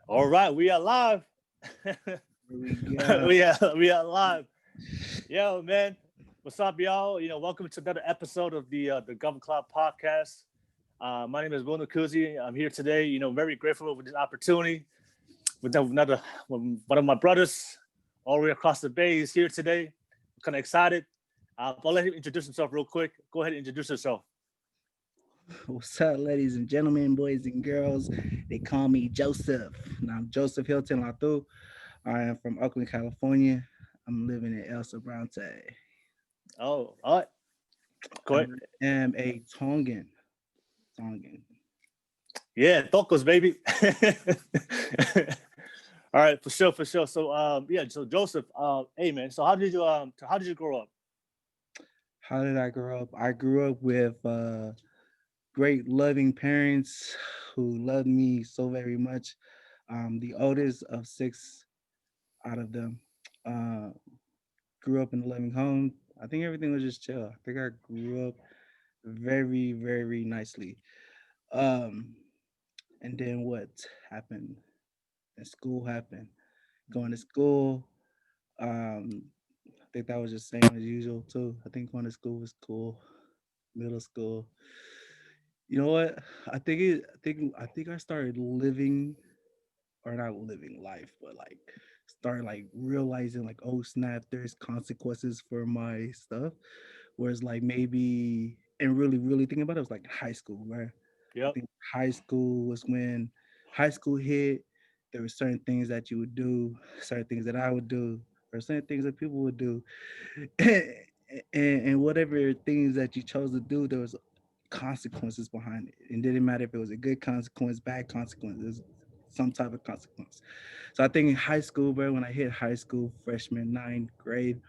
All right, we are live. Here we go. we are live. Yo, man, what's up, y'all? Welcome to another episode of the Government Cloud Podcast. My name is Will Nakuzi. I'm here today. Very grateful for this opportunity. With another one of my brothers, all the way across the bay, is here today. Kind of excited. I'll let him introduce himself real quick. Go ahead and introduce yourself. What's up, ladies and gentlemen, boys and girls? They call me Joseph. And I'm Joseph Latu. I am from Oakland, California. I'm living in El Sobrante. Oh, all right. Go ahead. And I am a Tongan. Tongan. Yeah, tacos, baby. All right, for sure, for sure. So, yeah. So, Joseph, hey, man. So, how did you grow up? How did I grow up? I grew up with great, loving parents who loved me so very much. The oldest of six out of them. Uh, Grew up in a loving home. I think everything was just chill. I think I grew up very, very nicely. Um, and then what happened? And school happened. Going to school, I think that was just same as usual too. I think going to school was cool. Middle school. You know what? I think I started living or not living life, but like start like realizing like, oh snap, there's consequences for my stuff. Whereas like maybe and really, really thinking about it, was like high school, right? I Yep. think high school was when high school hit. There were certain things that you would do, certain things that I would do, or certain things that people would do. And whatever things that you chose to do, there was consequences behind it. It didn't matter if it was a good consequence, bad consequence, there's some type of consequence. So I think in high school, bro, when I hit high school, freshman, ninth grade,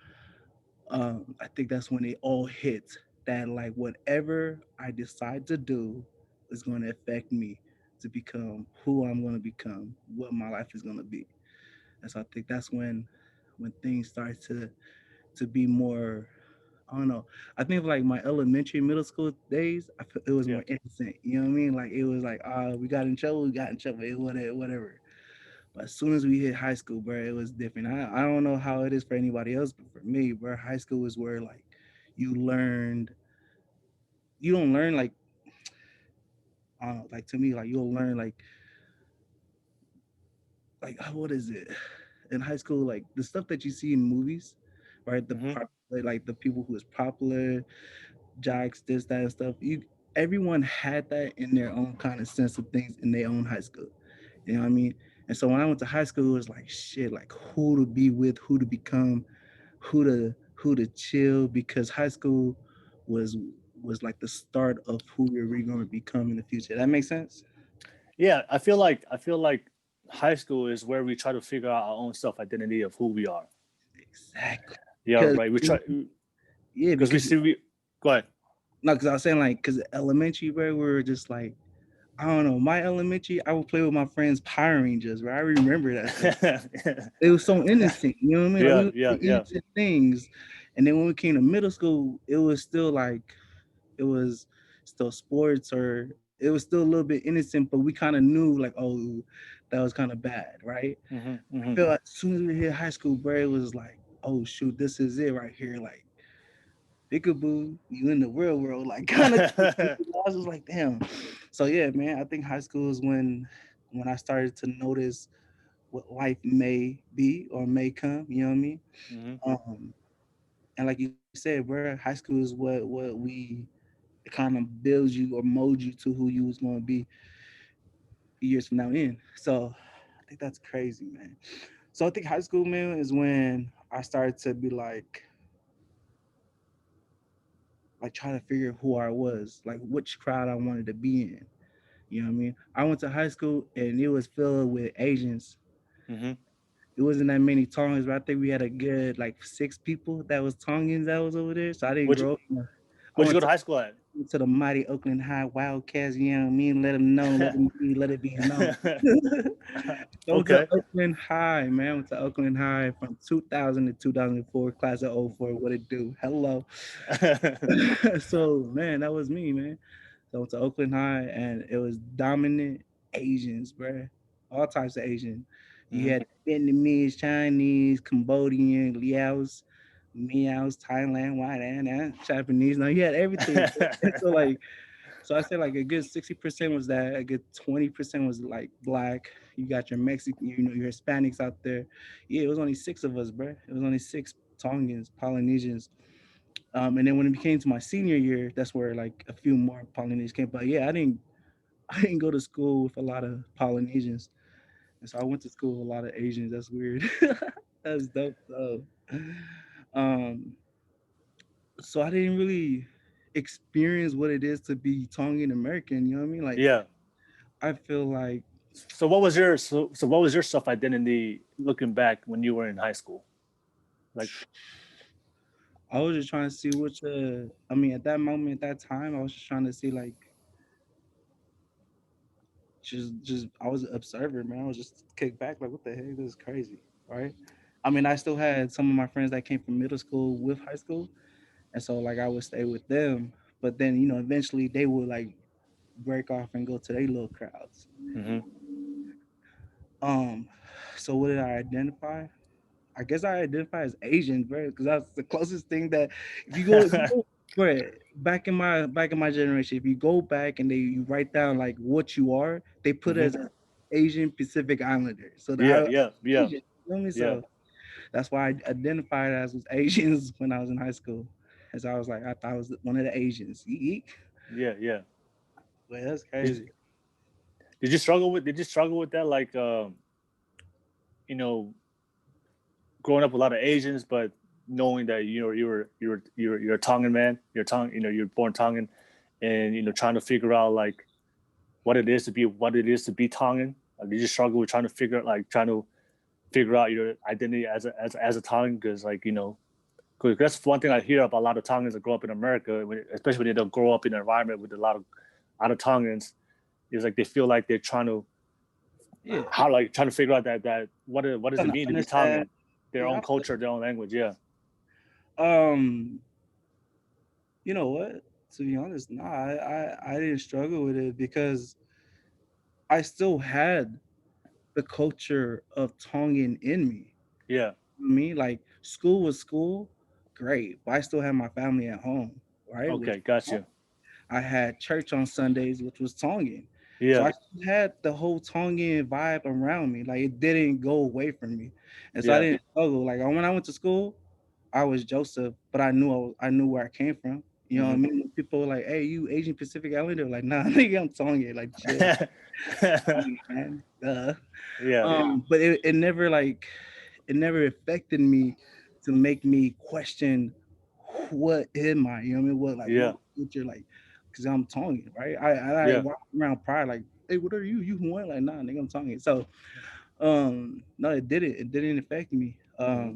I think that's when it all hit that like whatever I decide to do is going to affect me to become who I'm going to become, what my life is going to be. And so I think that's when things start to be more. I don't know. I think like my elementary, middle school days, I feel it was Yeah. more innocent. You know what I mean? Like it was like, we got in trouble, we got in trouble, whatever, whatever. But as soon as we hit high school, bro, it was different. I don't know how it is for anybody else, but for me, bro, high school is where like you learned. You don't learn like to me, like you'll learn like what is it in high school? Like the stuff that you see in movies, right? Mm-hmm. Like the people who is popular, jocks, this, that, and stuff. Everyone had that in their own kind of sense of things in their own high school. You know what I mean? And so when I went to high school, it was like shit, like who to be with, who to become, who to chill, because high school was was like the start of who you're really going to become in the future. That makes sense? Yeah, I feel like high school is where we try to figure out our own self identity of who we are. Exactly. Yeah, Because right. We try yeah, because we because see we go ahead. no, because I was saying like because elementary, bro, we were just like I don't know. My elementary, I would play with my friends Power Rangers, bro. I remember that stuff. It was so innocent, you know what I mean? Like we Yeah, would yeah, do yeah. innocent things, and then when we came to middle school, it was still like it was still sports, or it was still a little bit innocent, but we kind of knew like, oh, that was kind of bad, right? Hmm, I hmm. feel like as soon as we hit high school, bro, it was like, oh shoot, this is it right here, like peekaboo, you in the real world, like kind of. I was just like, damn. So yeah, man, I think high school is when I started to notice what life may be or may come. You know what I mean? Hmm. Um, and like you said, bro, high school is what we it kind of builds you or molds you to who you was going to be years from now in. So I think that's crazy, man. So I think high school, man, is when I started to be like trying to figure who I was, like which crowd I wanted to be in. You know what I mean? I went to high school and it was filled with Asians. Hmm. It wasn't that many Tongans, but I think we had a good like six people that was Tongans that was over there. So I didn't Would you grow up. I would you go went to high school at? to the mighty Oakland High Wildcats. You know what I mean? Let them know. Let it be known. I went to Okay. Oakland High, man. I went to Oakland High from 2000 to 2004, class of '04. What it do? Hello. So man, that was me, man. So I went to Oakland High, and it was dominant Asians, bruh. all types of Asian. You Hmm. had Vietnamese, Chinese, Cambodian, Laos, Meows, Thailand, Japanese. Now you had everything. And so like, so I say like a good 60% was that, a good 20% was like black. You got your Mexican, your Hispanics out there. Yeah, it was only six of us, bro. It was only six Tongans, Polynesians. And then when it became to my senior year, that's where like a few more Polynesians came. But yeah, I didn't go to school with a lot of Polynesians, and so I went to school with a lot of Asians. That's weird. That's dope though. Um, so I didn't really experience what it is to be Tongan American. You know what I mean? Like Yeah. I feel like So what was your so what was your self identity looking back when you were in high school? Like, I was just trying to see which. I mean, at that moment, at that time, I was just trying to see like just I was an observer, man. I was just kicked back like, what the heck? This is crazy, right? I mean, I still had some of my friends that came from middle school with high school, and so like I would stay with them. But then eventually they would like break off and go to their little crowds. hmm Um, so what did I identify? I guess I identify as Asian, bro, because that's the closest thing that if you go, bro, back in my generation, if you go back and you write down like what you are, they put hmm as an Asian Pacific Islander. So yeah, yeah, yeah, Asian, you know me? yeah, So that's why I identified as was Asians when I was in high school. As I was like, I thought I was one of the Asians. Yeek. yeah, yeah. Well, that's Did, crazy. did you struggle with that, like, you know, growing up with a lot of Asians, but knowing that you're a Tongan man, you're Tongan, you're born Tongan, and trying to figure out like what it is to be Tongan. Like, did you struggle with trying to figure out your identity as a Tongan? Because like, cause that's one thing I hear about a lot of Tongans that grow up in America, especially when they don't grow up in an environment with a lot of Tongans, is like they feel like they're trying to Yeah, trying to figure out that what does it trying to mean to be understand. Tongan, their Yeah, own culture, their own language. Yeah. um, you know what? To be honest, nah, I didn't struggle with it because I still had the culture of Tongan in me. Yeah. Me, like school was school, great, but I still had my family at home, right? Which Okay. Got you. I had church on Sundays, which was Tongan. So Yeah. I still had the whole Tongan vibe around me. Like it didn't go away from me. And so I Yeah. didn't struggle. Like when I went to school, I was Joseph, but I knew where I came from. You know what I hmm mean? People were like, "Hey, you Asian Pacific Islander?" Like, nah, nigga, I'm Tongan. Like, chill, man. Duh. yeah. But it never like it never affected me to make me question what am I? You know what I mean? Yeah. What you're like, because I'm Tongan, right? I Yeah. walk around pride like, hey, what are you? You Hawaiian? Like, nah, nigga, I'm Tongan. So no, it didn't. It didn't affect me. hmm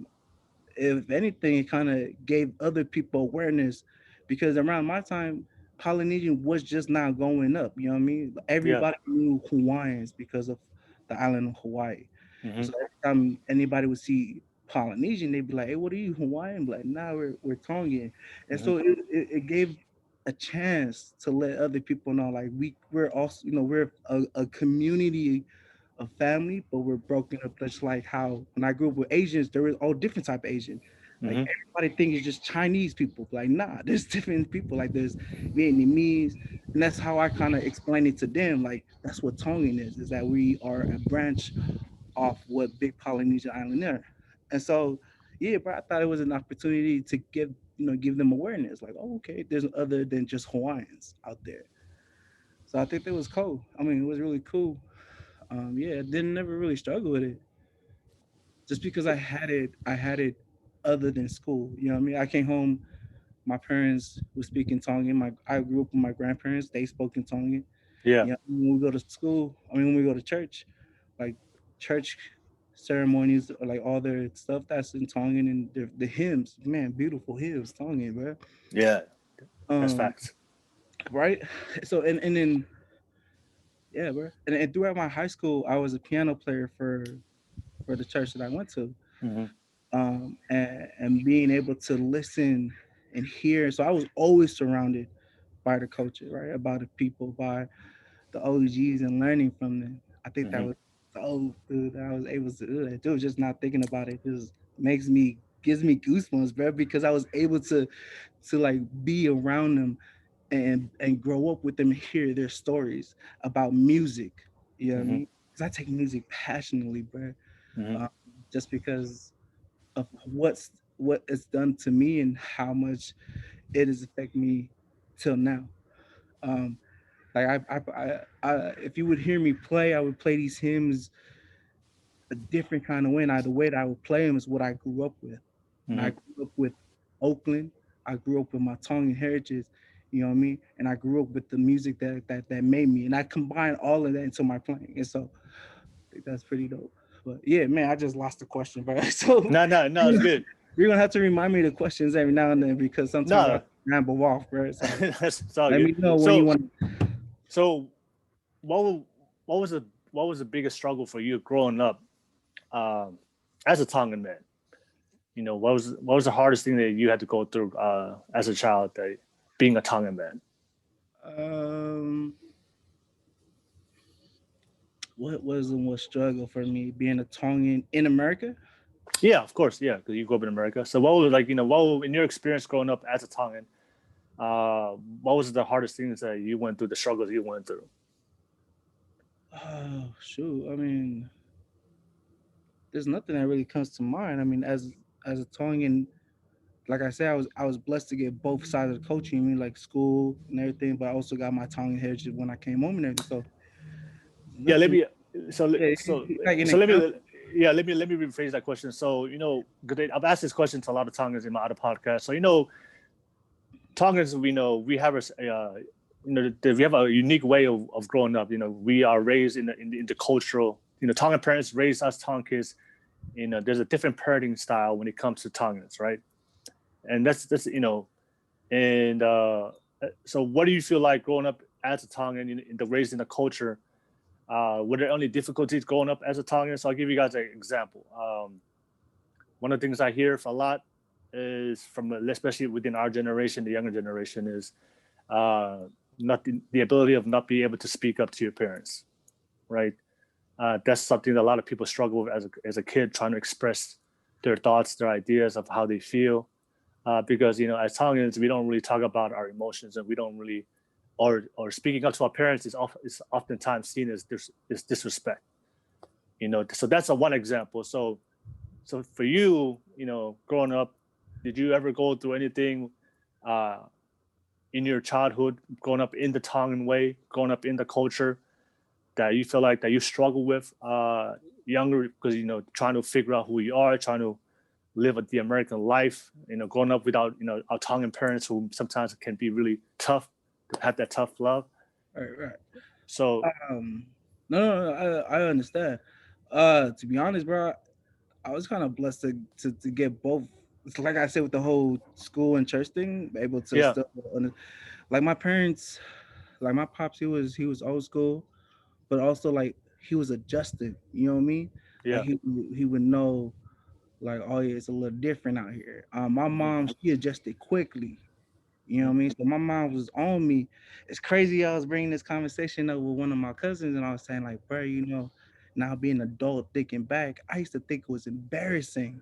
If anything, it kind of gave other people awareness because around my time, Polynesian was just not going up. You know what I mean? Yeah. Everybody knew Hawaiians because of the island of Hawaii. And hmm so every time anybody would see Polynesian, they'd be like, "Hey, what are you Hawaiian?" Be like, "Nah, we're Tongan." And hmm so it gave a chance to let other people know, like we're also, we're a community of family, but we're broken up just like how when I grew up with Asians, there was all different type of Asian. Like hmm everybody thinks it's just Chinese people. Like, nah, there's different people. Like there's Vietnamese. And that's how I kind of explain it to them. Like that's what Tongan is that we are a branch off what Big Polynesian Island are. And so, yeah, bro, I thought it was an opportunity to give them awareness. Like, oh, okay, there's other than just Hawaiians out there. So I think that was cool. I mean, it was really cool. Yeah, didn't never really struggle with it just because I had it other than school. You know what I mean? I came home, my parents were speaking Tongan. I grew up with my grandparents, they spoke in Tongan. Yeah. You know, when we go to school, when we go to church, like church ceremonies or like all their stuff that's in Tongan and the hymns, man, beautiful hymns, Tongan, bro. Yeah. That's Um, facts. right? So and then yeah, bro. And throughout my high school, I was a piano player for the church that I went to. hmm And being able to listen and hear. So I was always surrounded by the culture, right? By the people, by the OGs and learning from them. I think that hmm was so dude, I was able to do that. Dude, just not thinking about it just makes me gives me goosebumps, bro, because I was able to like be around them and grow up with them and hear their stories about music. You know what I Hmm. mean? Because I take music passionately, bro. Hmm. Um, just because of what it's done to me and how much it has affected me till now. Um, like if you would hear me play, I would play these hymns a different kind of way. And the way that I would play them is what I grew up with. And I Hmm. grew up with Oakland. I grew up with my Tongan heritage. You know what I mean? And I grew up with the music that made me. And I combined all of that into my playing. And so I think that's pretty dope. But yeah, man, I just lost the question, bro. So No, no, no, it's good. you're gonna have to remind me the questions every now and then because sometimes I No, ramble off, bro. So it's all let good. me know when you So, want. so what wa- what was the biggest struggle for you growing up um, as a Tongan man? You know, what was the hardest thing that you had to go through as a child, that being a Tongan man? Um, what was the most struggle for me being a Tongan in America? Yeah, of course, yeah, because you grew up in America. So what was like, you know, in your experience growing up as a Tongan, what was the hardest things that you went through, the struggles you went through? Oh shoot! I mean, there's nothing that really comes to mind. I mean, as a Tongan, like I said, I was blessed to get both sides of the coaching. I mean, like school and everything, but I also got my Tongan heritage when I came home and everything. So Yeah, let nothing. me so Yeah, so like an so let example. me yeah let me rephrase that question. So you know, 'cause I've asked this question to a lot of Tongans in my other podcast. So you know, Tongans, we know we have you know, we have a unique way of growing up. You know, we are raised in the cultural. You know, Tongan parents raise us Tongan kids. You know, there's a different parenting style when it comes to Tongans, right? And that's you know, and so what do you feel like growing up as a Tongan in the raised in the culture? Were there any difficulties growing up as a Tongan? So I'll give you guys an example. One of the things I hear a lot is from, especially within our generation, the younger generation, is uh, not the ability of not being able to speak up to your parents, right? That's something that a lot of people struggle with as a kid, trying to express their thoughts, their ideas of how they feel. Because you know, as Tongans, we don't really talk about our emotions, and we don't really, or speaking up to our parents is oftentimes seen as disrespect. You know, so that's a one example. So for you, you know, growing up, did you ever go through anything uh, in your childhood, growing up in the Tongan way, growing up in the culture, that you feel like that you struggle with younger, because you know, trying to figure out who you are, trying to live the American life, you know, growing up without, you know, our Tongan parents, who sometimes can be really tough, to have that tough love. Right, right. So Um, no, I understand. To be honest, bro, I was kind of blessed to get both. It's like I said with the whole school and church thing, able to yeah. still like my parents, like my pops, he was old school, but also like he was adjusted. You know what I mean? Like Yeah. he would know like, oh yeah, it's a little different out here. My Hmm. mom, she adjusted quickly. You know what Hmm. I mean? So my mom was on me. It's crazy. I was bringing this conversation up with one of my cousins, and I was saying like, bro, now being an adult, thinking back, I used to think it was embarrassing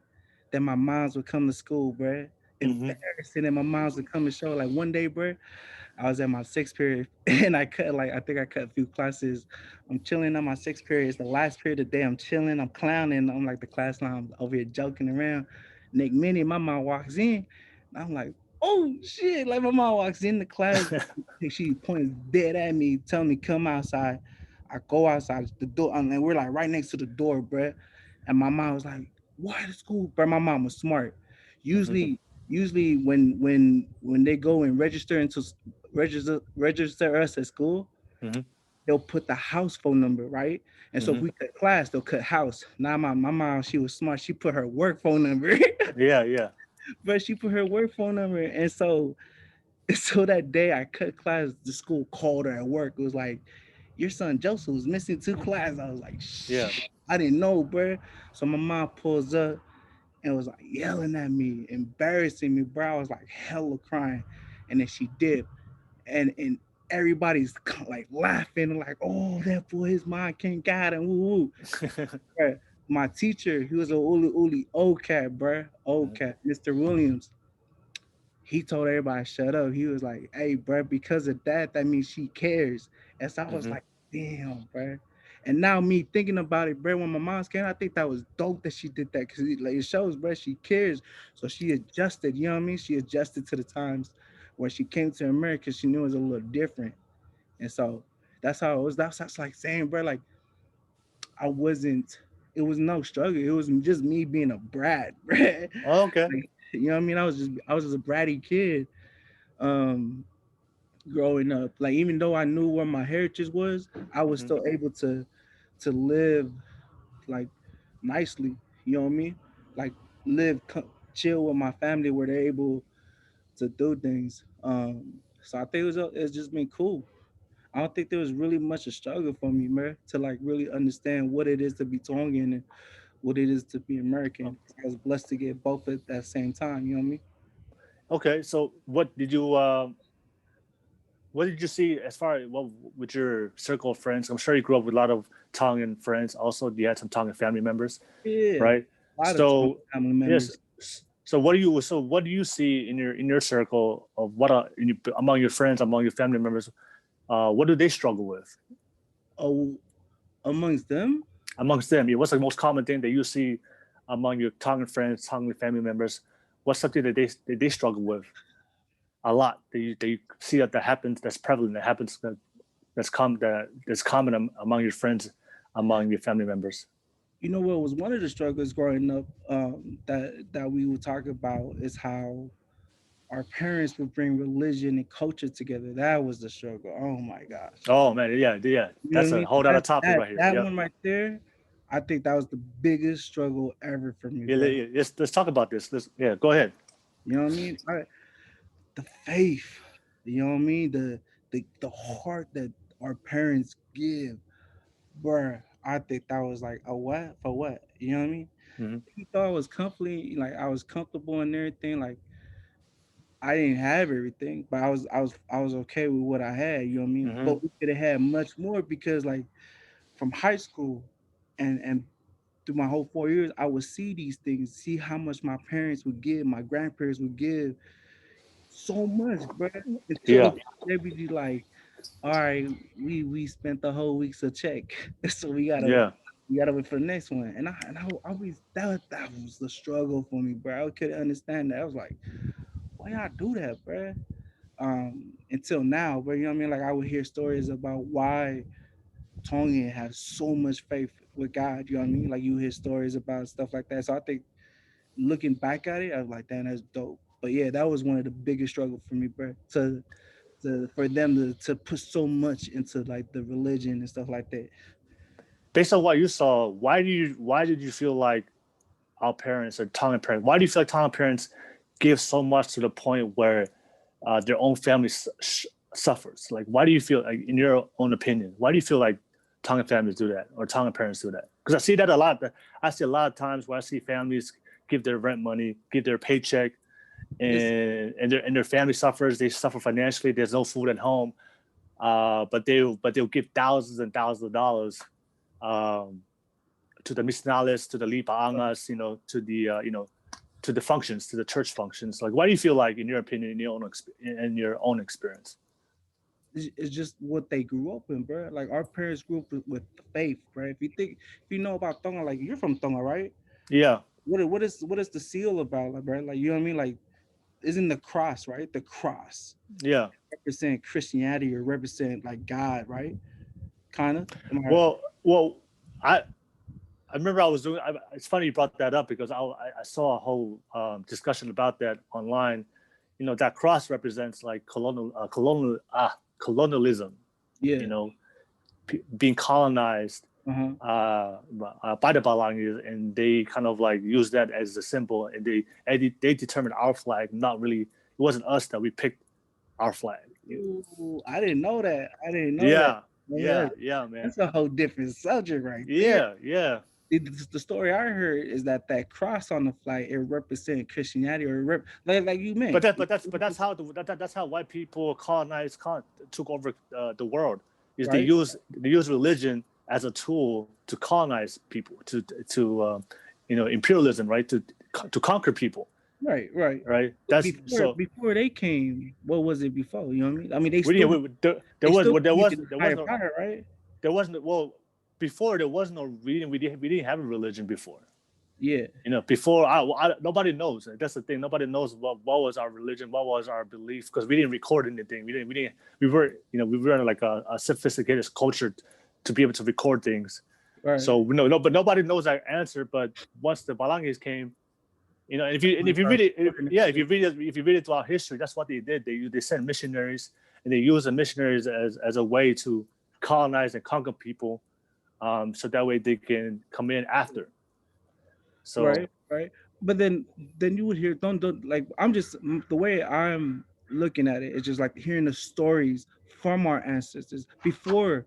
that my moms would come to school, bro. Hmm. Embarrassing that my moms would come and show. Like one day, bro, I was at my sixth period and I think I cut a few classes. I'm chilling on my sixth period. It's the last period of the day. I'm chilling, I'm clowning. I'm like the class clown, I'm over here joking around. Nick Minnie, my mom walks in. And I'm like, oh shit. Like my mom walks in the class. She points dead at me, telling me, come outside. I go outside the door, and we're like right next to the door, bruh. And my mom was like, why to school? But my mom was smart. Hmm. Usually when they go and register us at school, Hmm. they'll put the house phone number, right? And so if Hmm. we cut class, they'll cut house. Now my mom, she was smart. She put her work phone number, Yeah. Yeah. but she put her work phone number. And so that day I cut class, the school called her at work. It was like, your son Joseph was missing two classes. I was like, Yeah. shh, I didn't know, bro. So my mom pulls up and was like yelling at me, embarrassing me, bro. I was like hella crying. And then she dipped. And everybody's like laughing and like, oh, that boy, his mind can't guide him. Woo woo. Bruh, my teacher, he was a uli uli old cat, bruh. Old cat, Mr. Williams. He told everybody shut up. He was like, "Hey, bro, because of that, that means she cares." And so I was Hmm. like, "Damn, bro." And now me thinking about it, bro, when my mom's came, I think that was dope that she did that because like, it shows, bro, she cares. So she adjusted. You know what I mean? She adjusted to the times when she came to America. She knew it was a little different, and so that's how it was. That's like saying, bro, like I wasn't. It was no struggle. It was just me being a brat, bro. Oh, okay. Like, you know what I mean? I was just a bratty kid. Um, growing up. Like even though I knew where my heritage was, I was Hmm. still able to live like nicely. You know what I mean? Like chill with my family where they're able to do things. So I think it's just been cool. I don't think there was really much a struggle for me, man, to like really understand what it is to be Tongan and what it is to be American. I was blessed to get both at that same time. You know what I mean? Okay, so what did you see as far as well with your circle of friends? I'm sure you grew up with a lot of Tongan friends. Also, you had some Tongan family members, Yeah, right? a lot of Tongan So family yes. members. So what do you see in your circle of among your friends, among your family members? What do they struggle with Oh, amongst them. amongst them? Yeah, what's the most common thing that you see among your Tongan friends, Tongan family members? What's something that they struggle with a lot? That you see that happens, that's prevalent, that happens, that's common among your friends, among your family members. You know what was one of the struggles growing up, that we would talk about is how our parents would bring religion and culture together. That was the struggle. Oh my gosh. Oh man, yeah, yeah, You know what that's I a mean? whole other That topic that right here. that Yep. one right there, I think that was the biggest struggle ever for me, Yeah, bro. let's talk about this. Yeah, go ahead. You know what I mean? The faith. You know what I mean? The heart that our parents give, bruh. I think that was like a what for what? You know what I mean? Hmm. He thought I was comfortably like I was comfortable and everything. Like I didn't have everything, but I was okay with what I had, you know what I mean? Hmm. But we could have had much more because like from high school and through my whole 4 years, I would see these things, see how much my parents would give, my grandparents would give so much, bro. Until the Yeah, point they be like, all right, we spent the whole week's a check. So yeah. we gotta wait for the next one. And I always that was the struggle for me, bro. I couldn't understand that. I was like, why y'all do that, bro? Until now, but you know what I mean? Like I would hear stories about why Tongan has so much faith with God, you know what I mean? Like you hear stories about stuff like that. So I think looking back at it, I was like, damn, that's dope. But yeah, that was one of the biggest struggles for me, bro. For them to put so much into like the religion and stuff like that. Based on what you saw, why did you feel like our parents or Tongan parents? Why do you feel like Tongan parents give so much to the point where their own family suffers? Like, why do you feel like, in your own opinion, why do you feel like Tongan families do that or Tongan parents do that? Because I see that a lot. I see a lot of times where I see families give their rent money, give their paycheck, It's and their family suffers. They suffer financially. There's no food at home, but they'll give thousands and thousands of dollars. Um, to the missionales, to the lipaangas, to the functions, to the church functions. Like, why do you feel like, in your opinion, in your own experience? it's just what they grew up in, bro. Like our parents grew up with faith, bro. If you know about Tonga, like you're from Tonga, right? Yeah, What is the seal about, like, bro? Like you know what I mean? Like isn't the cross, right? The cross yeah. represent Christianity or represent like God, right? Kind of. Am I right? Well, I remember I was doing. It's funny you brought that up because I saw a whole discussion about that online. That cross represents like colonialism. You Yeah. know, being colonized Uh-huh. by the Balangis, and they kind of like use that as a symbol, and they determined our flag. Not really, it wasn't us that we picked our flag. Ooh, I didn't know that. I didn't know that. Yeah, Man, yeah, yeah, man. that's a whole different subject right there. Yeah, yeah. the story I heard is that that cross on the flag it represented Christianity or like you meant, But that's how that's how white people took over the world. Is they right? use religion as a tool to colonize people, to imperialism, right? To conquer people, Right, right. right? But That's so before they came, what was it before? You know what I mean? I mean, we didn't they still there believed was in the there was higher no power, right? there wasn't well before there was no reading. We didn't have a religion before. Yeah, Before nobody knows. That's the thing. Nobody knows what was our religion, what was our belief, because we didn't record anything. We weren't like a sophisticated culture to be able to record things. right. So no, but nobody knows that answer. But once the Balangis came, and if you That's and when if it you started read it, recording yeah, shit. if you read it throughout history, that's what they did. They sent missionaries, and they used the missionaries as a way to colonize and conquer people, so that way they can come in after. So Right, right. But then you would hear don't like I'm just the way I'm looking at it, it's just like hearing the stories from our ancestors before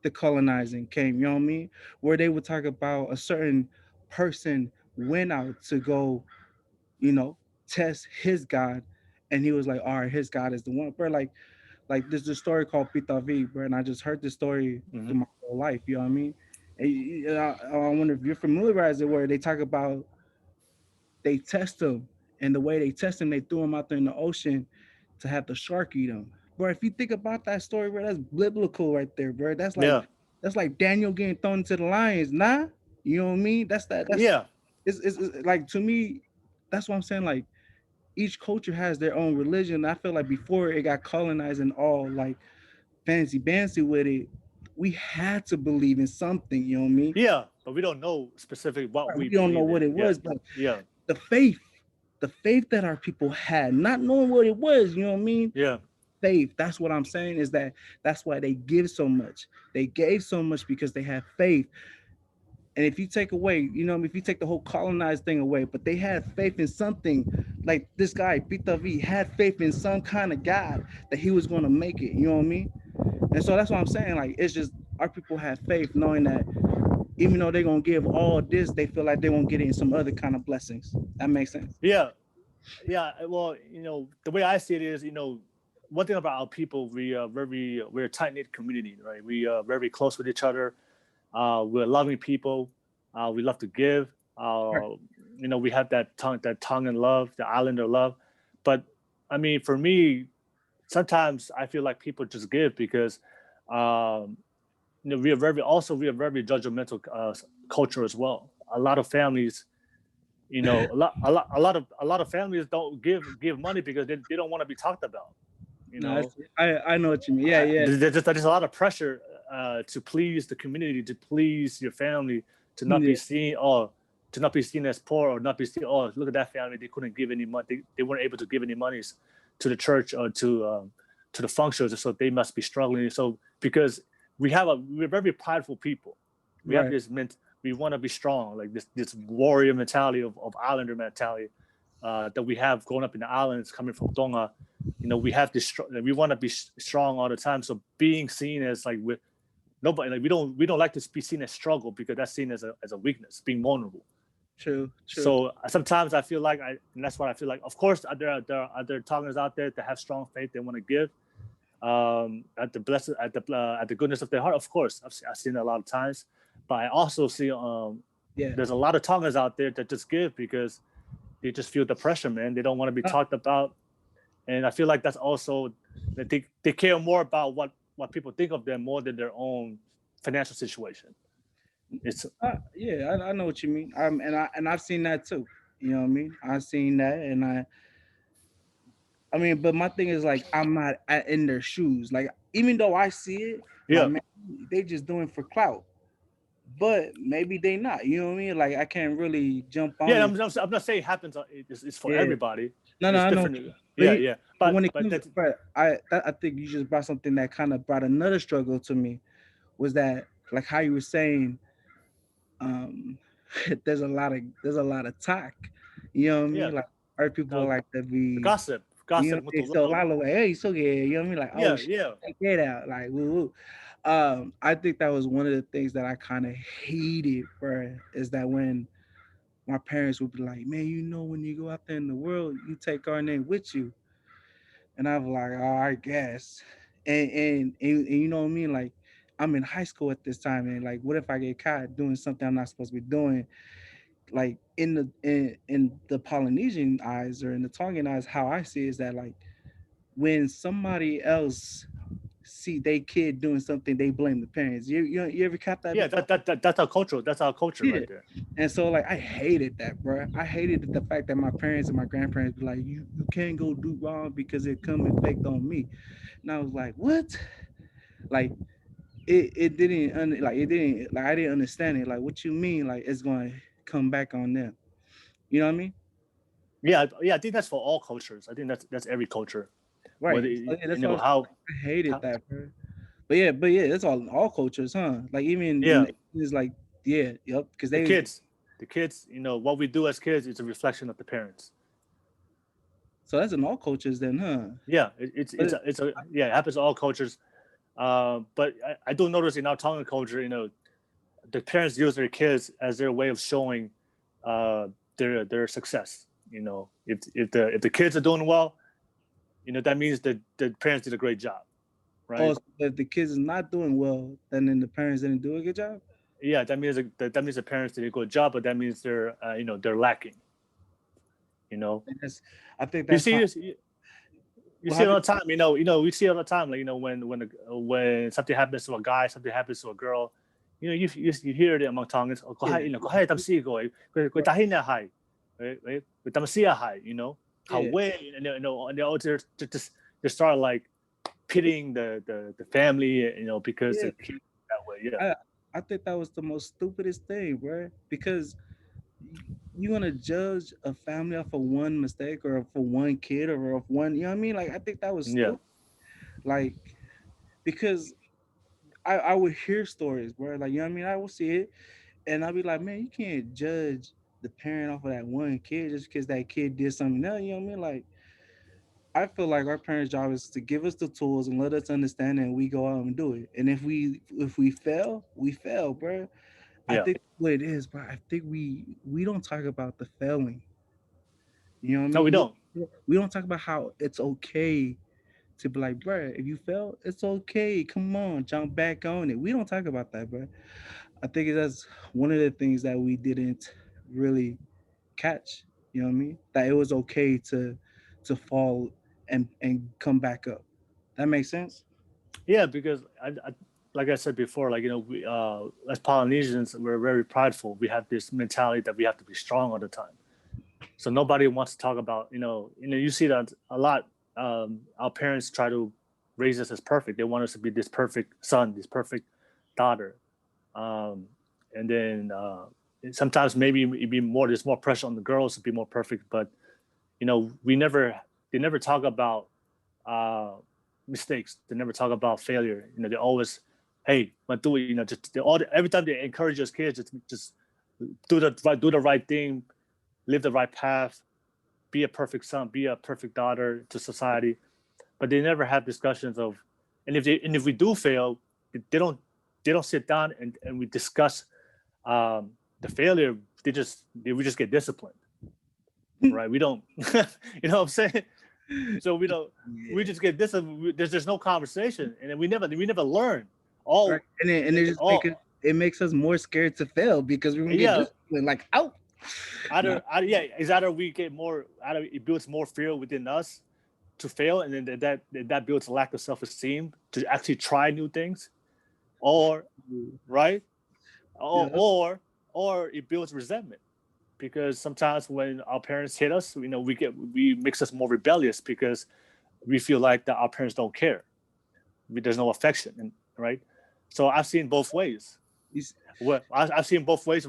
the colonizing came, you know what I mean? Where they would talk about a certain person went out to go, you know, test his God, and he was like, all right, his God is the one. Bro, like there's a story called Pita V, bro, and I just heard this story mhm. through my whole life, you know what I mean? And I wonder if you're familiarized with where they talk about they test them, and the way they test them, they threw them out there in the ocean to have the shark eat them. Bro, if you think about that story, bro, that's biblical right there, bro. Yeah, That's like Daniel getting thrown into the lions, nah? You know what I mean? That's yeah, it's like to me, that's what I'm saying. Like each culture has their own religion. I feel like before it got colonized and all like fancy fancy with it, we had to believe in something, you know what I mean? yeah. But we don't know specific what Right, we we don't know believe in. what it Yeah, was, but yeah, the faith, the faith that our people had, not knowing what it was, you know what I mean? yeah, Faith. That's what I'm saying is that that's why they give so much. They gave so much because they have faith. And if you take away, you know, if you take the whole colonized thing away, but they had faith in something, like this guy, Pita V, had faith in some kind of God that he was going to make it, you know what I mean? And so that's what I'm saying. Like, it's just our people have faith knowing that even though they're going to give all this, they feel like they're going to get in some other kind of blessings. That makes sense. yeah, yeah. Well, the way I see it is, one thing about our people, we're a tight knit community, right? We are very close with each other. We're loving people. We love to give. Right. We have that Tongan love, the Islander love. But I mean, for me, sometimes I feel like people just give because um, we are very judgmental culture as well. A lot of families, a lot of families don't give money because they don't want to be talked about. You No, know, I know what you mean. Yeah, yeah. there's a lot of pressure to please the community, to please your family, to not Yeah. be seen to not be seen as poor, or not be seen. Oh, look at that family; they couldn't give any money. They weren't able to give any monies to the church or to the functions, so they must be struggling. So because we're very prideful people, we have Right. this we want to be strong, like this warrior mentality of Islander mentality that we have growing up in the islands, coming from Tonga. We have this. We want to be strong all the time. So being seen as like with nobody, like we don't like to be seen as struggle, because that's seen as a weakness, being vulnerable. True. True. So sometimes I feel like and that's what I feel like. Of course, there are other Tongans out there that have strong faith. They want to give at the goodness of their heart. Of course, I've seen it a lot of times, but I also see Yeah. there's a lot of Tongans out there that just give because they just feel the pressure, man. They don't want to be talked about, and I feel like that's also that they care more about what people think of them more than their own financial situation. It's Yeah, I know what you mean. And I've seen that too. You know what I mean? I've seen that, and I mean, but my thing is like I'm not in their shoes. Like even though I see it, like yeah, man, they just doing for clout. But maybe they not. You know what I mean? Like I can't really jump on yeah. it. I'm not saying it happens. It's for Yeah. everybody. No, no, It's I know. different. But Yeah, yeah. but when it But comes to that but I think you just brought something that kind of brought another struggle to me was that like how you were saying um there's a lot of talk. You know what I yeah. mean? Like our people Now like to be, gossip, you know, gossip. they Muito so lalo. lot of way, hey, so yeah, you know what I mean? Like, oh Yeah, shit, yeah, check that out. Like woo woo. I think that was one of the things that I kind of hated, bro, is that when my parents would be like, man, you know, when you go out there in the world, you take our name with you. And I was like, oh, I guess. And you know what I mean? Like, I'm in high school at this time, and like, what if I get caught doing something I'm not supposed to be doing? Like in the Polynesian eyes or in the Tongan eyes, how I see it is that like when somebody else see they kid doing something, they blame the parents. You ever caught that Yeah, before? that's our culture. That's our culture Yeah. right there. And so like I hated that, bro. I hated the fact that my parents and my grandparents be like, you can't go do wrong because it come effect on me. And I was like, what? Like it didn't like it didn't like I didn't understand it. Like what you mean? Like it's going to come back on them. You know what I mean? Yeah, yeah. I think that's for all cultures. I think that's every culture. Right. Whether So, yeah, you that's what I know was saying. how, I hated how that, bro. But yeah, that's all cultures, huh? Like even yeah, it's like yeah, yep. Because the they kids, the kids. What we do as kids is a reflection of the parents. so that's in all cultures then, huh? Yeah, it's But a yeah. It happens to all cultures. But I do notice in our Tongan culture, the parents use their kids as their way of showing uh, their success. If the kids are doing well, that means that the parents did a great job, oh, right? so if the kids is not doing well, then the parents didn't do a good job. Yeah, that means the parents did a good job, but that means they're lacking. You know, And that's I think you that's see how. this. You Well, see how it do all the time. We see it all the time. Like when something happens to a guy, something happens to a girl. You hear it among Tongans. Oh, go yeah, ahead, go ahead, tamsi go. Go tahin na hai, right? Go tamsi hai. How yeah, way and they all just they start like pitying the family, because yeah. the kid that way. Yeah, I I think that was the most stupidest thing, bro. Because you gonna judge a family off of one mistake or for one kid or of one, you know what I mean? Like I think that was yeah, stupid. Like because I would hear stories, bro. Like you know what I mean? I would see it and I'd be like, man, you can't judge the parent off of that one kid just because that kid did something else. You know what I mean? Like I feel like our parents' job is to give us the tools and let us understand, and we go out and do it. And if we fail, we fail, bro. I yeah. think what it is, bro. I think we don't talk about the failing. You know what I No, we mean? don't. We don't talk about how it's okay to be like, bro, if you fail, it's okay. Come on, jump back on it. We don't talk about that, bro. I think that's one of the things that we didn't really catch. You know what I mean? That it was okay to fall and come back up. That makes sense. Yeah, because like I said before, like we as Polynesians, we're very prideful. We have this mentality that we have to be strong all the time. So nobody wants to talk about you see that a lot. Our parents try to raise us as perfect. They want us to be this perfect son, this perfect daughter, um, and then sometimes maybe it'd be more. There's more pressure on the girls to be more perfect, but we never they never talk about uh, mistakes. They never talk about failure. They always, hey, but do it. Just every time they encourage us kids, just do the right thing, live the right path, be a perfect son, be a perfect daughter to society. But they never have discussions of, and if we do fail, they don't they don't sit down and we discuss the failure. We just get disciplined, right? We don't, you know what I'm saying? So we don't. We Yeah. just get this. There's no conversation, and then we never learn. All Right. And it just make all it makes us more scared to fail because we're gonna get yeah. disciplined. Like, out. No. Yeah, is either we get more. Either it builds more fear within us to fail, and then that builds a lack of self-esteem to actually try new things, or right, or Yeah. or or it builds resentment because sometimes when our parents hit us, we makes us more rebellious because we feel like that our parents don't care. There's no affection, and right. So I've seen both ways. It's- I've seen both ways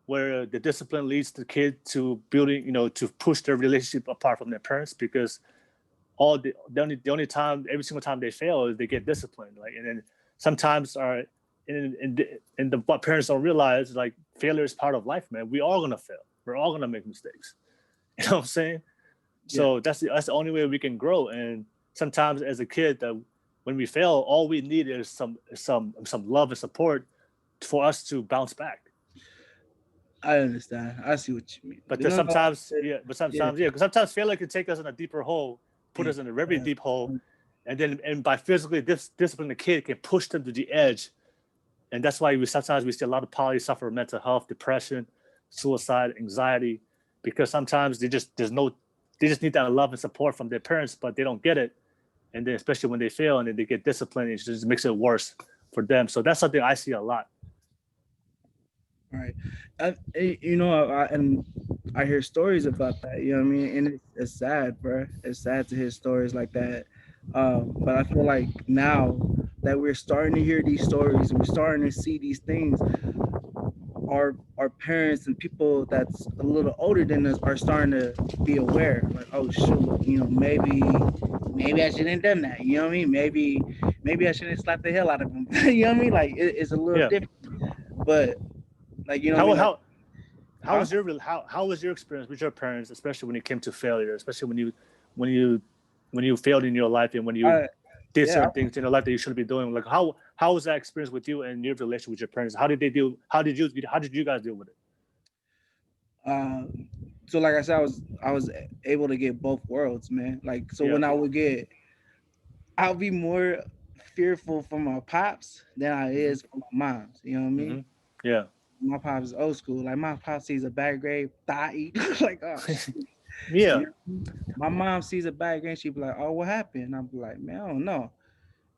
where the discipline leads the kid to building, to push their relationship apart from their parents because the only time every single time they fail is they get disciplined, like, and then sometimes and what parents don't realize, like, failure is part of life, man. We all gonna fail. We're all gonna make mistakes. You know what I'm saying? yeah. So that's the only way we can grow. And sometimes as a kid, that when we fail, all we need is some love and support for us to bounce back. I understand. I see what you mean. But You then know, sometimes, yeah, because sometimes failure can take us in a deeper hole, put us in a very yeah. deep hole, and by physically disciplining the kid can push them to the edge. And that's why sometimes we see a lot of poly suffer mental health, depression, suicide, anxiety, because sometimes they just need that love and support from their parents, but they don't get it. And then especially when they fail and then they get disciplined, it just makes it worse for them. So that's something I see a lot. Right. You know, and I hear stories about that. You know what I mean? And it's sad, bro. It's sad to hear stories like that. But I feel like now that we're starting to hear these stories, we're starting to see these things. Our parents and people that's a little older than us are starting to be aware. Like, oh shoot, you know, maybe I shouldn't have done that. You know what I mean? Maybe I shouldn't slap the hell out of him. You know what I mean? Like it's a little Yeah. different. But like you know what I How mean? Like, how huh? how was your experience with your parents, especially when it came to failure, especially when you when you failed in your life and when you I did yeah. certain things in your life that you shouldn't be doing? Like how was that experience with you and your relationship with your parents? How did they deal? How did you guys deal with it? Uh, so like I said, I was able to get both worlds, man. Like so Yeah. when I would get, I'll be more fearful for my pops than I Mm-hmm. is for my moms. You know what I mean? Mm-hmm. Yeah. My pops is old school. Like my pop sees a bad grade, thigh like oh shit. You Yeah. know what I mean? My mom sees a bad grade, she'd be like, oh what happened? I'll be like, man, I don't know.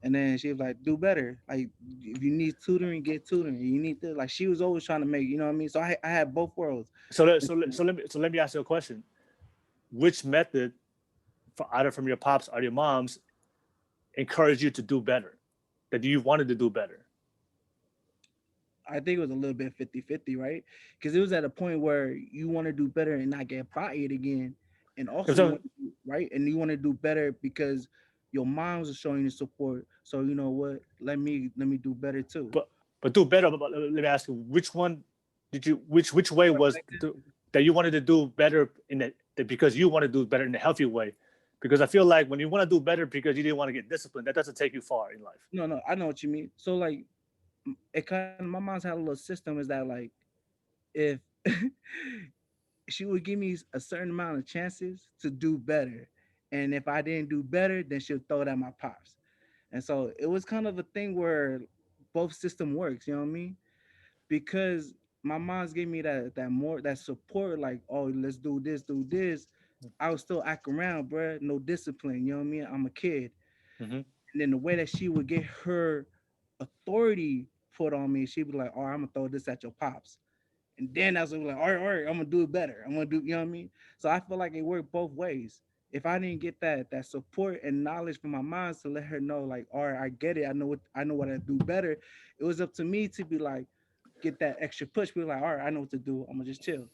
And then she was like, do better. Like if you need tutoring, get tutoring. You need to like she was always trying to make, you know what I mean? So I had both worlds. So let me ask you a question. Which method, either from your pops or your moms, encouraged you to do better? That you wanted to do better? I think it was a little bit 50-50, right? Because it was at a point where you want to do better and not get fired again. And also you So, want to do, right? And you want to do better because your moms are showing you support. So you know what? Let me do better too. but do better. But let me ask you, which one did you which way was that you wanted to do better in that because you want to do better in a healthy way? Because I feel like when you want to do better because you didn't want to get disciplined, that doesn't take you far in life. No, no, I know what you mean. So like it kind of my mom's had a little system is that like if she would give me a certain amount of chances to do better. And if I didn't do better, then she'll throw it at my pops. And so it was kind of a thing where both system works, you know what I mean? Because my mom's gave me that more that support, like, oh, let's do this. I would still act around, bruh. No discipline, you know what I mean? I'm a kid. Mm-hmm. And then the way that she would get her authority put on me, she'd be like, all right, I'm gonna throw this at your pops. And then that's when we're like, all right, I'm gonna do it better. I'm gonna do, you know what I mean? So I feel like it worked both ways. If I didn't get that support and knowledge from my mom to let her know, like, all right, I get it. I know what I do better. It was up to me to be like, get that extra push. Be like, all right, I know what to do. I'm gonna just chill.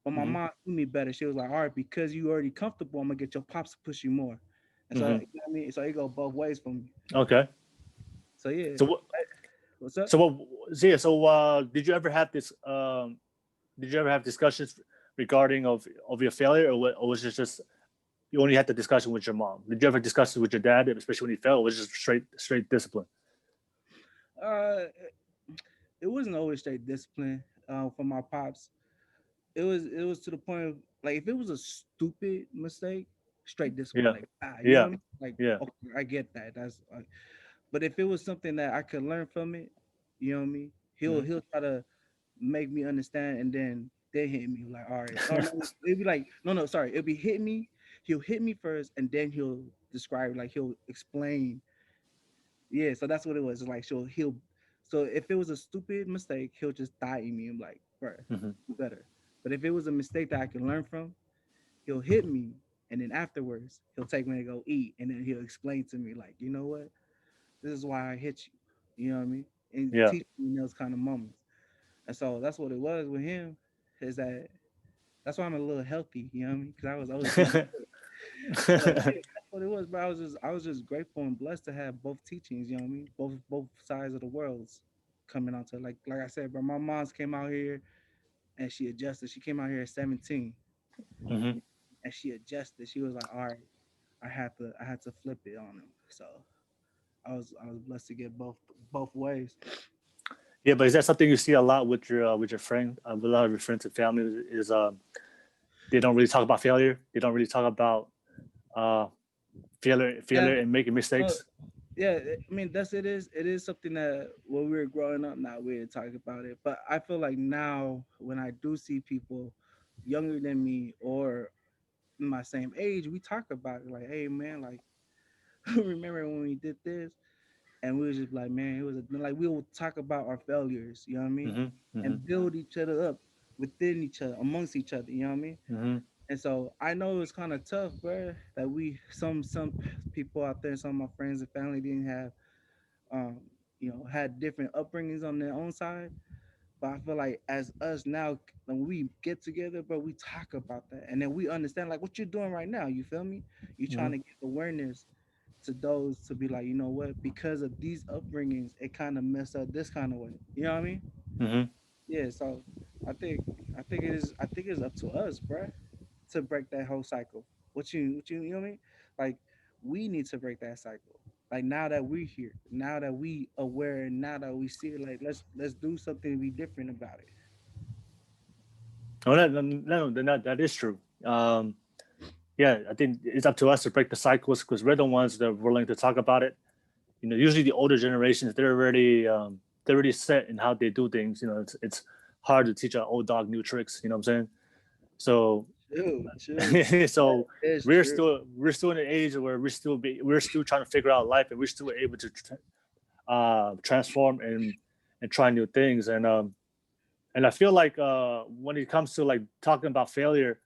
But my Mm-hmm. mom knew me better. She was like, all right, because you already comfortable, I'm gonna get your pops to push you more. And so, you know Mm-hmm. what I mean? So it go both ways for me. Okay. So yeah. So what? What's up? So what? So yeah. So did you ever have this? Did you ever have discussions regarding of your failure, or was it just you only had the discussion with your mom? Did you ever discuss it with your dad, especially when he failed? Or was it just straight discipline? Uh, it wasn't always straight discipline for my pops. It was to the point of like if it was a stupid mistake, straight discipline, Yeah. like you know Yeah. what I mean? Like Yeah. okay, I get that. That's but if it was something that I could learn from it, you know what I mean? He'll Mm-hmm. he'll try to make me understand and then they hit me like all right. Or no, it'd be like no sorry, it'll be hit me. He'll hit me first and then he'll describe like he'll explain. Yeah, so that's what it was. It's like he'll so if it was a stupid mistake, he'll just die in me. I'm like, bro, Mm-hmm. do better. But if it was a mistake that I can learn from, he'll hit me and then afterwards he'll take me to go eat and then he'll explain to me like, you know what? This is why I hit you. You know what I mean? And Yeah. teach me in those kind of moments. And so that's what it was with him. Is that that's why I'm a little healthy. You know what I mean? Because I was getting but yeah, that's what it was. But I was just grateful and blessed to have both teachings. You know what I mean? Both sides of the worlds coming onto like I said, bro. My mom's came out here and she adjusted. She came out here at 17 Mm-hmm. and she adjusted. She was like, all right, I had to flip it on him. So I was blessed to get both ways. Yeah, but is that something you see a lot with your friend? With a lot of your friends and family is they don't really talk about failure. They don't really talk about uh, Yeah, failure and making no, mistakes. yeah. I mean, it is something that when we were growing up, now we didn't talk about it. But I feel like now when I do see people younger than me or my same age, we talk about it like, hey man, like remember when we did this? And we was just like, man, it was like we will talk about our failures, you know what I mean? Hmm. Hmm. And build each other up within each other, amongst each other, you know what I mean? Hmm. And so I know it's kind of tough, bro, that we some people out there, some of my friends and family didn't have um, had different upbringings on their own side. But I feel like as us now, when we get together, bro, we talk about that. And then we understand like what you're doing right now. You feel me? You're trying Hmm. to give awareness to those to be like, you know what, because of these upbringings, it kind of messed up this kind of way. You know what I mean? Hmm. Yeah. So I think I think it's up to us, bruh, to break that whole cycle. What you know what I mean? Like we need to break that cycle. Like now that we're here, now that we aware, and now that we see it, like let's do something to be different about it. Oh, that is true. Yeah, I think it's up to us to break the cycles because we're the ones that are willing to talk about it. Usually the older generations they're already set in how they do things. It's hard to teach an old dog new tricks. You know what I'm saying? So True. so It's we're true. still we're still in an age where we're still trying to figure out life, and we're still able to transform and try new things. And I feel like when it comes to like talking about failure,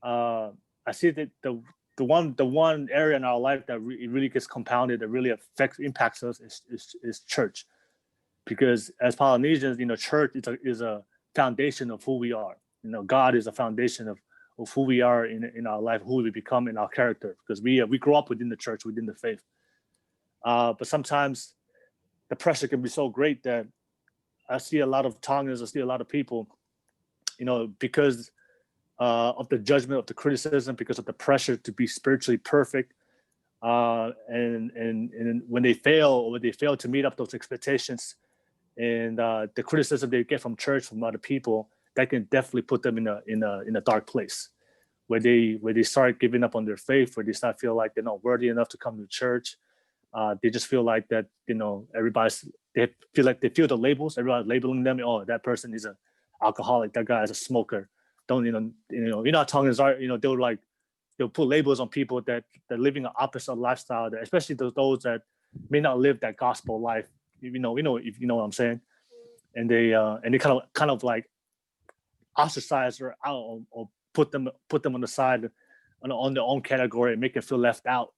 uh, I see that the one area in our life that it really gets compounded, that really impacts us is church. Because as Polynesians, church is a foundation of who we are. God is a foundation of who we are in our life, who we become in our character. Because we grow up within the church, within the faith. But sometimes the pressure can be so great that I see a lot of Tongans, I see a lot of people, because of the judgment, of the criticism, because of the pressure to be spiritually perfect. And when they fail, or when they fail to meet up those expectations, and the criticism they get from church, from other people, that can definitely put them in a dark place where they start giving up on their faith, where they start feel like they're not worthy enough to come to church. They just feel like that, they feel like they feel the labels. Everybody's labeling them. Oh, that person is a alcoholic. That guy is a smoker. Don't how Tongans are. They'll put labels on people that living an opposite lifestyle. That especially those that may not live that gospel life. If you know what I'm saying. And they kind of like ostracize or out, or put them on the side on their own category and make them feel left out.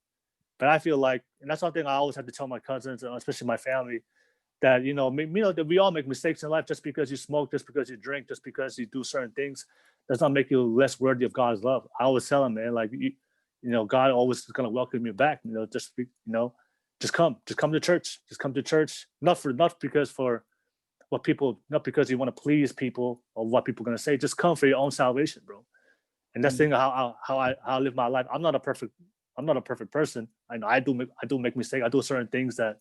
But I feel like, and that's something I always have to tell my cousins, especially my family, that that we all make mistakes in life. Just because you smoke, just because you drink, just because you do certain things, does not make you less worthy of God's love. I always tell them, man, like God always is gonna welcome you back. Just come to church, just come to church. Not because for what people, not because you want to please people or what people are gonna say. Just come for your own salvation, bro. And that's the thing Mhm. how I live my life. I'm not a perfect person. I know I do make mistakes. I do certain things that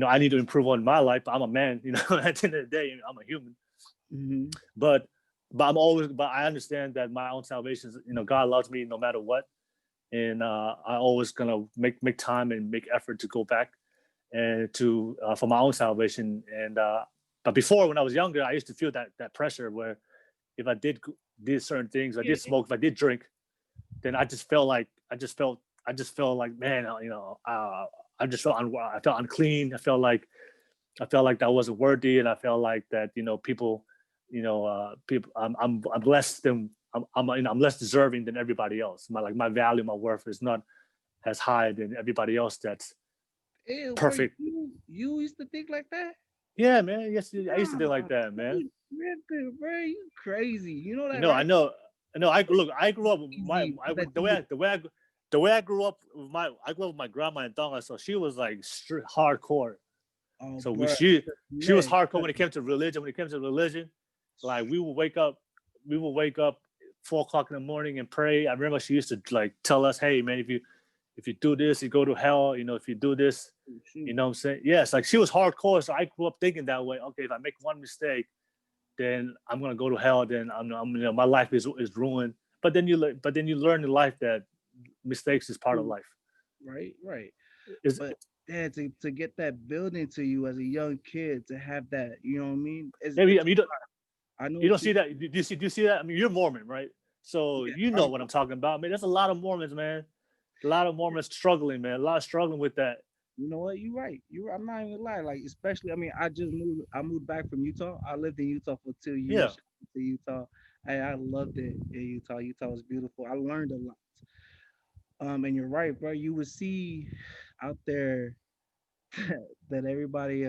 I need to improve on in my life. But I'm a man. At the end of the day, I'm a human. Mhm. But but I understand that my own salvation is, God loves me no matter what, and I always gonna make time and make effort to go back and to for my own salvation. And but before, when I was younger, I used to feel that pressure where if I did certain things, if I Yeah. did smoke, if I did drink, then I just felt like, man, I felt unclean. I felt like that wasn't worthy, and I felt like that people, people, I'm less than I'm less deserving than everybody else. My value, my worth is not as high than everybody else that's Ew, bro, perfect. you used to think like that? Yeah, man. Yes, I used to think Nah, like that, man. you tripping, bro. You crazy. You know You that, know, I right? know, I know. I grew up with Crazy. That the way you I grew up with my grandma in Tongan, so she was like hardcore. oh, So bro. she was Man, hardcore when it came to religion. When it came to religion, like we would wake up 4 o'clock in the morning and pray. I remember she used to like tell us, "Hey, man, if you do this, you go to hell. If you do this, Oh, shoot. you know what I'm saying? Yes, like she was hardcore. So I grew up thinking that way. Okay, if I make one mistake, then I'm gonna go to hell. Then my life is ruined. But then you learn in life that mistakes is part of life. Right, right. Is But yeah, to get that building to you as a young kid, to have that, you know what I mean? maybe I It's mean I know you what don't you see that. Do you see that? I mean, you're Mormon, right? So yeah, you know what I'm talking about. Man, there's a lot of Mormons, man. A lot of Mormons struggling, man. A lot of struggling with that. you know what? You're right. I'm not even gonna lie. Like, especially, I mean, I moved back from Utah. I lived in Utah for 2 years. Yeah. Shout out to Utah. I loved it in Utah. Utah was beautiful. I learned a lot. And you're right, bro. You would see out there that everybody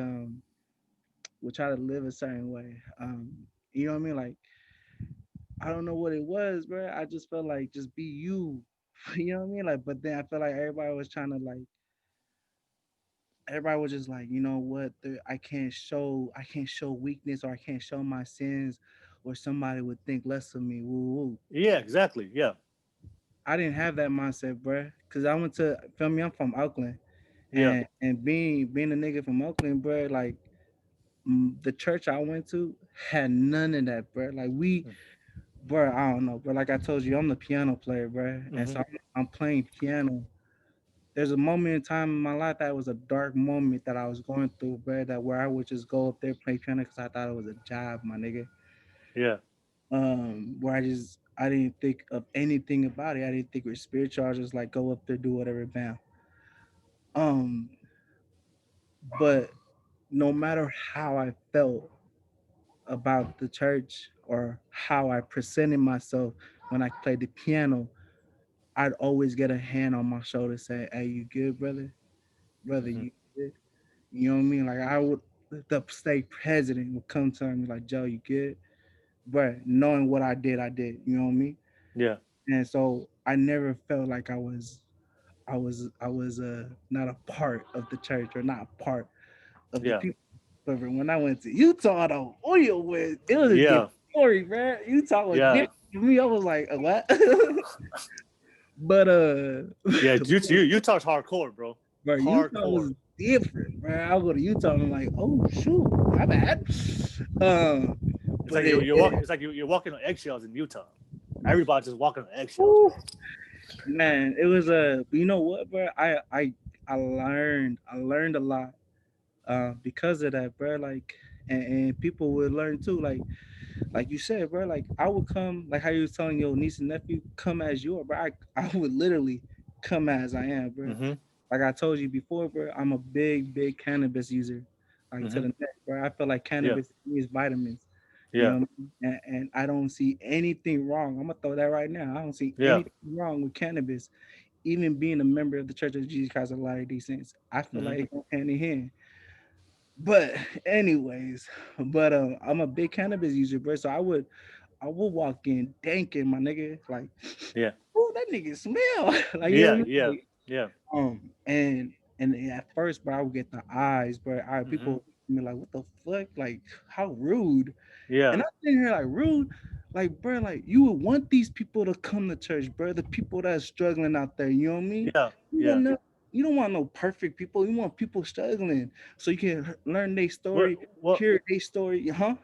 would try to live a certain way. You know what I mean? Like, I don't know what it was, bro. I just felt like just be you. You know what I mean? Like, but then I felt like everybody was just like, you know what? I can't show weakness, or I can't show my sins, or somebody would think less of me. Woo woo. Yeah. Exactly. Yeah. I didn't have that mindset, bro. Cause I went to feel me. I'm from Oakland, Yeah. and being a nigga from Oakland, bro. Like, the church I went to had none of that, bro. Like, bro. I don't know, bro. Like I told you, I'm the piano player, bro, and Mm-hmm. so I'm playing piano. There's a moment in time in my life that was a dark moment that I was going through, bro. That where I would just go up there play piano because I thought it was a job, my nigga. Yeah. Where I didn't think of anything about it. I didn't think it was spiritual. I was just like go up there, do whatever, bam. Um, but no matter how I felt about the church or how I presented myself when I played the piano, I'd always get a hand on my shoulder saying, "Hey, you good, brother? Brother, Mm-hmm. you good?" You know what I mean? Like I would, the state president would come to me like, "Joe, you good?" But knowing what I did, I did. You know what I mean? Yeah. And so I never felt like I was not a part of the church or not a part of the Yeah. people. But when I went to Utah, though, it was a Yeah. different story, man. Utah was Yeah. different for me. I was like, what? But Yeah. Utah's hardcore, bro. bro, Utah Hardcore. was different, bro. I go to Utah and I'm like, oh shoot, my bad. Um, It's but like you're walking. It's like you're walking on eggshells in Utah. Everybody's just walking on eggshells, whew, man. man, it was a. You know what, bro? I learned a lot because of that, bro. Like, and people would learn too. Like you said, bro. Like I would come, like how you was telling your niece and nephew, come as you are, bro. I would literally come as I am, bro. Mm-hmm. Like I told you before, bro, I'm a big cannabis user. Like to Mm-hmm. the neck, bro. I feel like Yeah. cannabis is vitamins. You Yeah. know what I mean? And I don't see anything wrong. I'm gonna throw that right now. I don't see Yeah. anything wrong with cannabis, even being a member of the Church of Jesus Christ of Latter-day Saints. I feel Mm-hmm. like it go hand in hand. But anyways, but I'm a big cannabis user, bro. So I would walk in danking, my nigga, like, Yeah. oh, that nigga smell. Like, you know Yeah. what I Yeah. mean? Yeah. And at first, bro, I would get the eyes, bro. Mm-hmm. People would be like, what the fuck? Like, how rude. Yeah. And I'm sitting here like rude. Like, bro, like you would want these people to come to church, bro. The people that's struggling out there, you know what I mean? Yeah. You Yeah. want no, you don't want no perfect people. You want people struggling so you can learn their Well, story, well, hear their story, huh?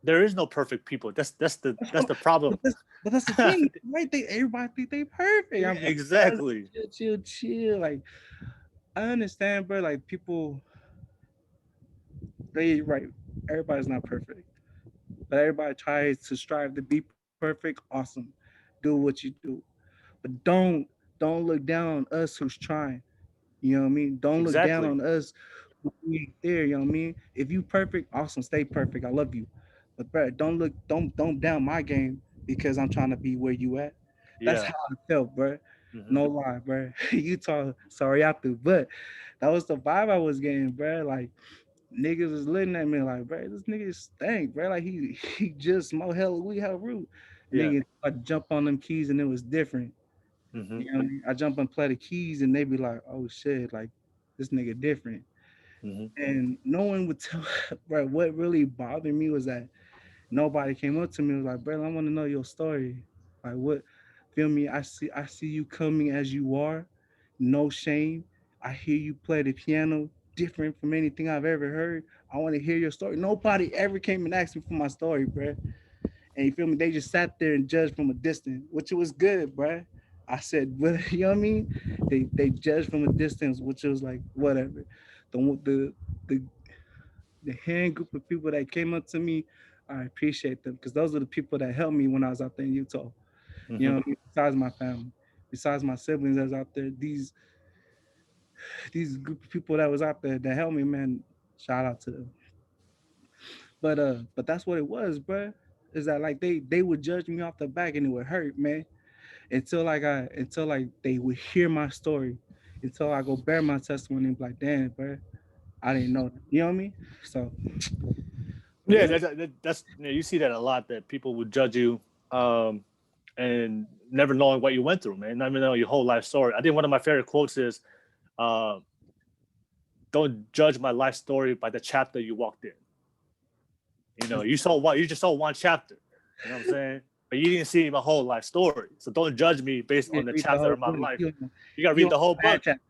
there is no perfect people. That's the But problem. that's the thing, right? Everybody think they perfect. I'm like, bro, Exactly. chill. Like, I understand, bro. Like people, they right. Everybody's not perfect, but everybody tries to strive to be perfect. Awesome, do what you do, but don't look down on us who's trying. You know what I mean? Don't look down Exactly. on us who ain't there. You know what I mean? If you perfect, awesome, stay perfect. I love you, but bro, don't down my game because I'm trying to be where you at. That's Yeah. how I felt, bro. Mm-hmm. No lie, bro. Utah, sorry I threw, but that was the vibe I was getting, bro. Like niggas was looking at me like, bro, this nigga stink, bro. Like he just smoked hella weed, hella root. And Yeah. then I jump on them keys and it was different. Mm-hmm. You know what I mean? I jump and play the keys and they be like, oh shit, like this nigga different. Mm-hmm. And no one would tell, bro. What really bothered me was that nobody came up to me and was like, bro, I want to know your story. Like what? Feel me? I see you coming as you are, no shame. I hear you play the piano different from anything I've ever heard. I want to hear your story. Nobody ever came and asked me for my story, bruh. And you feel me? They just sat there and judged from a distance, which was good, bruh. I said, what you know what I mean? They judged from a distance, which was like whatever. The the the hand group of people that came up to me, I appreciate them because those are the people that helped me when I was out there in Utah. You know, Hmm. what I mean? Besides my family, besides my siblings that was out there, these group of people that was out there that helped me, man. Shout out to them. But that's what it was, bruh. Is that like they would judge me off the back and it would hurt, man. Until like they would hear my story, until I go bear my testimony and be like, damn, bruh, I didn't know that. You know what I mean? So, but Yeah, yeah, that's you see that a lot, that people would judge you, um, and never knowing what you went through, man. Not even know your whole life story. I think one of my favorite quotes is, uh, "Don't judge my life story by the chapter you walked in." You just saw one chapter. You know what I'm saying? But you didn't see my whole life story. So don't judge me based you on the read the chapter whole of my book. life. You gotta You read on the whole the bad book. chapter.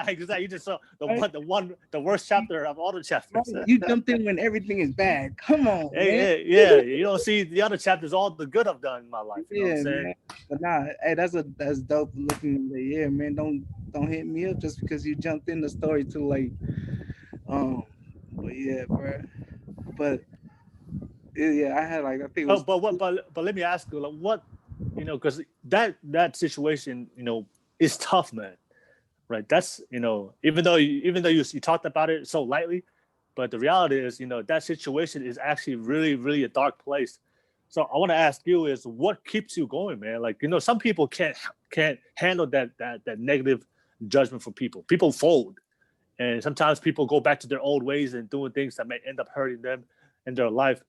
Exactly. You just saw Right? the worst chapter of all the Right? chapters. You jumped in when everything is bad. Come on, man. Hey, yeah. You don't see the other chapters, all the good I've done in my life. You know what I'm Yeah, saying? man. But nah, hey, that's dope looking in the year, man. Don't hit me up just because you jumped in the story too late. Um, but yeah, bro. But yeah, I had like I think it Oh, was but let me ask you, like, what, because that situation, is tough, man. Right? That's, even though you talked about it so lightly, but the reality is, that situation is actually really, really a dark place. So I want to ask you is what keeps you going, man? Like, some people can't handle that negative judgment from people. People fold, and sometimes people go back to their old ways and doing things that may end up hurting them in their life.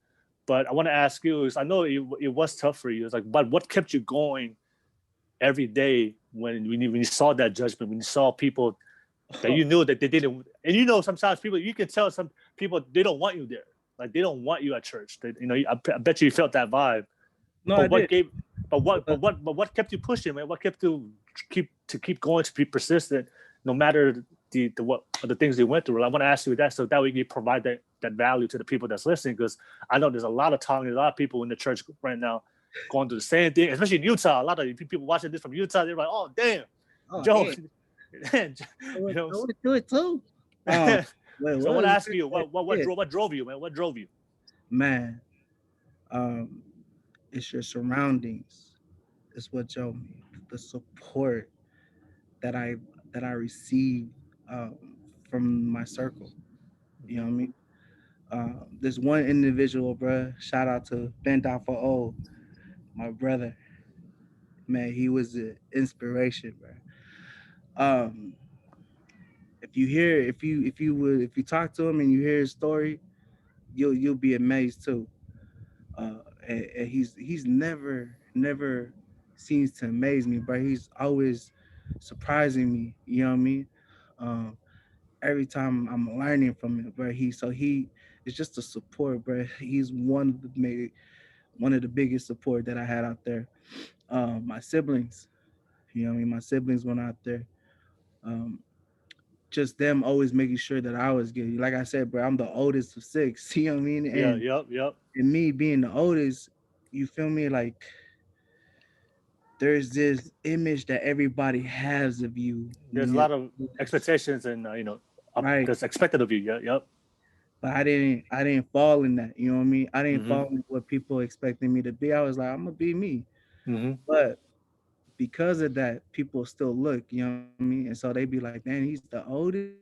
But I want to ask you is, I know it was tough for you. It's like, but what kept you going every day when you saw that judgment, when you saw people that you knew that they didn't, and sometimes people, you can tell some people they don't want you there, like they don't want you at church. I bet you felt that vibe. no, I But did. what gave, But but what kept you pushing, man? What kept you keep going, to be persistent, no matter the what the things they went through? I want to ask you that, so that we can provide that value to the people that's listening, because I know there's a lot of Tongan, a lot of people in the church right now going through the same thing, especially in Utah. A lot of people watching this from Utah, they're like, "Oh, damn, oh Joe." yeah, you know. I would do it too. Um, what it So I want to was, ask you, yeah, what drove you, man? What drove you? man. Um, it's your surroundings. It's what showed me the support that I received um, from my circle. You know Mm-hmm. what I mean? This one individual, bro. Shout out to Ben for O, my brother. Man, he was an inspiration, bro. Um, if you talk to him and you hear his story, you'll be amazed too. And he's never seems to amaze me, but he's always surprising me. You know what I mean? Um, every time I'm learning from him, bro. He is just a support, bro. He's one of the biggest support that I had out there. My siblings, you know what I mean? My siblings went out there. Um, just them always making sure that I was good. Like I said, bro, I'm the oldest of six. You know what I mean? Yeah, yep, yep. And me being the oldest, you feel me? Like there's this image that everybody has of you when There's a you're lot of the oldest, expectations, and right? that's expected of you. Yeah, yep. But I didn't fall in that. You know what I mean? I didn't Mm-hmm. fall in what people expected me to be. I was like, I'm gonna be me. Mm-hmm. But because of that, people still look. You know what I mean? And so they be like, man, he's the oldest,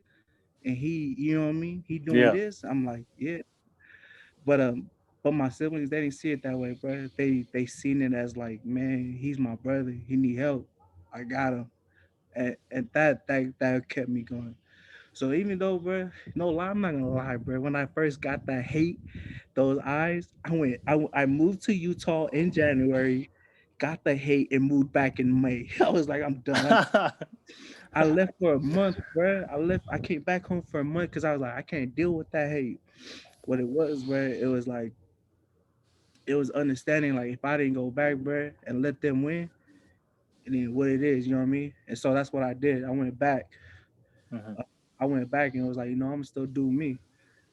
and you know what I mean? He doing Yeah. this. I'm like, yeah. But my siblings, they didn't see it that way, bro. They seen it as like, man, he's my brother. He need help. I got him, and that kept me going. So even though, bro, no lie, I'm not gonna lie, bro. When I first got that hate, those eyes, I moved to Utah in January, got the hate, and moved back in May. I was like, I'm done. I left for a month, bro. I came back home for a month because I was like, I can't deal with that hate. What it was, bro, it was like it was understanding. Like if I didn't go back, bro, and let them win, and then what it is, you know what I mean? And so that's what I did. I went back. Hmm. Uh, I went back and was like, I'm gonna still do me.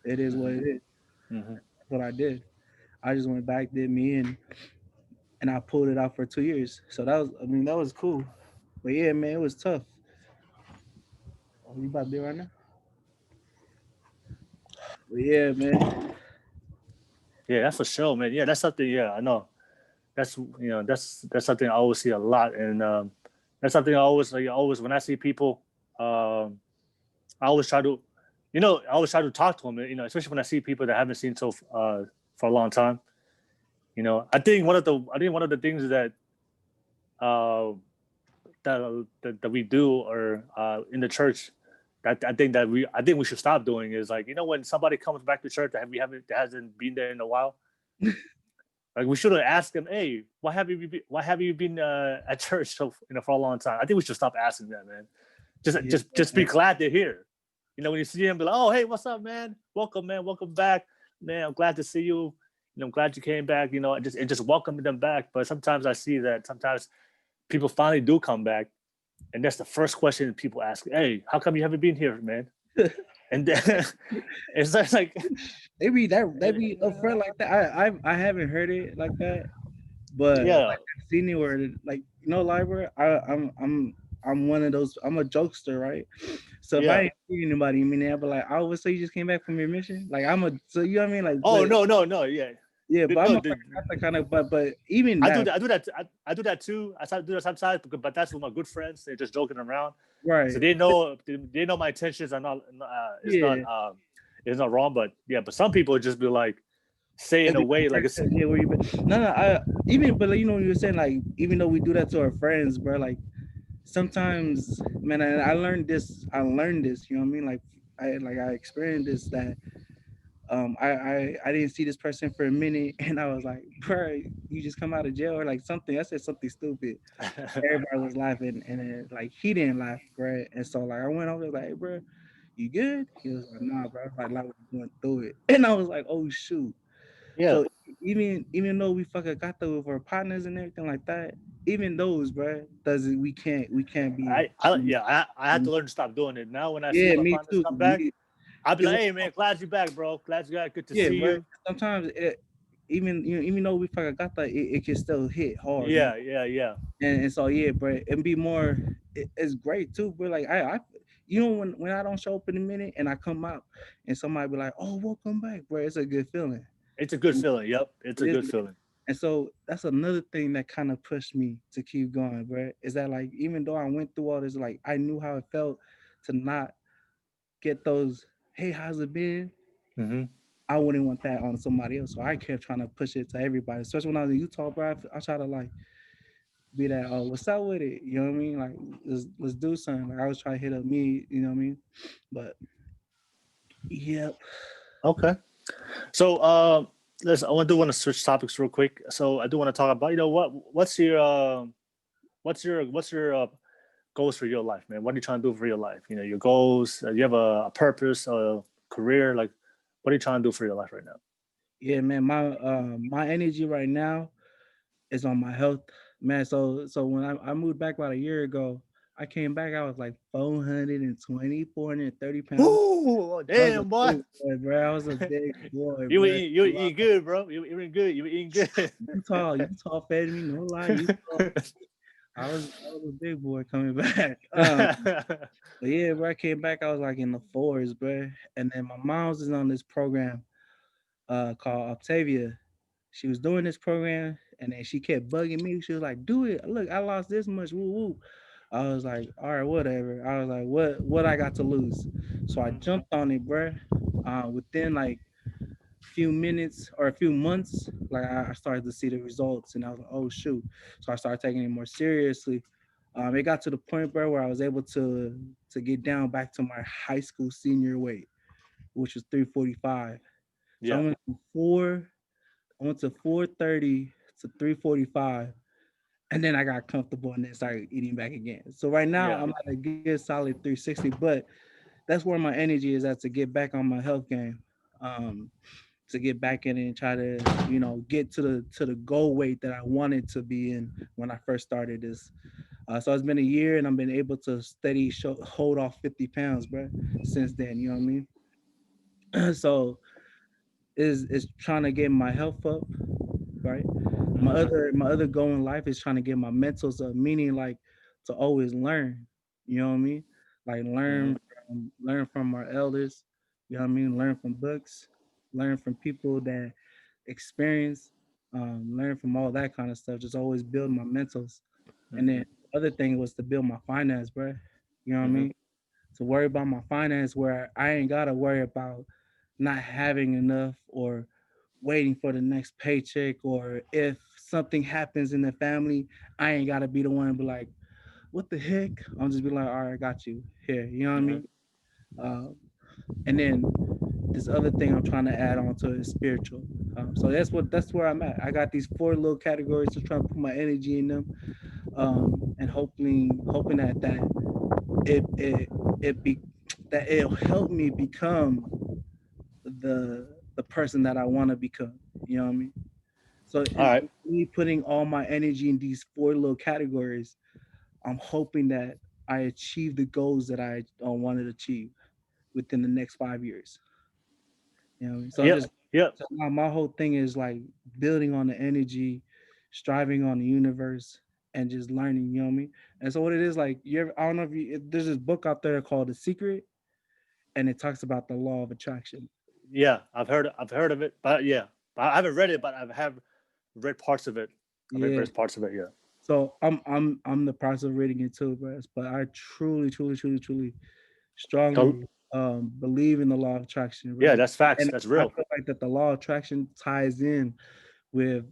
It is what Hmm. it is. Hmm. That's what I did. I just went back, did me, and I pulled it out for 2 years. So that was, I mean, that was cool. But yeah, man, it was tough. Oh, you about to be right now? But yeah, man. Yeah, that's for sure, man. Yeah, that's something. Yeah, I know. That's that's something I always see a lot, and that's something I always always when I see people, I always try to, I always try to talk to them. Especially when I see people that I haven't seen for a long time. I think one of the things uh, that we do or in the church that I think we should stop doing is like when somebody comes back to church that hasn't been there in a while, like we should have asked them, hey, why have you been at church for a long time? I think we should stop asking that, man. Yeah, Just be glad they're here. When you see them, be like, oh, hey, what's up, man? Welcome, man. Welcome back, man. I'm glad to see you. I'm glad you came back. And just welcoming them back. But sometimes I see that sometimes people finally do come back, and that's the first question people ask. Hey, how come you haven't been here, man? And then it's like, they be upfront like that. I haven't heard it like that, but yeah, like I've seen it where like library. I'm one of those. I'm a jokester, right? So if I yeah. ain't see anybody, I mean, I'll be like, "Oh, so you just came back from your mission?" Like so you know what I mean? Like, Oh but no, no, no, yeah. yeah, but I'm No, a kind of, but even I do that, that. I do that. I do that too. I try to do that sometimes, but that's with my good friends. They're just joking around, so right? they know my intentions are not Yeah, it's not wrong. But yeah, but some people just be like say in it'd a be way like like, it's yeah, where you been? No, no, even, but like, when you were saying like, even though we do that to our friends, bro, like sometimes, man, I learned this. I learned this. You know what I mean? I experienced this that I didn't see this person for a minute, and I was like, bro, you just come out of jail or like something. I said something stupid. Everybody was laughing, and then like he didn't laugh, bro. And so like I went over like, hey, bro, you good? He was like, nah, bro. I was going through it, and I was like, oh shoot. yeah. So even though we fucking got there with our partners and everything like that, even those, bro, doesn't we can't be. I had to learn to stop doing it. Now when I see Yeah, my me partners too. come back, I'll be Because like, hey man, glad you back, bro. Glad you got good to yeah, see bro. you. Sometimes even though we fucking got that, it can still hit hard, Yeah, yeah, yeah. and so yeah, bro, and be more. It's great too, bro. Like when I don't show up in a minute and I come out and somebody be like, "Oh, welcome back, bro." It's a good feeling. It's a good And feeling. Yep, it's it a is, good feeling. and so that's another thing that kind of pushed me to keep going, bro. Is that like even though I went through all this, like I knew how it felt to not get those. Hey, how's it been? Hmm. I wouldn't want that on somebody else. So I kept trying to push it to everybody, especially when I was in Utah, bro. I try to like be that, oh, what's up with it? You know what I mean? Like, let's do something. Like, I was trying to hit up me, you know what I mean? But yeah, Okay. So, listen, I want to switch topics real quick. So, I do want to talk about, what's your goals for your life, man? What are you trying to do for your life? Your goals. You have a purpose, a career. Like, what are you trying to do for your life right now? yeah, man. My energy right now is on my health, man. So when I moved back about a year ago, I came back. I was like 420, 430 pounds. Ooh, I was a damn, boy. big boy, bro. I was a big boy, You were bro. eating, you were eating good, bro. You were eating good. You were eating good. Utah fed me, no lie. Utah, I was a big boy coming back. But yeah, bro, I came back. I was like in the fours, bro. And then my mom's is on this program called Octavia. She was doing this program, and then she kept bugging me. She was like, "Do it! Look, I lost this much. Woo woo." I was like, "All right, whatever." I was like, "What I got to lose?" So I Mhm. jumped on it, bro. Within like few minutes or a few months, like I started to see the results, and I was like, "Oh shoot!" So I started taking it more seriously. It got to the point, bro, where I was able to get down back to my high school senior weight, which was 345. So Yeah, I went to 430 to 345, and then I got comfortable and then started eating back again. So right now yeah. I'm at a good solid 360, but that's where my energy is at to get back on my health game. Um, to get back in it and try to, get to the goal weight that I wanted to be in when I first started this. So it's been a year, and I've been able to hold off 50 pounds, bro. Since then, you know what I mean. So is trying to get my health up, right? My Mm-hmm. other goal in life is trying to get my mentals up, meaning like to always learn. You know what I mean? Like Mm-hmm. learn from our elders. You know what I mean? Learn from books, learn from people that experience, learn from all that kind of stuff. Just always build my mentals. And Mm-hmm. then the other thing was to build my finance, bro. You know what I Mm-hmm. mean? To worry about my finance where I ain't gotta worry about not having enough or waiting for the next paycheck, or if something happens in the family, I ain't gotta be the one to be like, what the heck? I'll just be like, all right, I got you here. You know what I Mm-hmm. mean? Uh, and then this other thing I'm trying to add on to is spiritual. So that's where I'm at. I got these four little categories to try to put my energy in them, and hoping that it it it be that it'll help me become the person that I want to become. You know what I mean? So All right. me putting all my energy in these four little categories, I'm hoping that I achieve the goals that I want to achieve within the next 5 years. You know what I mean? So I'm Yep. just Yep. so my whole thing is like building on the energy, striving on the universe, and just learning. You know what I mean? And so what it is like, I don't know if there's this book out there called The Secret, and it talks about the law of attraction. Yeah. I've heard of it, but yeah, I haven't read it, but I have read parts of it. I've read Yeah. various parts of it. Yeah. So I'm in the process of reading it too, but I truly So, strongly believe in the law of attraction, yeah, bro. that's facts. And That's I real. feel like that the law of attraction ties in with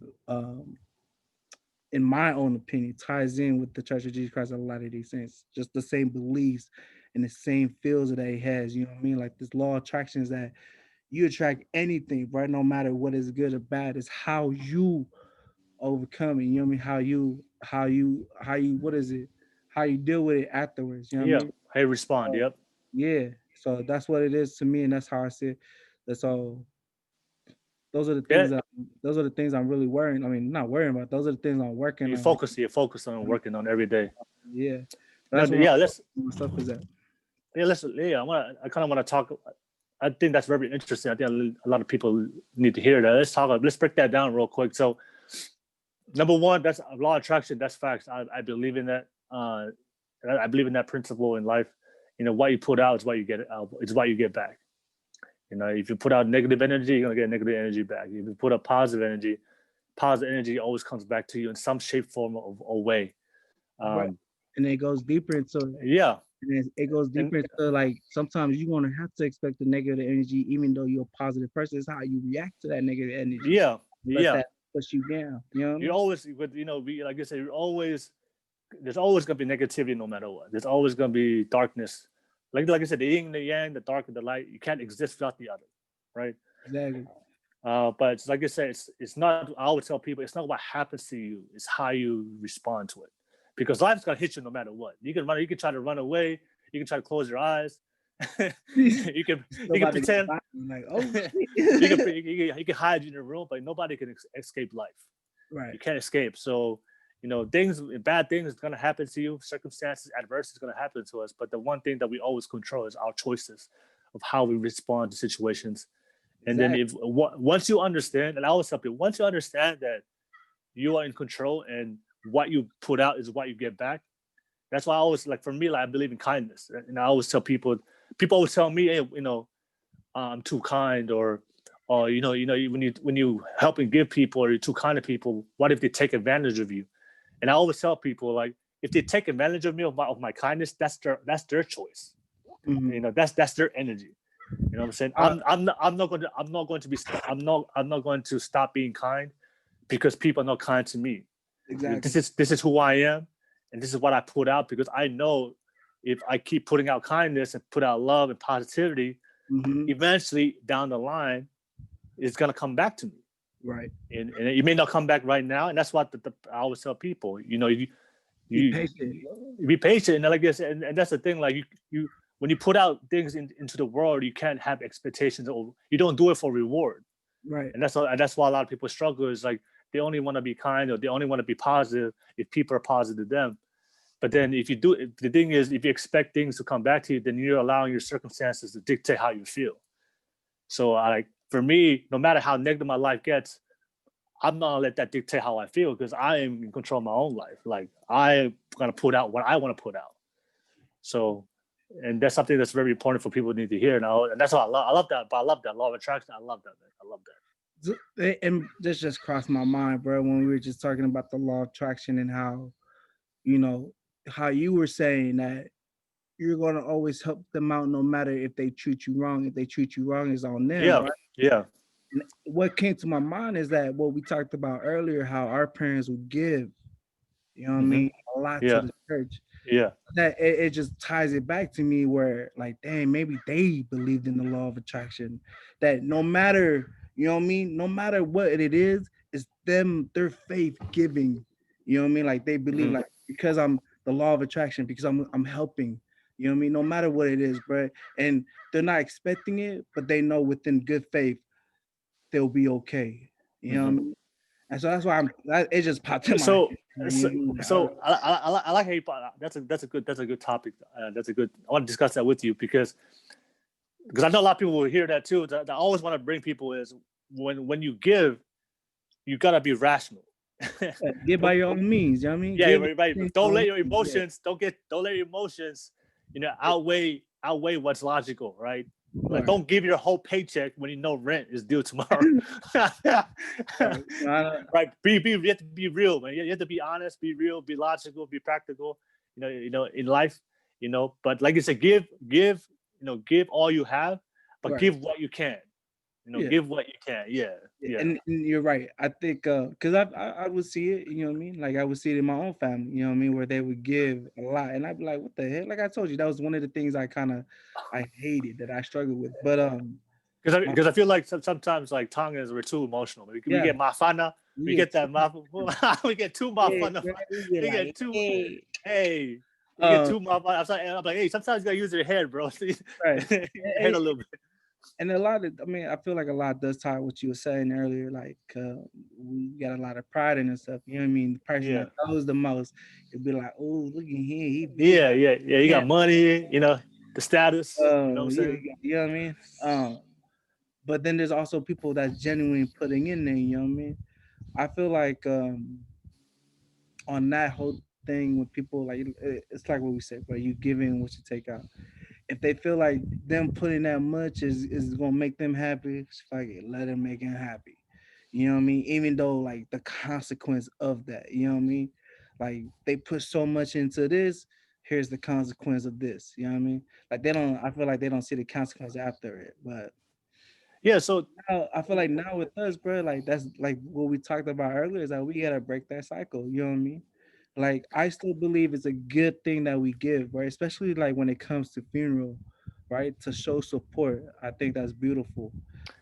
in my own opinion, ties in with the Church of Jesus Christ of Latter-day Saints. Just the same beliefs and the same feels that he has. You know what I mean? Like this law of attraction is that you attract anything, right? No matter what is good or bad. It's how you overcome it. You know what I mean? How you what is it? How you deal with it afterwards. You know what I Yeah. mean? Hey, respond. So, Yep. yeah. So that's what it is to me, and that's how I see it. That's all. Those are the Yeah. things that those are the things I'm really worrying. I mean, not worrying about. Those are the things I'm working You on. focus. You focus on working on every day. Yeah. No. That's where Yeah. Let's. my stuff is at. Yeah. Let's. Yeah. I kind of want to talk. I think that's very interesting. I think a lot of people need to hear that. Let's talk. Let's break that down real quick. So, number one, that's law of attraction. That's facts. I believe in that. I believe in that principle in life. What you put out is what you get out. It's what you get back. If you put out negative energy, you're gonna get negative energy back. If you put out positive energy always comes back to you in some shape, form, or way. Right. Um, And it goes deeper into yeah, it goes and deeper into like sometimes you're gonna have to expect the negative energy, even though you're a positive person. It's how you react to that negative energy. yeah, Let yeah. that push you down. You know what I You mean? always, with like I said, there's always gonna be negativity no matter what. There's always gonna be darkness. Like I said, the yin and the yang, the dark and the light. You can't exist without the other, right? Exactly. But it's like I said, it's not. I always tell people, it's not what happens to you; it's how you respond to it. Because life's gonna hit you no matter what. You can run. You can try to run away. You can try to close your eyes. you can Still you can about to get pretend. back. I'm like, oh you shit. can hide in a room, but nobody can escape life. Right. You can't escape. So things, bad things is gonna happen to you. Circumstances, adversity is gonna happen to us. But the one thing that we always control is our choices of how we respond to situations. And then Exactly. if once you understand, and I always tell people, once you understand that you are in control and what you put out is what you get back. That's why I always, like, for me, like, I believe in kindness, and I always tell people always tell me, hey, I'm too kind, or when you help and give people, or you're too kind to people, what if they take advantage of you? And I always tell people, like, if they take advantage of me, of my kindness, that's their choice. Mhm. That's their energy. You know what I'm saying? Uh, I'm not going to stop being kind because people are not kind to me. This exactly. is this is who I am, and this is what I put out, because I know if I keep putting out kindness and put out love and positivity, Hmm. eventually down the line, it's gonna come back to me. Right. And it may not come back right now, and that's what I always tell people. Be You patient. be patient, and like this, and that's the thing. Like you when you put out things into the world, you can't have expectations, or you don't do it for reward. Right. And that's why a lot of people struggle, is like they only want to be kind, or they only want to be positive if people are positive to them. But then if you do, the thing is, if you expect things to come back to you, then you're allowing your circumstances to dictate how you feel. So for me, no matter how negative my life gets, I'm not gonna let that dictate how I feel, because I am in control of my own life. Like I'm gonna put out what I want to put out. So, and that's something that's very important for people to need to hear now. And that's why I love that. But I love that law of attraction. I love that, man. I love that. And this just crossed my mind, bro, when we were just talking about the law of attraction and how, you know, how you were saying that you're going to always help them out no matter if they treat you wrong. If they treat you wrong, it's on them, Yeah, right? yeah. And what came to my mind is that what we talked about earlier, how our parents would give, you know what I Mm-hmm. mean, a lot to Yeah, the church. yeah. That it just ties it back to me where, like, dang, maybe they believed in the law of attraction. That no matter, you know what I mean, no matter what it is, it's them, their faith giving. You know what I mean? Like they believe, Mm-hmm. like, because I'm the law of attraction, because I'm helping. You know what I mean? No matter what it is, bro. And they're not expecting it, but they know within good faith they'll be okay. You know what I Mm-hmm. mean? And so that's why it just popped in my head. So, You so, know what I mean? so I like how you. That's a good topic. That's a good. I want to discuss that with you because I know a lot of people will hear that too. That I always want to bring people is when you give, you gotta be rational. Get by your own means, you know what I mean? Yeah, Give right. Don't let your yeah. emotions don't let your emotions, outweigh what's logical, right? Like Right. don't give your whole paycheck when you know rent is due tomorrow. Right. Right. You have to be real, man. You have to be honest, be real, be logical, be practical, in life, but like you said, give all you have, but Right. give what you can. Yeah. Give what you can. Yeah. Yeah. Yeah. And you're right. I think because I would see it, you know what I mean? Like I would see it in my own family, you know what I mean, where they would give a lot. And I'd be like, what the heck? Like I told you, that was one of the things I hated that I struggled with. But Because I feel like sometimes like Tongans we're too emotional. We yeah, get mafana, we we get get that maf, we get too yeah, mafana, we get we get like, too hey. hey, we get Um, too mafana. I'm like, hey, sometimes you gotta use your head, bro. Use right. your head a little bit. And a lot of, I mean, I feel like a lot does tie what you were saying earlier. Like we got a lot of pride in and stuff. You know what I mean? The person Yeah, that knows the most, it'd be like, oh, look at him, he big. yeah. You Yeah, got money, the status. You know what I'm yeah, saying? you know what I mean. But then there's also people that's genuinely putting in there. You know what I mean? I feel like on that whole thing with people, like it's like what we said, but you give in what you take out. If they feel like them putting that much is gonna make them happy, it's like let them make them happy. You know what I mean? Even though like the consequence of that, you know what I mean? Like they put so much into this, here's the consequence of this. You know what I mean? Like they don't. I feel like they don't see the consequence after it. But Yeah. So now, I feel like now with us, bro, like that's like what we talked about earlier is that we gotta break that cycle. You know what I mean? Like I still believe it's a good thing that we give, right? Especially like when it comes to funeral, right? To show support. I think that's beautiful.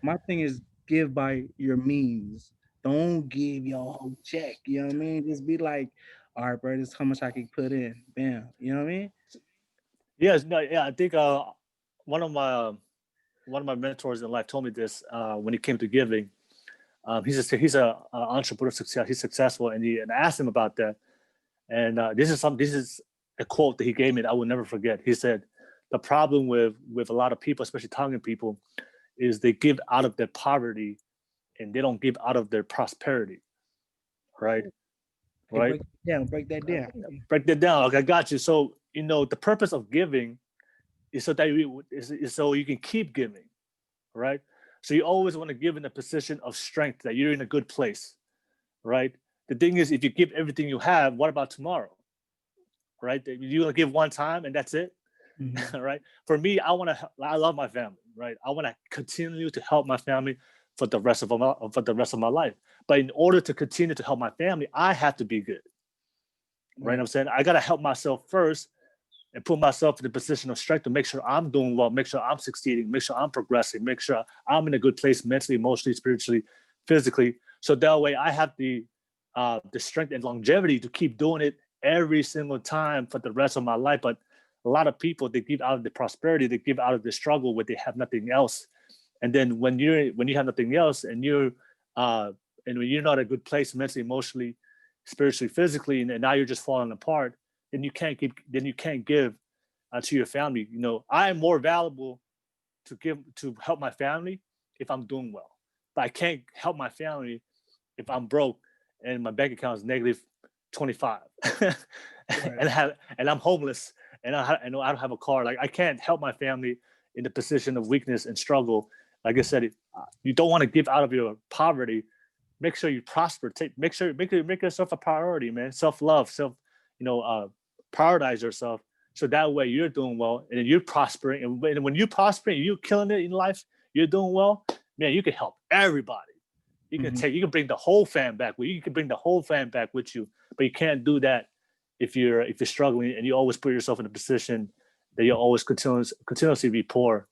My thing is give by your means. Don't give your whole check. You know what I mean? Just be like, all right, bro, this is how much I can put in. Bam. You know what I mean? yes, no, yeah. I think one of my one of my mentors in life told me this when it came to giving. He's a entrepreneur success. He's successful, and I asked him about that. And this is a quote that he gave me that I will never forget. He said, "The problem with a lot of people, especially Tongan people, is they give out of their poverty and they don't give out of their prosperity." Right, Hey, right. break that down. Break that down. Okay, I got you. So the purpose of giving is so that is so you can keep giving, right? So you always want to give in a position of strength that you're in a good place, right? The thing is, if you give everything you have, what about tomorrow? Right? You're gonna give one time and that's it. Mhm. Right? For me, I love my family, right? I want to continue to help my family for the rest of my life. But in order to continue to help my family, I have to be good. Right? Right. I'm saying I gotta help myself first and put myself in the position of strength to make sure I'm doing well, make sure I'm succeeding, make sure I'm progressing, make sure I'm in a good place mentally, emotionally, spiritually, physically. So that way I have the strength and longevity to keep doing it every single time for the rest of my life. But a lot of people, they give out of the prosperity, they give out of the struggle where they have nothing else. And then when you have nothing else uh and when you're not in a good place mentally, emotionally, spiritually, physically, and now you're just falling apart, then you can't give to your family. You know, I am more valuable to help my family if I'm doing well, but I can't help my family if I'm broke and my bank account is negative 25 Right. and I'm homeless and I know I don't have a car. Like I can't help my family in the position of weakness and struggle. Like I said, you don't want to give out of your poverty. Make sure you prosper. Make yourself a priority, man. Self love, you know, prioritize yourself. So that way you're doing well and you're prospering. And when you're prospering, you're killing it in life. You're doing well, man. You can help everybody. You can bring the whole fam back with you. You can bring the whole fam back with you, but you can't do that if you're struggling and you always put yourself in a position that you'll always continuously be poor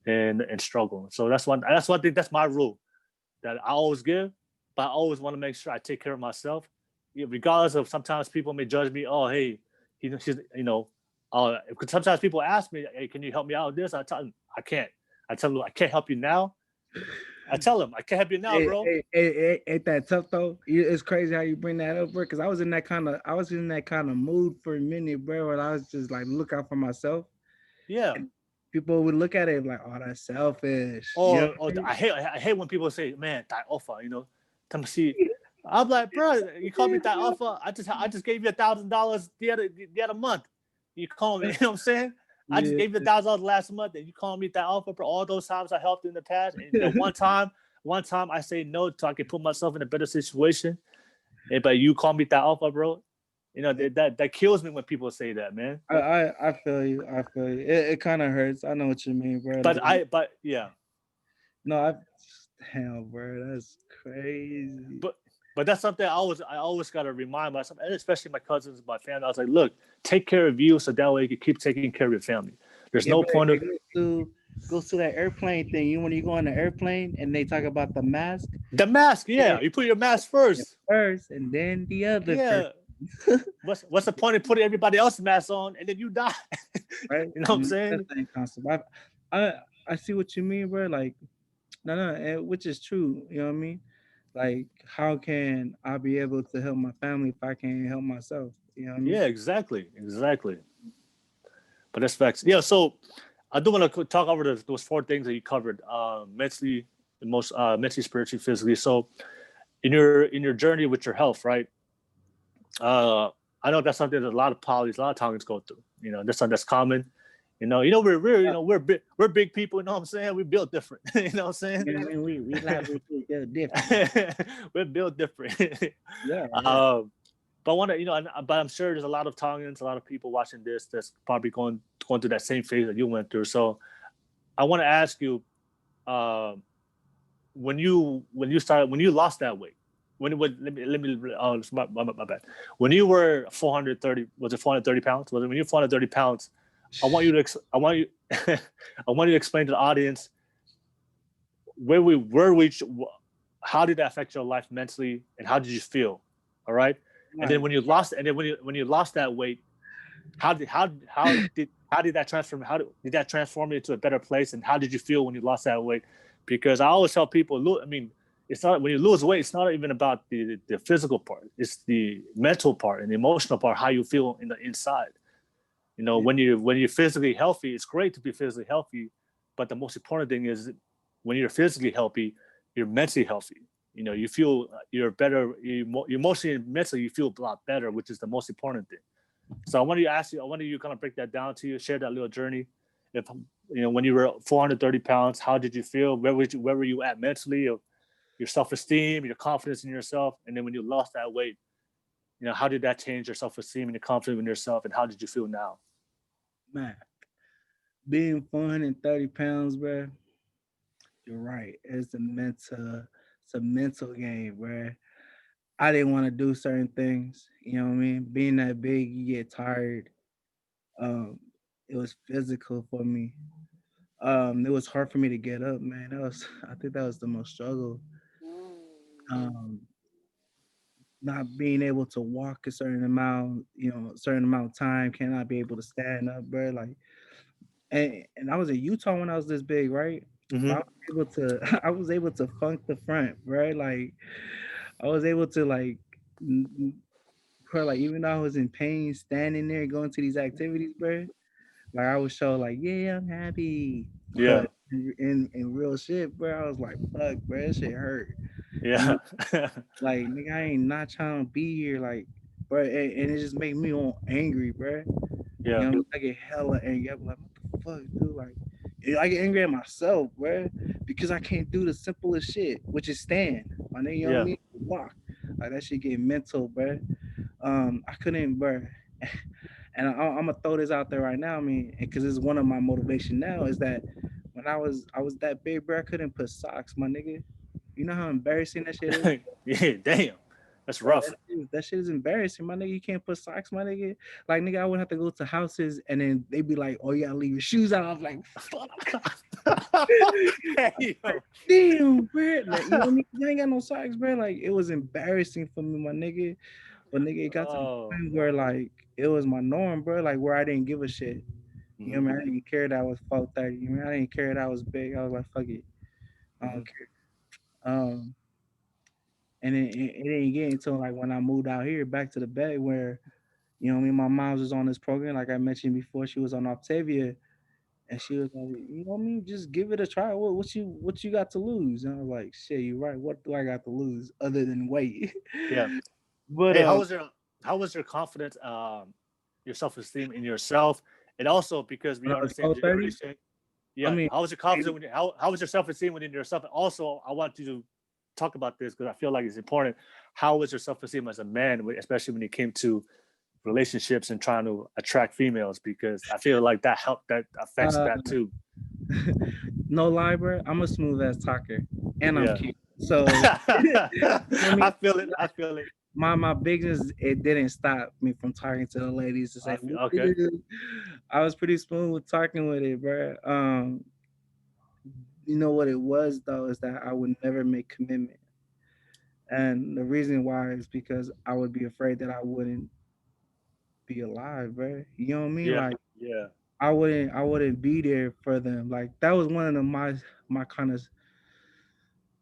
and struggle. So that's one thing. That's my rule that I always give, but I always want to make sure I take care of myself, regardless of sometimes people may judge me. Oh, hey, she's sometimes people ask me, hey, can you help me out with this? I tell them I can't. I tell them I can't help you now. I tell them I can't help you now, bro. Ain't that tough though? It's crazy how you bring that up, bro. Because I was in that kind of mood for a minute, bro. Where I was just like, look out for myself. Yeah. And people would look at it like, oh, that's selfish. You know? Or I hate when people say, man, that offer, Come see. I'm like, bro, you call me that offer. I just gave you $1,000 the other month. You call me, you know what I'm saying? I just Yeah. gave you $1,000 last month, and you call me that offer for all those times I helped you in the past. And the one time I say no, so I can put myself in a better situation. But you call me that offer, bro. That kills me when people say that, man. I feel you. I feel you. It kind of hurts. I know what you mean, bro. But yeah. No, I damn, bro, that's crazy. But that's something I always gotta remind myself, and especially my cousins, my family. I was like, look, take care of you, so that way you can keep taking care of your family. There's Yeah, no but point of goes to that airplane thing. When you go on the airplane and they talk about the mask. the mask. Yeah, Yeah, you put your mask first. first and then the other Yeah. What's the point of putting everybody else's mask on and then you die? right? You know what I'm saying? That's the same concept. I see what you mean, bro. Like, no, which is true. You know what I mean? Like, how can I be able to help my family if I can't help myself? You know what I mean? Yeah, exactly. But that's facts. Yeah, so I do want to talk over those four things that you covered: mentally, mentally, spiritually, physically. So in your journey with your health, right? Uh, I know that's something that a lot of Tongans go through. That's something that's common. We're big people. You know what I'm saying? We built different. You know what I'm saying? You know what I mean? We like we're different. We're built different. Yeah, yeah. um, but I want to, but I'm sure there's a lot of Tongans, a lot of people watching this that's probably going through that same phase that you went through. So I want to ask you, uh, when you lost that weight, let me my bad. When you were 430, was it 430 pounds? Was it when you were 430 pounds? I want you to I want you I want you to explain to the audience where we how did that affect your life mentally and how did you feel? All right. And then Right. when you lost that weight, how did that transform? How did that transform you into a better place? And how did you feel when you lost that weight? Because I always tell people, I mean, it's not when you lose weight, it's not even about the physical part. It's the mental part and the emotional part, how you feel in the inside. Yeah. When you're physically healthy, it's great to be physically healthy, but the most important thing is when you're physically healthy, you're mentally healthy. You feel you're better. Emotionally and mentally, you feel a lot better, which is the most important thing. So I wanted you kind of break that down to you, share that little journey. If when you were 430 pounds, how did you feel? Where were you at mentally? Your self-esteem, your confidence in yourself, and then when you lost that weight, how did that change your self-esteem and your confidence in yourself, and how did you feel now? Man, being 430 pounds, bro. You're right. It's a mental game, bro. I didn't want to do certain things. You know what I mean? Being that big, you get tired. Um, it was physical for me. It was hard for me to get up, man. I think that was the most struggle. Um, not being able to walk a certain amount, a certain amount of time, cannot be able to stand up, bro. Like, and I was in Utah when I was this big, right? But Mm-hmm. I was able to, I was able to funk the front, right? Like, I was able to like bro, like even though I was in pain, standing there going to these activities, bro, like I would show like, yeah, I'm happy, Yeah. but in real shit, bro, I was like, fuck, bro, that shit hurt. You Yeah. know, like nigga, I ain't not trying to be here, like, bro, and it just made me all angry, bro. You Yeah. know, I get hella angry. I'm like, what the fuck, dude? Like, I get angry at myself, bro, because I can't do the simplest shit, which is stand. My nigga, you know what I Yeah. mean? Walk. Like that shit get mental, bro. I couldn't, bro. And I'm gonna throw this out there right now. I mean, because it's one of my motivation now is that when I was that big, bro, I couldn't put socks, my nigga. You know how embarrassing that shit is. Yeah. Damn. That's Bro, rough. that shit is embarrassing, my nigga. You can't put socks, my nigga. Like, nigga, I would have to go to houses and then they'd be like, "Oh, you gotta leave your shoes out." I was like, "Fuck, Hey, like, yo. damn, bro." Like, you know what I mean? I ain't got no socks, bro. Like, it was embarrassing for me, my nigga. But nigga, it got to the Oh. point where like it was my norm, bro. Like where I didn't give a shit. You know Hmm. what I mean? I didn't care that I was 430. You know what I mean? I didn't care that I was big. I was like, fuck it, I Hmm. don't care. Um, and it didn't get until like when I moved out here back to the Bay where you know what I mean. My mom was on this program, like I mentioned before. She was on Octavia, and she was like, you know what I mean, just give it a try. What you got to lose? And I was like, shit, you're right. What do I got to lose other than weight? Yeah. but Hey, how was your confidence, your self-esteem in yourself, and also because we when I was understand the 430, generation. I Yeah, mean, how was your confidence when how was your self-esteem within yourself? And also, I want you to talk about this because I feel like it's important. How was your self-esteem as a man, especially when it came to relationships and trying to attract females? Because I feel like that affects uh, that too. no lie, bro. I'm a smooth ass talker, and I'm Yeah. cute. So you know what I mean. I feel it. I feel it. My biggest it didn't stop me from talking to the ladies to say, Okay. "Woo." I was pretty smooth with talking with it, bro. You know what it was though is that I would never make commitment, and the reason why is because I would be afraid that I wouldn't be alive, bro. You know what I mean? Yeah. Like Yeah. I wouldn't be there for them. Like that was one of my kind of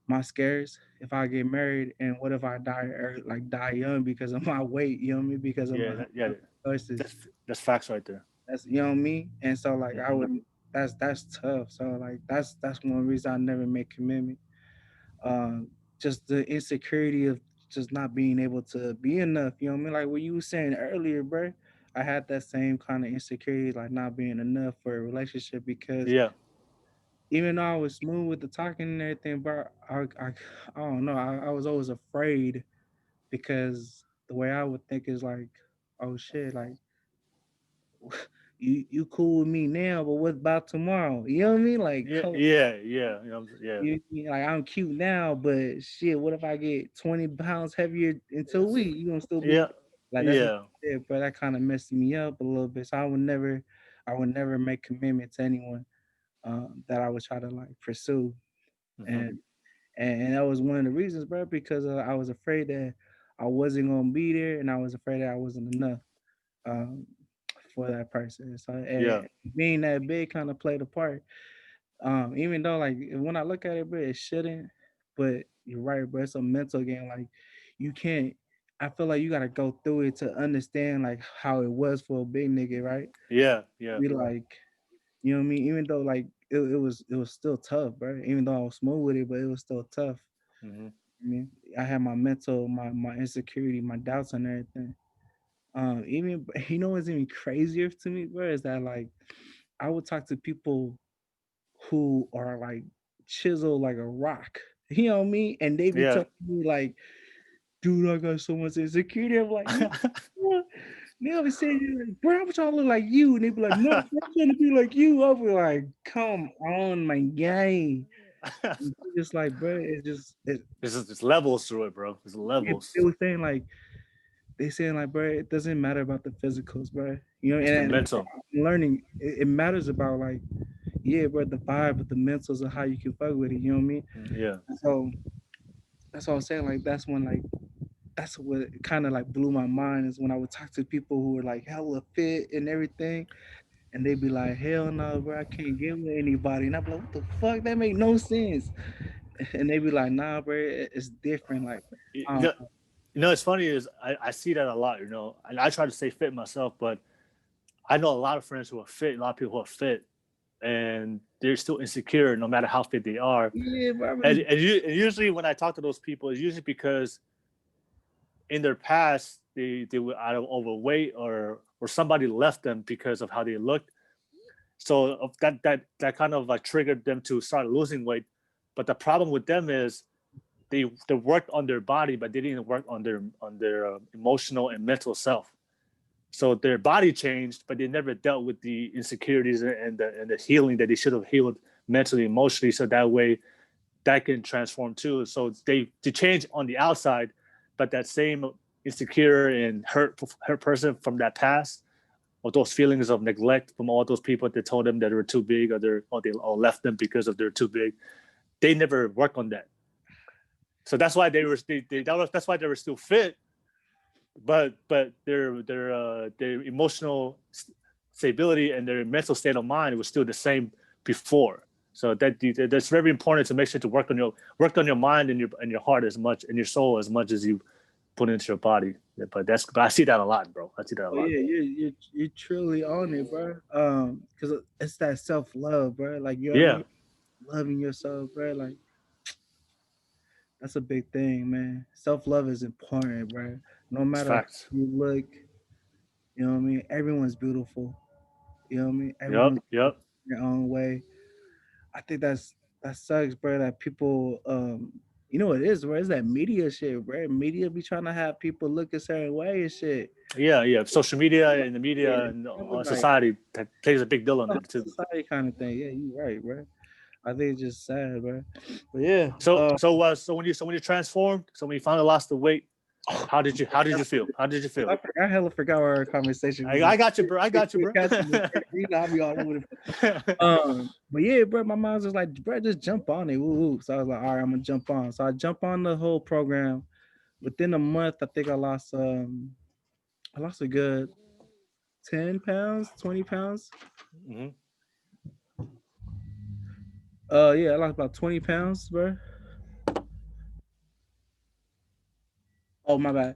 my scares if I get married and what if I die like die young because of my weight, you know what I mean? Because of Yeah. my Yeah. choices. That's facts right there. That's you know what I mean? And so like I Hmm. would that's tough. So like that's one reason I never make commitment. Um just the insecurity of just not being able to be enough, you know what I mean? Like what you were saying earlier, bro. I had that same kind of insecurity, like not being enough for a relationship because Yeah. even though I was smooth with the talking and everything, bro, I don't know. I was always afraid because the way I would think is like, oh shit, like you cool with me now, but what about tomorrow? You know what I mean? Like, Yeah. come, Yeah. Yeah. Yeah. like I'm cute now, but shit, what if I get 20 pounds heavier in 2 weeks? You gonna still be Yeah. like that's what Yeah. I said, but that kind of messed me up a little bit. So I would never make commitment to anyone that I would try to like pursue. Hmm. And and that was one of the reasons, bro, because I was afraid that I wasn't gonna be there, and I was afraid that I wasn't enough um, for that person. So Yeah. being that big kind of played a part. Even though like when I look at it, bro, it shouldn't. But you're right, bro. It's a mental game. Like you can't. I feel like you gotta go through it to understand like how it was for a big nigga, right? Yeah. Yeah. Be like, you know what I mean? Even though like it was still tough, bro. Even though I was smooth with it, but it was still tough. Hmm. I mean, I had my mental, my insecurity, my doubts and everything. Even you know what's even crazier to me, bro, is that like I would talk to people who are like chiseled like a rock. You know what I mean? And they be Yeah. telling me like, dude, I got so much insecurity. I'm like, nigga, what? They'll be saying, like, bro, I'm trying to look like you. And they be like, no, I'm trying to be like you. I'll be like, come on, my guy. And just like, bro, it's just, There's levels to it, bro. There's they levels. were saying like, they saying like, bro, it doesn't matter about the physicals, bro. You know, It's the and mental. I'm learning it matters about like, yeah, bro, the vibe, of the mentals of how you can fuck with it. You know what I mean? Yeah. So that's what I'm saying. Like that's what kind of like blew my mind is when I would talk to people who were like hella fit and everything, and they'd be like, hell no, bro, I can't get with anybody, and I'd be like, what the fuck? That make no sense. And they'd be like, nah, bro, it's different. Like, I don't The, know. It's funny is I see that a lot. And I try to stay fit myself, but I know a lot of friends who are fit, a lot of people who are fit, and they're still insecure no matter how fit they are. Yeah, but I And, really, and usually when I talk to those people, it's usually because in their past they were either overweight or somebody left them because of how they looked. So that kind of like triggered them to start losing weight. But the problem with them is they worked on their body, but they didn't work on their emotional and mental self. So their body changed, but they never dealt with the insecurities and the healing that they should have healed mentally, emotionally. So that way, that can transform too. So they change on the outside, but that same insecure and hurt person from that past, or those feelings of neglect from all those people that told them that they were too big, or they all left them because of they're too big. They never work on that. So that's why that's why they were still fit, but their emotional stability and their mental state of mind was still the same before. So that's very important to make sure to work on your mind and your heart as much and your soul as much as you put into your body. But I see that a lot, bro. I see that a oh lot. yeah, you're truly on it, bro. Because it's that self love, bro. Like you know what I Yeah, mean, loving yourself, bro. Like that's a big thing, man. Self love is important, bro. No it's matter how facts. you look, you know what I mean. Everyone's beautiful. You know what I mean. Yep, Everyone's yep. their own way. I think that sucks, bro. That people, you know what it is, bro. It's that media shit, bro. Media be trying to have people look a certain way and shit. Yeah, yeah. Social media and the Yeah, media and that was like society that plays a big deal on a it too. society kind of thing. Yeah, you right, bro. I think it's just sad, bro. But yeah, So when you transformed, so when you finally lost the weight, how did you feel? How did you feel? I hella forgot where our conversation was. I got you, bro. I got you, bro. Catching me, bro. You know, I be all over the but yeah, bro, my mom's just like, bro, just jump on it. Woo, woo. So I was like, all right, I'm gonna jump on. So I jump on the whole program. Within a month, I think I lost a good 10 pounds, 20 pounds. Hmm. Yeah, I lost about 20 pounds, bro. Oh my bad.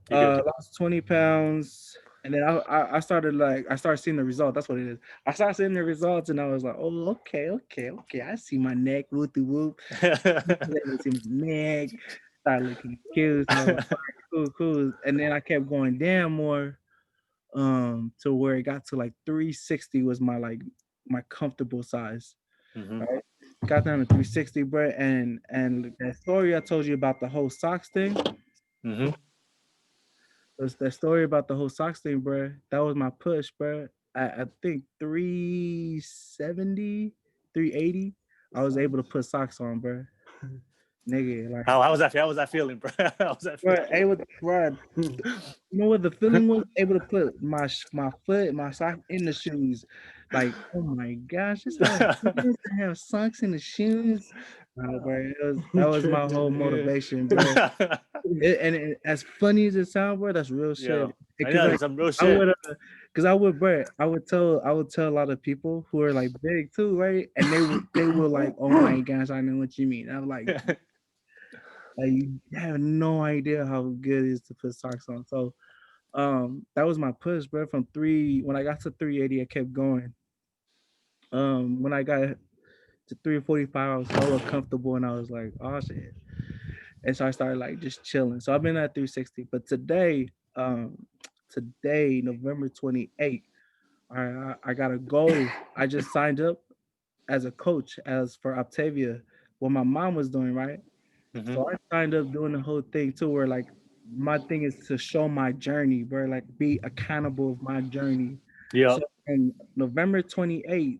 You good? Lost 20 pounds. And then I started I started seeing the result. That's what it is. I started seeing the results and I was like, oh, okay, okay, okay. I see my neck, whoop de whoop. I see my neck. Started looking cute. So I was like, all right, cool, cool. And then I kept going down more, to where it got to like 360 was my comfortable size. Hmm. Right? Got down to 360, bro. And that story I told you about the whole socks thing. Hmm. Was that story about the whole socks thing, bro? That was my push, bro. I think 370, 380. I was able to put socks on, bro. Nigga, like, How was that feeling, bro? How was that bro, feeling? able to, bro, you know what the feeling was? Able to put my foot, my sock in the shoes. Like, oh my gosh, this how it feels to have socks in the shoes. Bro, that was my whole motivation, bro. As funny as it sounds, bro, that's real Yeah, shit. I Because know like it's some real I shit. would, because bro, I would tell a lot of people who are like big too, right? And they were like, oh my gosh, I know what you mean. I'm like you have no idea how good it is to put socks on. So that was my push, bro. When I got to 380, I kept going. When I got to 345, I was hella comfortable and I was like, oh shit. And so I started like just chilling. So I've been at 360. But today, November 28th, I got a goal. I just signed up as a coach as for Octavia, what my mom was doing, right? Hmm. So I signed up doing the whole thing too, where like my thing is to show my journey, bro, like be accountable of my journey. Yeah. So from November 28th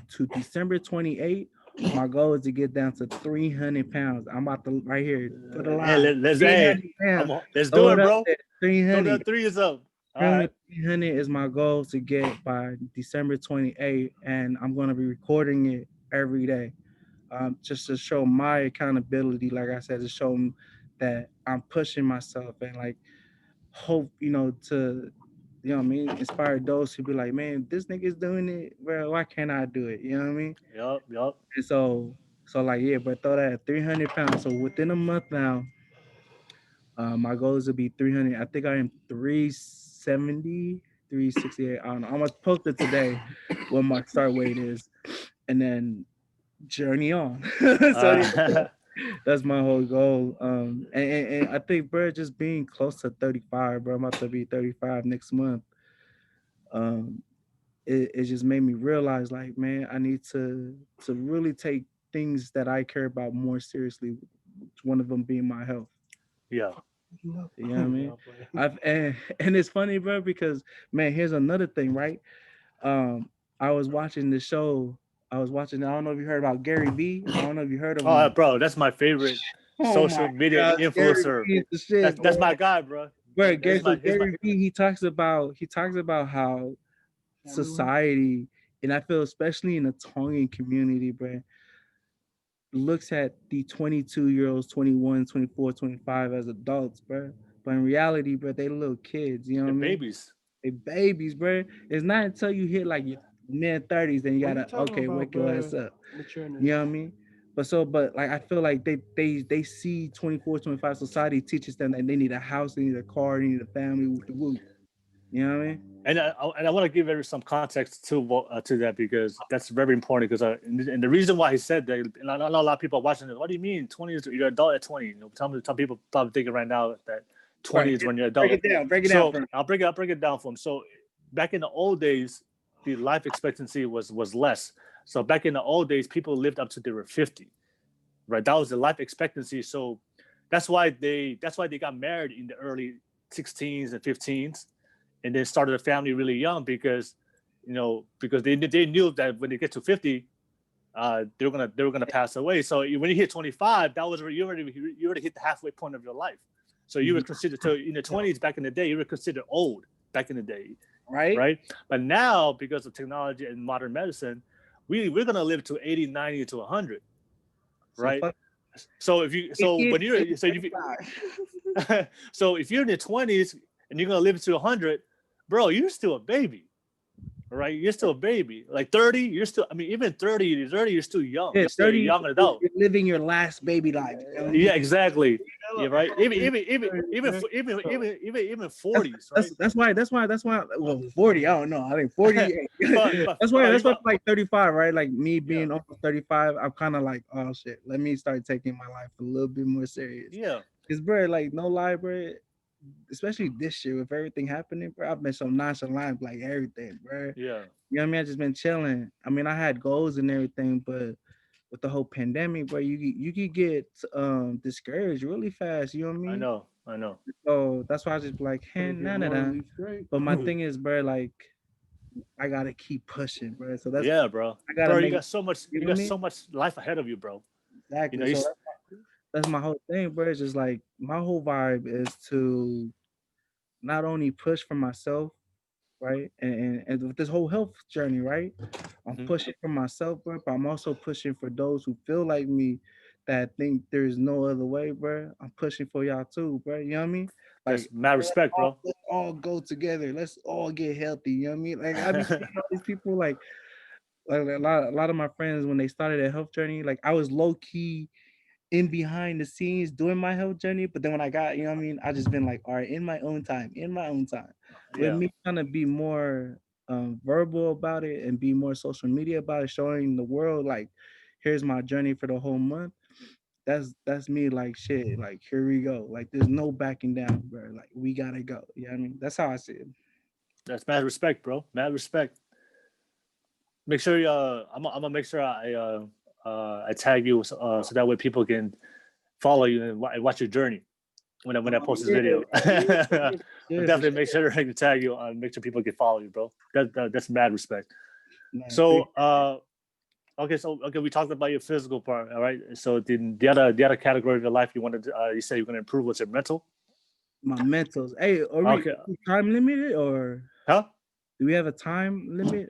to December 28th, my goal is to get down to 300 pounds. I'm about to right here for the Hey, line. hey, 300 pounds. let's do Throw it it, up bro. there. Throw 300. that threes up. All Feel me? right. 300 is my goal to get by December 28th, and I'm going to be recording it every day, just to show my accountability. Like I said, to show 'em that I'm pushing myself and like hope, to, what I mean, inspire those who be like, man, this nigga's doing it, bro. Why can't I do it? You know what I mean? Yup, yup. And so like, yeah, but throw that at 300 pounds. So within a month now, My goal is to be 300. I think I am 370, 368. I don't know. I'm gonna post it today what my start weight is, and then journey on. So yeah, Uh, that's my whole goal. And I think, bro, just being close to 35, bro. I'm about to be 35 next month. Um, it just made me realize, like, man, I need to really take things that I care about more seriously. One of them being my health. yeah, You know what I mean? I've and it's funny, bro, because man, here's another thing, right? Um, I was watching the show. I was watching. I don't know if you heard about Gary V. I don't know if you heard of oh, him. bro, that's my favorite Oh my social media gosh, Gary influencer. V is the shit, That's bro. my guy, bro. Bro, This is my his my Gary V, he talks about how society, and I feel especially in the Tongan community, bro, looks at the 22-year-olds, 21, 24, 25 as adults, bro. But in reality, bro, they little kids, you know what the I mean? babies. They babies, bro. It's not until you hit like your mid 30s, then you gotta okay, wake your ass up. You know what I mean? But like I feel like they see 24, 25 society teaches them that they need a house, they need a car, they need a family with the whoop. You know what I mean? And I want to give some context to that because that's very important. Because and the reason why he said that, and I know a lot of people are watching it. What do you mean 20 is you're an adult at 20? Some people probably thinking right now that 20 Right. is when you're Break adult. it down. Break it down So for me. I'll break it down for him. So back in the old days, the life expectancy was less. So back in the old days, people lived up to they were 50, right? That was the life expectancy. So that's why they got married in the early 16s and 15s, and then started a family really young because they knew that when they get to 50, they were gonna pass away. So when you hit 25, that was you already hit the halfway point of your life. So you were Mhm. considered to in the 20s back in the day, you were considered old back in the day, Right? right? But now because of technology and modern medicine, we're gonna live to 80, 90 to 100, So right? fuck So if you so it, when you're so if you, 35. so if you're in the 20s and you're gonna live to 100, bro, you're still a baby, right? You're still a baby. Like 30, you're still. I mean, even 30, you're still young. Yeah, You're still a 30, young adult. you're living your last baby life. You know what I Yeah, mean? exactly. Yeah, right. Even Yeah, even even even right? even So even even even that's 40s, that's right? that's why well 40, I don't know. I think 40. but but That's why but that's you why but like 35, right? Like me yeah, being almost 35, I'm kind of like, oh shit, let me start taking my life a little bit more serious. yeah, Cause bro, like no lie, bro, especially this year with everything happening, bro, I've been so nonchalant, like everything, bro. yeah. You know what I mean? I just been chilling. I mean, I had goals and everything, but with the whole pandemic, bro, you could get discouraged really fast. You know what I I mean? know, I know. So that's why I just be like, hey, nah, nah, nah. But my thing is, bro, like I gotta keep pushing, bro. So that's Yeah, bro. I gotta Bro, you make got so much. you You know what got I mean? so much life ahead of you, bro. You know, Exactly. you. So that's my whole thing, bro. It's just like my whole vibe is to not only push for myself, right? And with this whole health journey, right? I'm Mhm. pushing for myself, bro, but I'm also pushing for those who feel like me that think there's no other way, bro. I'm pushing for y'all too, bro. You know what I mean? That's Like, mad let's respect, bro. let's all go together. Let's all get healthy. You know what I mean? Like, I be seeing all these people, like a lot of my friends when they started their health journey, like I was low key in behind the scenes doing my health journey. But then when I got, you know what I mean, I just been like, all right, in my own time. With Yeah, me trying to be more verbal about it and be more social media about it, showing the world like, here's my journey for the whole month. That's me like shit. Like here we go. Like there's no backing down, bro. Like we gotta go. You know what I mean? That's how I see it. that's mad respect, bro. Mad respect. Make sure I'm gonna make sure I tag you so that way people can follow you and watch your journey when I post this Yeah, video. yeah, for Definitely make sure I can tag you and make sure people can follow you, bro. That's mad respect. sure. So okay, we talked about your physical part, all right. So the other category of your life you wanted you said you're gonna improve was your mental. My mentals. Hey, are we Okay, time limited or huh? do we have a time limit?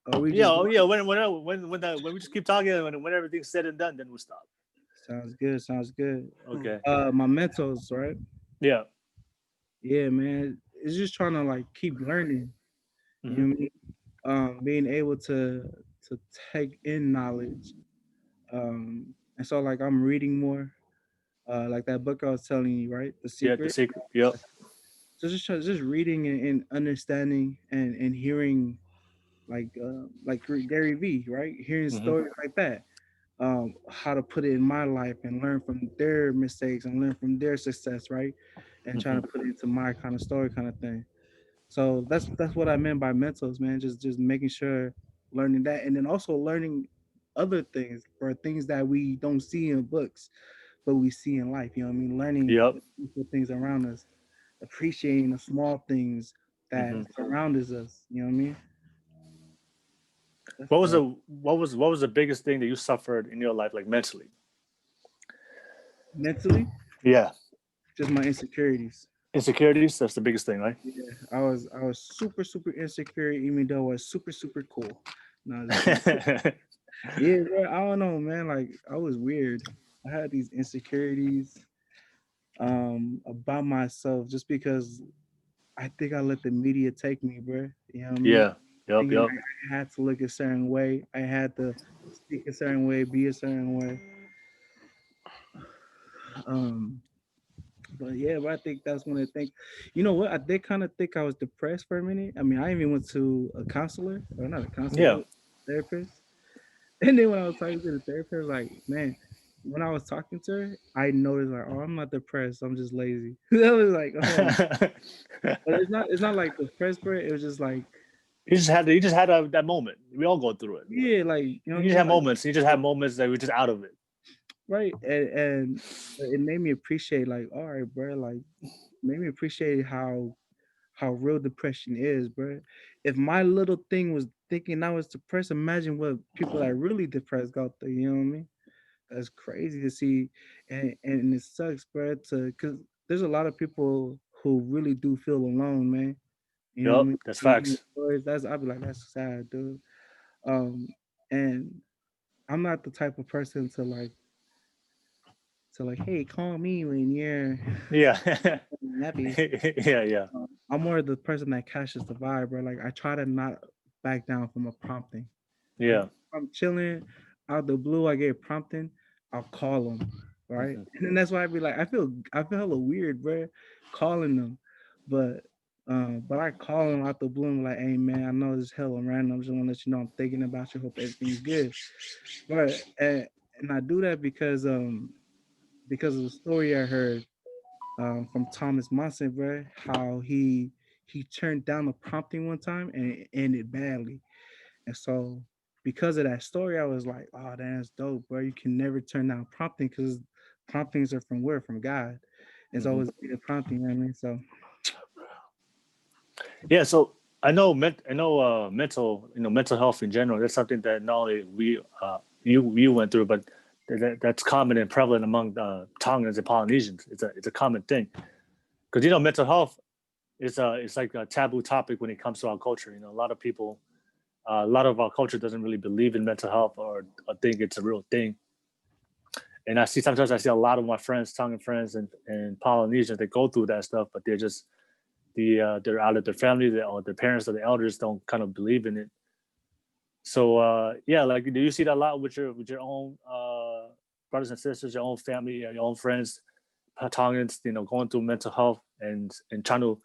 Or we Yeah, just oh go? yeah. When we just keep talking and when everything's said and done, then we'll stop. Sounds good. Sounds good. Okay. My mentals, right? Yeah. Yeah, man. It's just trying to like keep learning. You Hmm. know what I mean? Being able to take in knowledge. And so like I'm reading more. like that book I was telling you, right? The Yeah, The Secret. Secret. Yep. So just reading and understanding and hearing like Gary V, right? Hearing Hmm. stories like that, how to put it in my life and learn from their mistakes and learn from their success, right? And trying Hmm. to put it into my kind of story kind of thing. So that's what I meant by mentals, man. Just making sure learning that, and then also learning other things for things that we don't see in books, but we see in life. You know what I mean? Learning Yep. the beautiful things around us, appreciating the small things that Hmm. surround us. You know what I mean? That's What was dope. the biggest thing that you suffered in your life, like mentally? Mentally, Yeah, just my insecurities. insecurities. That's the biggest thing, right? Yeah, I was super insecure, even though I was super cool. No, I was just kidding. Yeah, bro, I don't know, man. Like I was weird. I had these insecurities about myself just because I think I let the media take me, bro. You know what I mean? Yeah. Yep. Thinking Yep. I had to look a certain way, I had to speak a certain way, be a certain way. Um, but yeah, but I think that's one of the things. You know what? I did kind of think I was depressed for a minute. I mean, I even went to a counselor, or not a counselor, Yeah. but therapist. And then when I was talking to the therapist, like, man, when I was talking to her, I noticed like, oh, I'm not depressed. I'm just lazy. I was like, oh, but it's not like depressed, bro. It was just like, You just had that moment. We all go through it. yeah, like you know what I You just mean, have like moments. You just have moments that we're just out of it. right, and it made me appreciate, like, all right, bro, like, made me appreciate how real depression is, bro. If my little thing was thinking I was depressed, imagine what people that are really depressed go through. You know what I mean? That's crazy to see, and it sucks, bro. To because there's a lot of people who really do feel alone, man. You know what I Yep. mean? That's And hearing facts. stories, that's I'd be like, that's sad, dude. Um, and I'm not the type of person to like, hey, call me when you're Yeah. happy. Yeah. Yeah. I'm more the person that catches the vibe, bro. Like I try to not back down from a prompting. Like Yeah. if I'm chilling out the blue, I get prompting, I'll call them, right? Hmm. And then that's why I be like, I feel hella weird, bro, calling them, but I call them out the blue and be like, hey man, I know this is hella random. I just want to let you know I'm thinking about you. Hope everything's good, but and I do that because of the story I heard from Thomas Monson, bro, how he turned down the prompting one time and it ended badly. And so because of that story, I was like, oh, that's dope, bro. You can never turn down prompting because promptings are from where? From God. It's Hmm. always be the prompting, you know what I mean? So Yeah. So I know, mental health in general. That's something that not only you went through, but that's common and prevalent among Tongans and Polynesians. It's a common thing because mental health is it's like a taboo topic when it comes to our culture. A lot of people, a lot of our culture doesn't really believe in mental health or think it's a real thing. And sometimes I see a lot of my friends, Tongan friends and Polynesians, they go through that stuff, but they're out of their family, or their parents or the elders don't kind of believe in it. So yeah, like do you see that a lot with your own brothers and sisters, your own family, your own friends, Tongans, going through mental health and trying to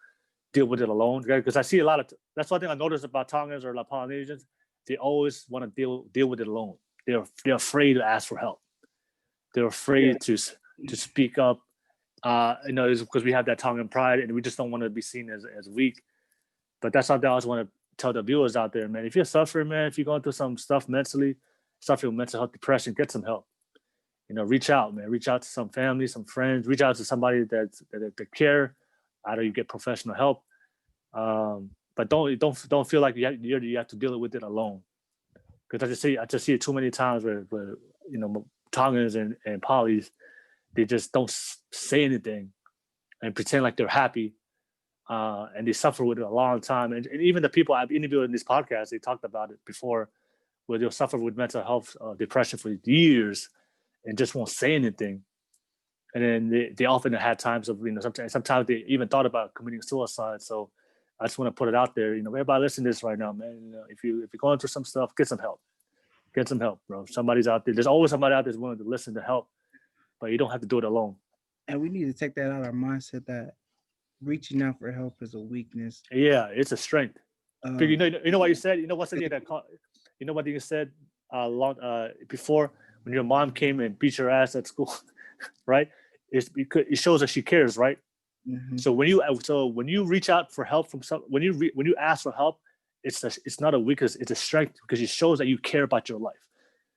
deal with it alone? Because I see a lot of that's one thing I noticed about Tongans or like Polynesians. They always want to deal with it alone. They're afraid to ask for help. They're yeah, afraid to speak up. It's because we have that Tongan pride and we just don't want to be seen as weak. But that's something I always want to tell the viewers out there, man. If you're suffering, man, if you're going through some stuff mentally, suffering with mental health, depression, get some help. Reach out, man. Reach out to some family, some friends. Reach out to somebody that care. Either you get professional help, but don't feel like you have to deal with it alone. Because I just see it too many times where Tongans and Polys, they just don't say anything and pretend like they're happy, and they suffer with it a long time. And even the people I've interviewed in this podcast, they talked about it before, where they'll suffer with mental health, depression for years, and just won't say anything. And then they often had times of sometimes they even thought about committing suicide. So I just want to put it out there. Everybody listening to this right now, man. If you're going through some stuff, get some help. Get some help, bro. Somebody's out there. There's always somebody out there that's willing to listen to help, but you don't have to do it alone. And we need to take that out of our mindset that reaching out for help is a weakness. Yeah, it's a strength. Because Um, you know what you said. You know what's the thing that you know what you said long before when your mom came and beat your ass at school, right? It's because it shows that she cares, right? mhm. So when you reach out for help from some when you ask for help, it's not a weakness, it's a strength because it shows that you care about your life.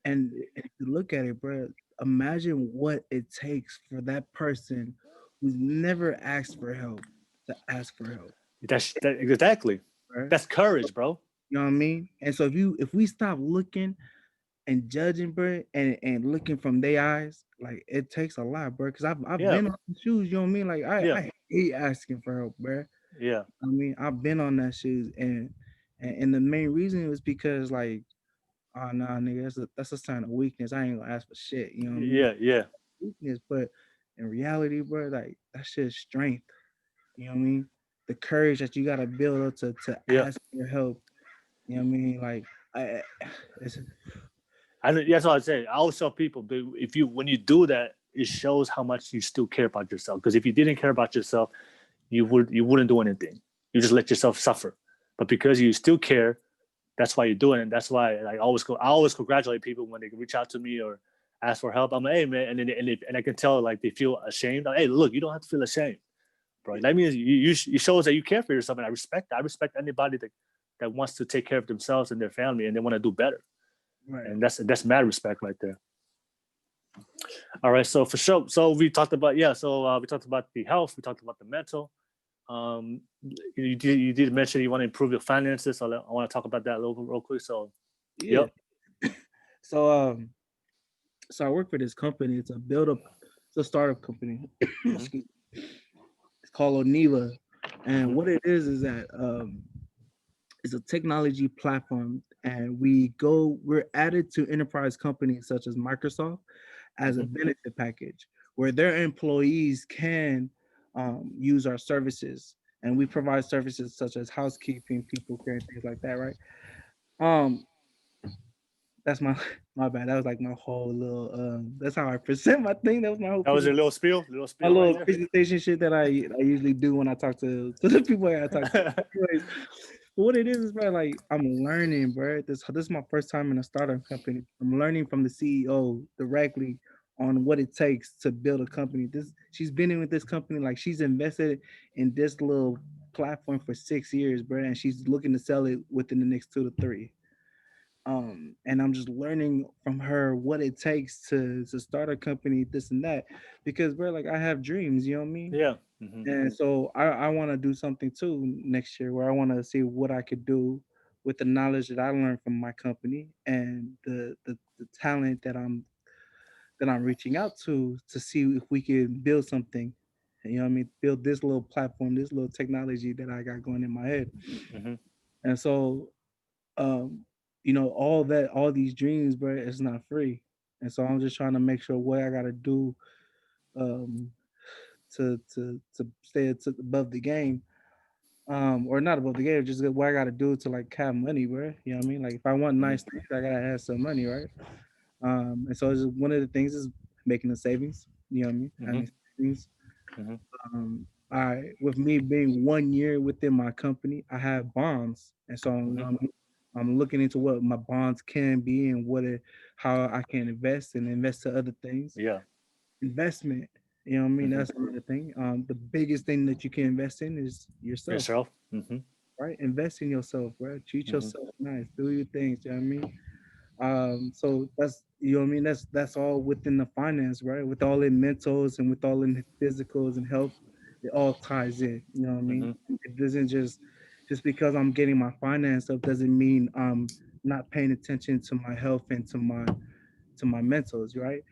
And if you look at it, bro, imagine what it takes for that person who's never asked for help to ask for help, That exactly. right? That's courage, bro. You know what I mean? And so if we stop looking and judging, bro, and looking from their eyes, like it takes a lot, bro. Because I've Yeah, been on the shoes, you know what I mean? Like yeah, I hate asking for help, bro. yeah, I mean, I've been on that shoes, and the main reason was because like, oh nah, nigga, that's a sign of weakness. I ain't gonna ask for shit, you know what I mean? yeah, yeah, Weakness, but in reality, bro, like that shit's strength. You know what I mean? The courage that you gotta build up to yeah. ask for help. You know what I mean? Like I, it's That's what I say. I always tell people, if you when you do that, it shows how much you still care about yourself. Because if you didn't care about yourself, you wouldn't do anything. You just let yourself suffer. But because you still care, that's why you're doing it. And that's why I always congratulate people when they reach out to me or ask for help. I'm like, hey man, and I can tell like they feel ashamed. Like, hey, look, you don't have to feel ashamed, bro. That means you shows that you care for yourself, and I respect that. I respect anybody that wants to take care of themselves and their family and they want to do better. right. And that's mad respect right there. All right, so for sure. So we talked about we talked about the health, we talked about the mental. Um, you did mention you want to improve your finances. So I want to talk about that a little bit real quick. So, Yeah. yep. So so I work for this company. It's a startup company. Mm-hmm, Excuse me. It's called Oniva. And mm-hmm, what it is that it's a technology platform, and we're added to enterprise companies such as Microsoft as a mm-hmm, benefit package where their employees can use our services, and we provide services such as housekeeping, people care, and things like that, right? Um, that's my my bad. That was like my whole little. That's how I present my thing. That was that was your little my spiel right little there. presentation shit that I usually do when I talk to the people I talk to. Anyways, what it is, bro, like I'm learning, bro. This is my first time in a startup company. I'm learning from the CEO directly on what it takes to build a company. This She's been in with this company, like she's invested in this little platform for 6 years, bro, and she's looking to sell it within the next 2 to 3. And I'm just learning from her what it takes to start a company, this and that, because bro, like I have dreams, you know what I mean? Yeah. Mm-hmm, And so I want to do something too next year where I want to see what I could do with the knowledge that I learned from my company and the talent that I'm reaching out to see if we can build something. You know what I mean? Build this little platform, this little technology that I got going in my head. mm-hmm, And so um, all these dreams, bro, it's not free. And so I'm just trying to make sure what I gotta do um to stay above the game, or not above the game, just what I gotta do to like have money, bro. You know what I mean? Like if I want nice mm-hmm, things, I gotta have some money, right? And so it's just, one of the things is making the savings. You know what I mean? mm-hmm, Having savings. mm-hmm, I with me being 1 year within my company, I have bonds, and so mm-hmm. I'm looking into what my bonds can be and how I can invest to other things. Yeah. Investment, you know what I mean? Mm-hmm. That's another thing. The biggest thing that you can invest in is yourself, Yourself. Mm-hmm, right? Invest in yourself, bro. Treat mm-hmm, yourself nice. Do your things. You know what I mean? So that's, you know what I mean. That's all within the finance, right? With all in mentals and with all in the physicals and health, it all ties in. You know what I mean? mm-hmm, It doesn't just because I'm getting my finance up doesn't mean I'm not paying attention to my health and to my mentals, right?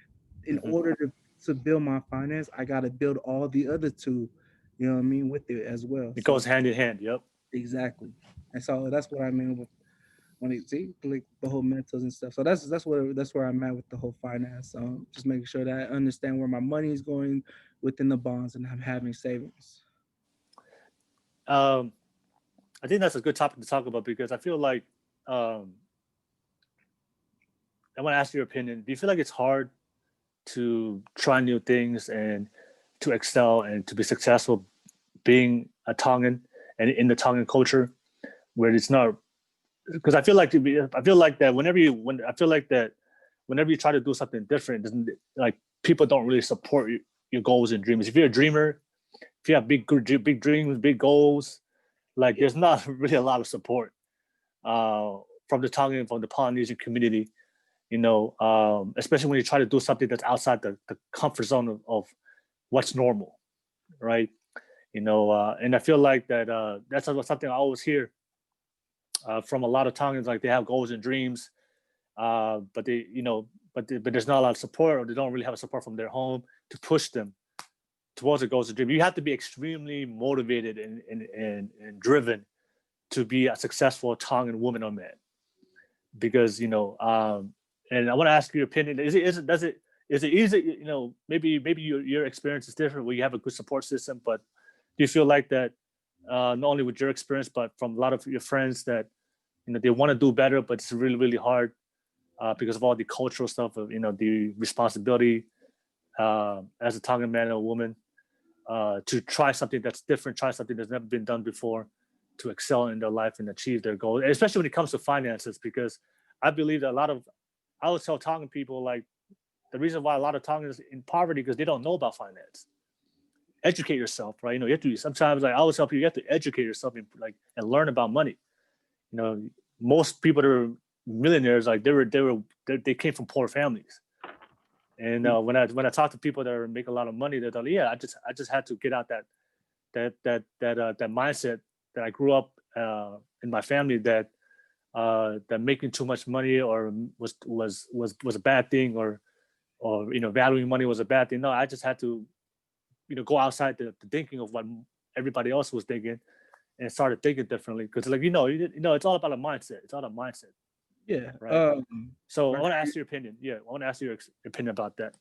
In mm-hmm. order to build my finance, I got to build all the other two. You know what I mean, with it as well. It goes So hand in hand. Yep. exactly, and so that's what I mean with when it see like the whole mentals and stuff. So that's where I'm at with the whole finance. Just making sure that I understand where my money is going within the bonds and I'm having savings. Um, I think that's a good topic to talk about because I feel like um, I want to ask your opinion. Do you feel like it's hard to try new things and to excel and to be successful being a Tongan and in the Tongan culture, where it's not, because I feel like that whenever you try to do something different, doesn't like people don't really support your goals and dreams. If you're a dreamer, if you have big dreams, big goals, like there's not really a lot of support from the Tongan, from the Polynesian community, especially when you try to do something that's outside the comfort zone of what's normal, right? And I feel like that's something I always hear from a lot of Tongans, like they have goals and dreams, but but there's not a lot of support, or they don't really have a support from their home to push them towards the goals and dreams. You have to be extremely motivated and driven to be a successful Tongan woman or man, because and I want to ask your opinion. Is it easy? Maybe your experience is different where you have a good support system, but do you feel like that not only with your experience, but from a lot of your friends that they want to do better, but it's really really hard because of all the cultural stuff of the responsibility as a Tongan man or woman to try something that's different, try something that's never been done before, to excel in their life and achieve their goals, especially when it comes to finances. Because I believe that I would tell Tongan people, like, the reason why a lot of Tongans in poverty because they don't know about finance. Educate yourself, right? You have to sometimes, like I always tell people, you have to educate yourself and learn about money. Most people that are millionaires, like they came from poor families. And when I talk to people that make a lot of money, they're like, yeah, I just had to get out that mindset that I grew up in my family that making too much money or was a bad thing, or valuing money was a bad thing. No, I just had to go outside the thinking of what everybody else was thinking and started thinking differently, because like it's all about a mindset. It's all a mindset. Yeah. Right. So I Right. want to ask your opinion. Yeah, I want to ask your opinion about that.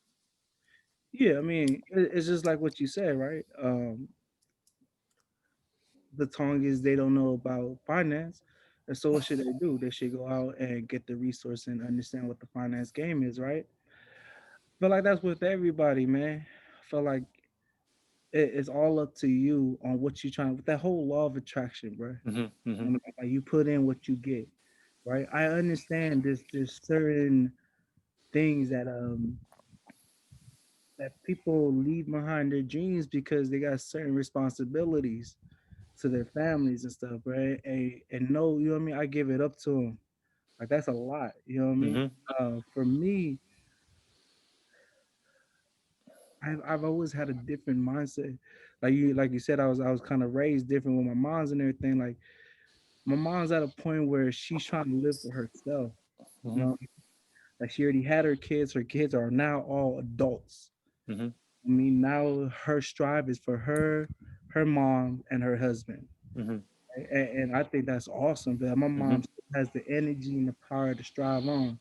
Yeah, I mean, it's just like what you said, right? The Tongans, they don't know about finance. And so what should they do? They should go out and get the resource and understand what the finance game is, right? Feel like that's with everybody, man. I feel like it's all up to you on what you're trying with that whole law of attraction, bro. Mm-hmm, mm-hmm, And like you put in what you get, right? I understand there's certain things that people leave behind their dreams because they got certain responsibilities to their families and stuff, right? And no, you know what I mean? I give it up to them. Like that's a lot, you know what I mean? mm-hmm, For me, I've always had a different mindset. Like you said, I was kind of raised different with my mom's and everything. Like my mom's at a point where she's trying to live for herself. You mm-hmm, know, like she already had her kids. Her kids are now all adults. mm-hmm, I mean, now her strive is for her mom, and her husband. mm-hmm, And I think that's awesome. That my mm-hmm, mom still has the energy and the power to strive on.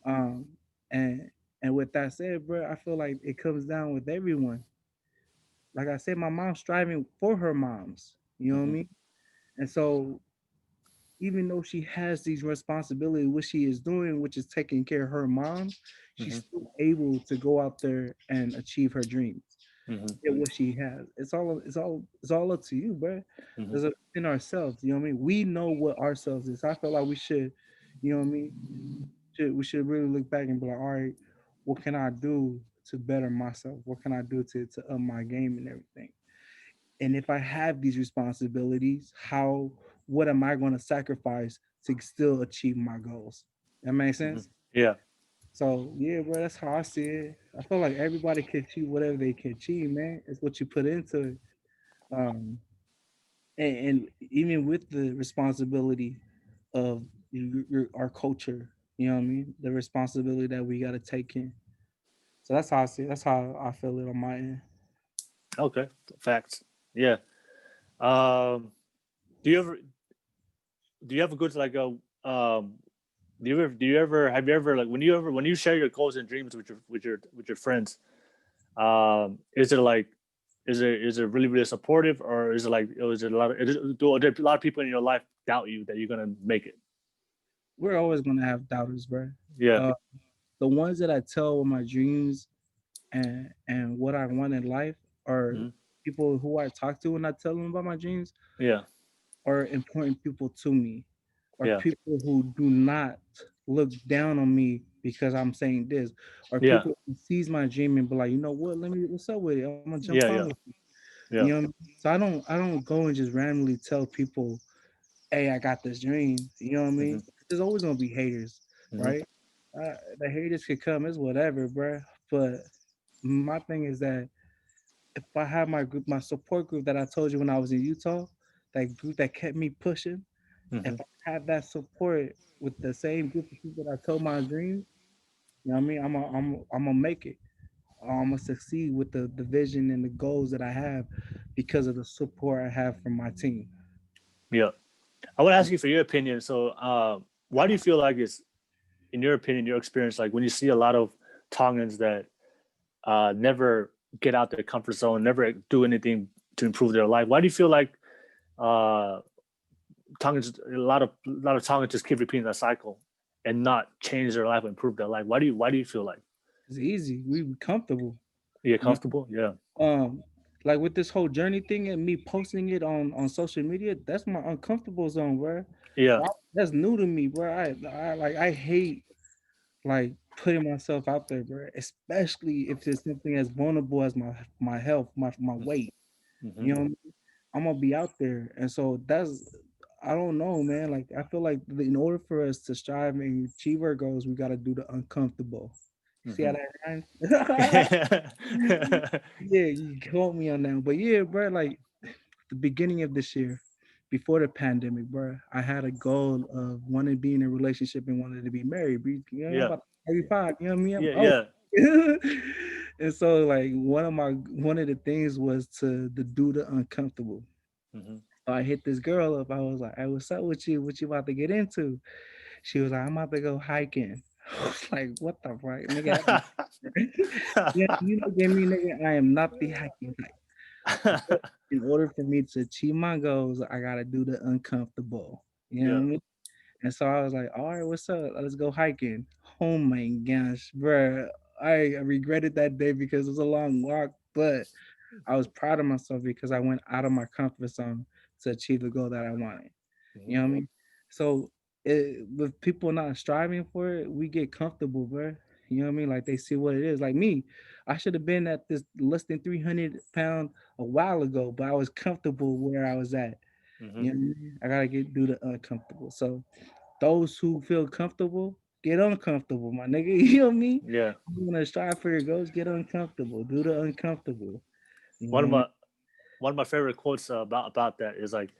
Um, and and with that said, bro, I feel like it comes down with everyone. Like I said, my mom's striving for her moms. You know what I mm-hmm, mean? And so even though she has these responsibilities, what she is doing, which is taking care of her mom, she's mm-hmm, still able to go out there and achieve her dreams. mm-hmm, Get what she has. It's all up to you, bro. mm-hmm, It's in ourselves. You know what I mean? We know what ourselves is. I feel like we should, you know what I mean? We should really look back and be like, all right, what can I do to better myself? What can I do to up my game and everything? And if I have these responsibilities, what am I going to sacrifice to still achieve my goals? That makes mm-hmm. sense. Yeah. So yeah, bro, that's how I see it. I feel like everybody can achieve whatever they can achieve, man. It's what you put into it. Um, and even with the responsibility of our culture, you know what I mean? The responsibility that we got to take in. So that's how I see it. That's how I feel it on my end. Okay. Facts. Yeah. Um. Do you ever do you ever go to like a do you ever have you ever like when you share your goals and dreams with your friends, is it like is it really really supportive, or is it like is it a lot of do a lot of people in your life doubt you that you're gonna make it? We're always gonna have doubters, bro. Yeah. The ones that I tell my dreams and what I want in life, or Hmm. people who I talk to when I tell them about my dreams Yeah. are important people to me, or Yeah. people who do not look down on me because I'm saying this, or Yeah. people who sees my dream and be like, you know what, let me, what's up with it? I'm gonna jump Yeah. on Yeah. with you. You Yeah. know what I mean? So I don't go and just randomly tell people, hey, I got this dream. You know what I Hmm. mean? There's always gonna be haters, Hmm. right? The haters could come as whatever, bruh. But my thing is that if I have my group, my support group that I told you when I was in Utah, that group that kept me pushing, if Hmm. I have that support with the same group of people that I told my dreams, you know what I mean? I'm gonna make it. I'm gonna succeed with the vision and the goals that I have because of the support I have from my team. Yeah. I want to ask you for your opinion. So, why do you feel like it's, in your opinion, your experience, like when you see a lot of Tongans that never get out their comfort zone, never do anything to improve their life? Why do you feel like uh, Tongans, a lot of Tongans just keep repeating that cycle and not change their life, improve their life? Why do you feel like It's easy. We be comfortable. you get You comfortable? Yeah. know? Like with this whole journey thing and me posting it on social media, that's my uncomfortable zone, bro. Yeah. That's new to me, bro. I hate like putting myself out there, bro. Especially if it's something as vulnerable as my health, my weight. Mm-hmm. You know what I mean? I'm gonna be out there, and so that's I don't know, man. Like I feel like in order for us to strive and achieve our goals, we gotta do the uncomfortable. See how Mm-hmm. that rhymes? Yeah, you caught me on that. But yeah, bro, like the beginning of this year, before the pandemic, bro, I had a goal of wanting to be in a relationship and wanted to be married. You know, I'm Yeah. about 35. You know what I mean? I'm Yeah. old. Yeah. And so, like, one of the things was to do the uncomfortable. Mm-hmm. So I hit this girl up. I was like, "Hey, what's up with you? What you about to get into?" She was like, "I'm about to go hiking." I was like, "What the fuck, nigga?" Yeah, you know, get me, nigga. I am not the hiking type. But in order for me to achieve my goals, I gotta do the uncomfortable. You know Yeah. what I mean? And so I was like, all right, what's up? Let's go hiking. Oh my gosh, bro. I regretted that day because it was a long walk, but I was proud of myself because I went out of my comfort zone to achieve the goal that I wanted. You Mm-hmm. know what I mean? So with people not striving for it, we get comfortable, bro. You know what I mean? Like they see what it is. Like me, I should have been at this less than 300 pound a while ago, but I was comfortable where I was at. Mm-hmm. You know what I mean? I gotta do the uncomfortable. So those who feel comfortable, get uncomfortable, my nigga. You know what I mean? Yeah. You wanna strive for your goals, get uncomfortable. Do the uncomfortable. You One know of what I mean? my one of my favorite quotes about that is like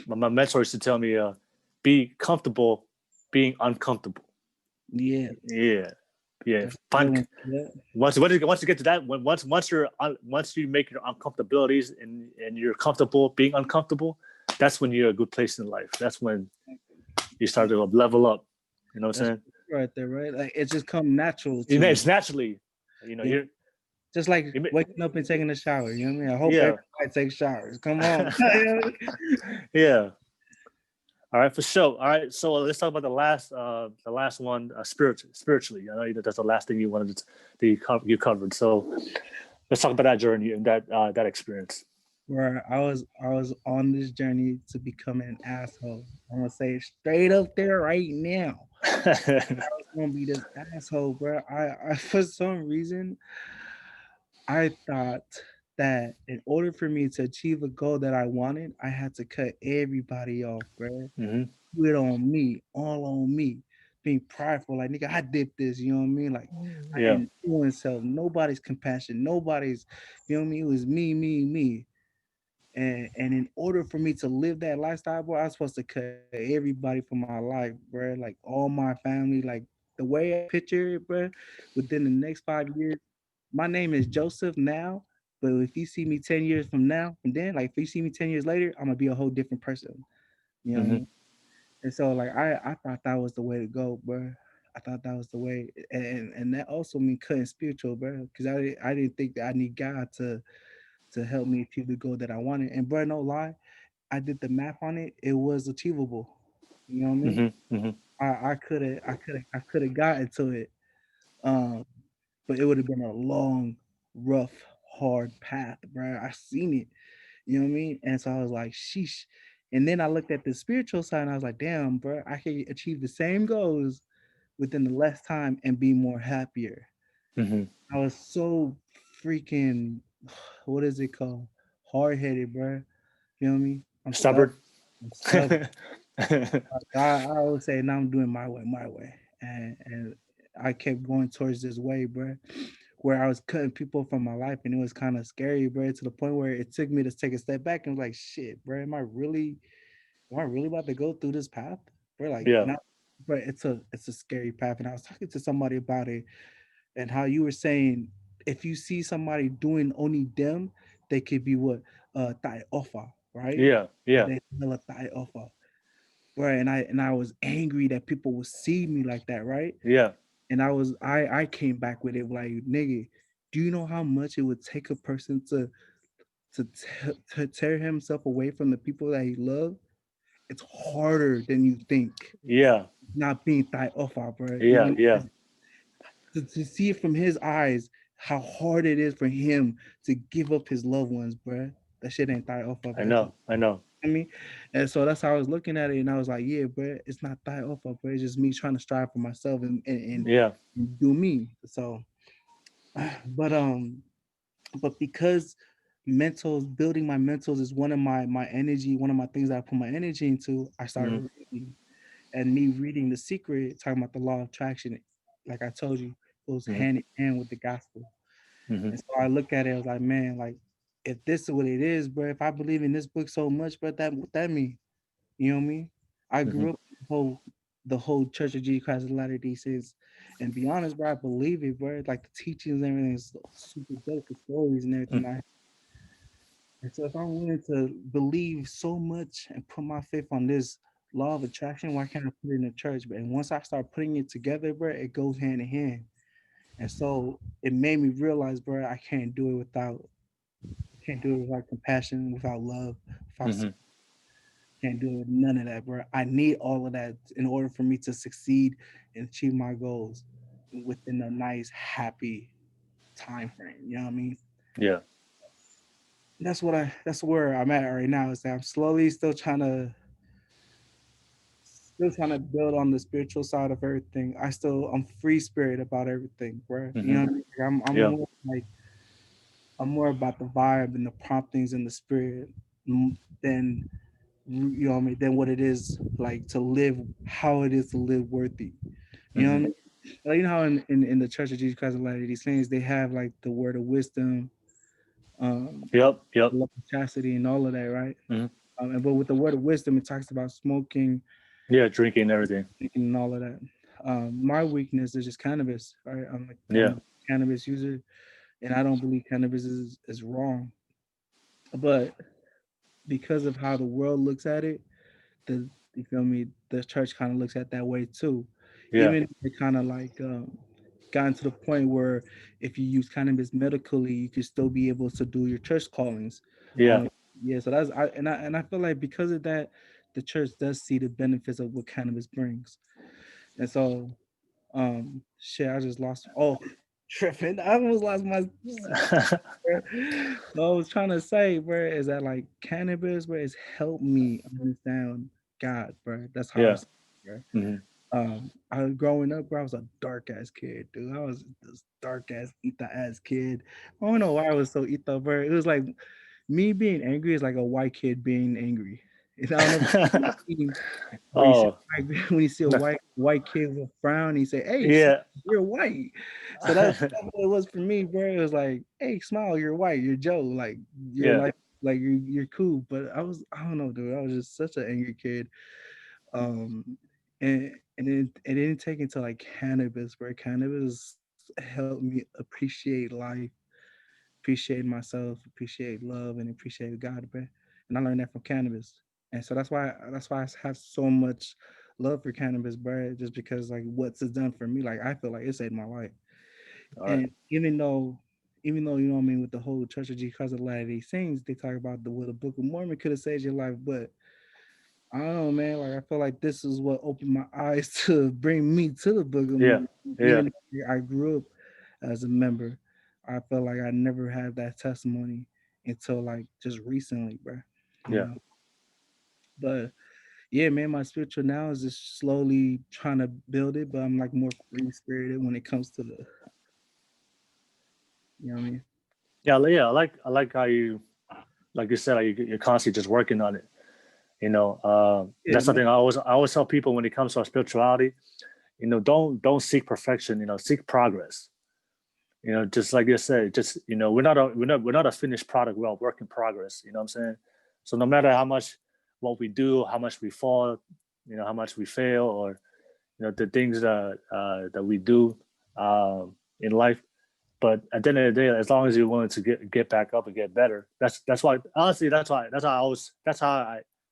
my mentor used to tell me, "Be comfortable being uncomfortable." Yeah, Yeah. Yeah. that's a good Find one. Yeah. once you get to that, once you make your uncomfortabilities and you're comfortable being uncomfortable, that's when you're a good place in life. That's when you start to level up. You know what I'm That's saying? right there, right? Like it just come natural to you. It's naturally, You know? you're Just like you waking up and taking a shower. You know what I mean? I hope yeah. everybody takes showers. Come on. You know what Yeah. All right, for sure. All right, so let's talk about the last one, spiritually. I know that's the last thing you wanted that you covered. So let's talk about that journey and that experience. Where I was on this journey to becoming an asshole. I'm gonna say it straight up there right now. Was gonna be this asshole, bro. I for some reason I thought that in order for me to achieve a goal that I wanted, I had to cut everybody off, bro. Hmm. Do it on me, all on me. Being prideful, like nigga, I did this, you know what I mean? Like I Yeah. didn't do myself, nobody's compassion, nobody's, you know what I mean? It was me, me, me. And in order for me to live that lifestyle, bro, I was supposed to cut everybody from my life, bro. Like all my family, like the way I picture it, bro. Within the next 5 years, my name is Joseph now. But if you see me 10 years from now, and then like if you see me 10 years later, I'm gonna be a whole different person. You know what I Hmm. mean? And so like I thought that was the way to go, bro. I thought that was the way, and that also mean cutting spiritual, bro. Because I didn't think that I need God to help me achieve the goal that I wanted. And bro, no lie, I did the math on it. It was achievable. You know what I mean? Hmm. Hmm. I could have gotten to it. Um, but it would have been a long, rough, hard path, bro. I seen it. You know what I mean? And so I was like, sheesh. And then I looked at the spiritual side and I was like, damn, bro, I can achieve the same goals within the less time and be more happier. Hmm. I was so freaking, what is it called? Hard headed, bro. You know what I mean? I'm stubborn. Stubborn. I'm stubborn. I always say, now I'm doing my way. And I kept going towards this way, bro, where I was cutting people from my life, and it was kind of scary, bro, to the point where it took me to take a step back and was like, shit, bro, am I really about to go through this path? Bro, like Yeah. not, but it's a scary path. And I was talking to somebody about it, and how you were saying if you see somebody doing only them, they could be what tae ofa, right? Yeah. Yeah. They hella tae ofa, right? And I was angry that people would see me like that, right? Yeah. And I came back with it like, nigga, do you know how much it would take a person to tear himself away from the people that he loved? It's harder than you think. Yeah. Not being thought off, bro. You Yeah. know, Yeah. to see it from his eyes how hard it is for him to give up his loved ones, bro. That shit ain't thought off, I bro. know. I know. I mean, and so that's how I was looking at it, and I was like, yeah, bro, it's not thought off, bro. It's just me trying to strive for myself Yeah. and do me. So, but but because mentals, building my mentals is one of my energy, one of my things that I put my energy into. I Hmm. started reading, and me reading The Secret, talking about the law of attraction, like I told you, goes Hmm. hand in hand with the gospel. Hmm. And so I look at it, I was like, man, like if this is what it is, bro, if I believe in this book so much, bro, that what that mean? You know what I mean? I Hmm. grew up in the whole Church of Jesus Christ of Latter-day Saints, and be honest, bro, I believe it, bro. Like the teachings and everything is super dope, the stories and everything. And so if I'm willing to believe so much and put my faith on this law of attraction, why can't I put it in the church? But and once I start putting it together, bro, it goes hand in hand. And so it made me realize, bro, I can't do it without compassion, without love, without Hmm. can't do it with none of that, bro. I need all of that in order for me to succeed and achieve my goals within a nice, happy time frame. You know what I mean? Yeah. That's where I'm at right now. Is that I'm slowly still trying to build on the spiritual side of everything. I'm free spirit about everything, bro. You Hmm. know what I mean? Like, Yeah. I'm more about the vibe and the promptings and the spirit than you know what I mean, than what it is like to live, how it is to live worthy. You know what I Hmm. mean? Like, you know how in the Church of Jesus Christ of Latter-day Saints they have like the word of wisdom, um, Yep. Yep. love, chastity, and all of that, right? Hmm. And but with the word of wisdom, it talks about smoking, Yeah. Drinking and everything. and all of that. My weakness is just cannabis. Right? I'm Yeah. a cannabis user, and I don't believe cannabis is wrong. But because of how the world looks at it, the you feel me, the church kind of looks at that way too. Yeah. Even if it kind of like gotten to the point where if you use cannabis medically, you can still be able to do your church callings. Yeah. Um, yeah, so I feel like because of that, the church does see the benefits of what cannabis brings. And so shit, I just lost. Oh, tripping! I almost lost my. So I was trying to say, bro, is that like cannabis, bro, it's helped me understand God, bro. That's how I Yeah. see it, bro. Hmm. I was growing up, bro. I was a dark ass kid, dude. I was this dark ass Ita ass kid. I don't know why I was so Ita, bro. It was like me being angry is like a white kid being angry. And I don't know if you've seen where you see Oh. when you see a white kid with a frown, he say, "Hey, smile, Yeah. you're white." So that's what it was for me, bro. It was like, "Hey, smile, you're white, you're Joe, like you're Yeah. like you're cool." But I don't know, dude. I was just such an angry kid. Um, and it didn't take until like cannabis, bro. Cannabis helped me appreciate life, appreciate myself, appreciate love, and appreciate God, bro. And I learned that from cannabis. And so that's why I have so much love for cannabis, bro. Just because like what's it done for me, like I feel like it saved my life. All right. And even though you know what I mean, with the whole Church of Jesus Christ of Latter-day Saints, they talk about the what the Book of Mormon could have saved your life, but I don't know, man. Like I feel like this is what opened my eyes to bring me to the Book of Yeah. Mormon, Yeah. even though I grew up as a member. I feel like I never had that testimony until like just recently, bro. You Yeah. know, but yeah, man, my spiritual now is just slowly trying to build it, but I'm like more free spirited when it comes to the, you know what I mean? Yeah. I like how you, like you said, like you're constantly just working on it. Yeah, That's man. something I always tell people when it comes to our spirituality. Don't seek perfection. Seek progress. Just like you said, just we're not a finished product. We're a work in progress. You know what I'm saying? So no matter how much what we do, how much we fall, how much we fail, or the things that we do in life. But at the end of the day, as long as you're willing to get back up and get better, that's why honestly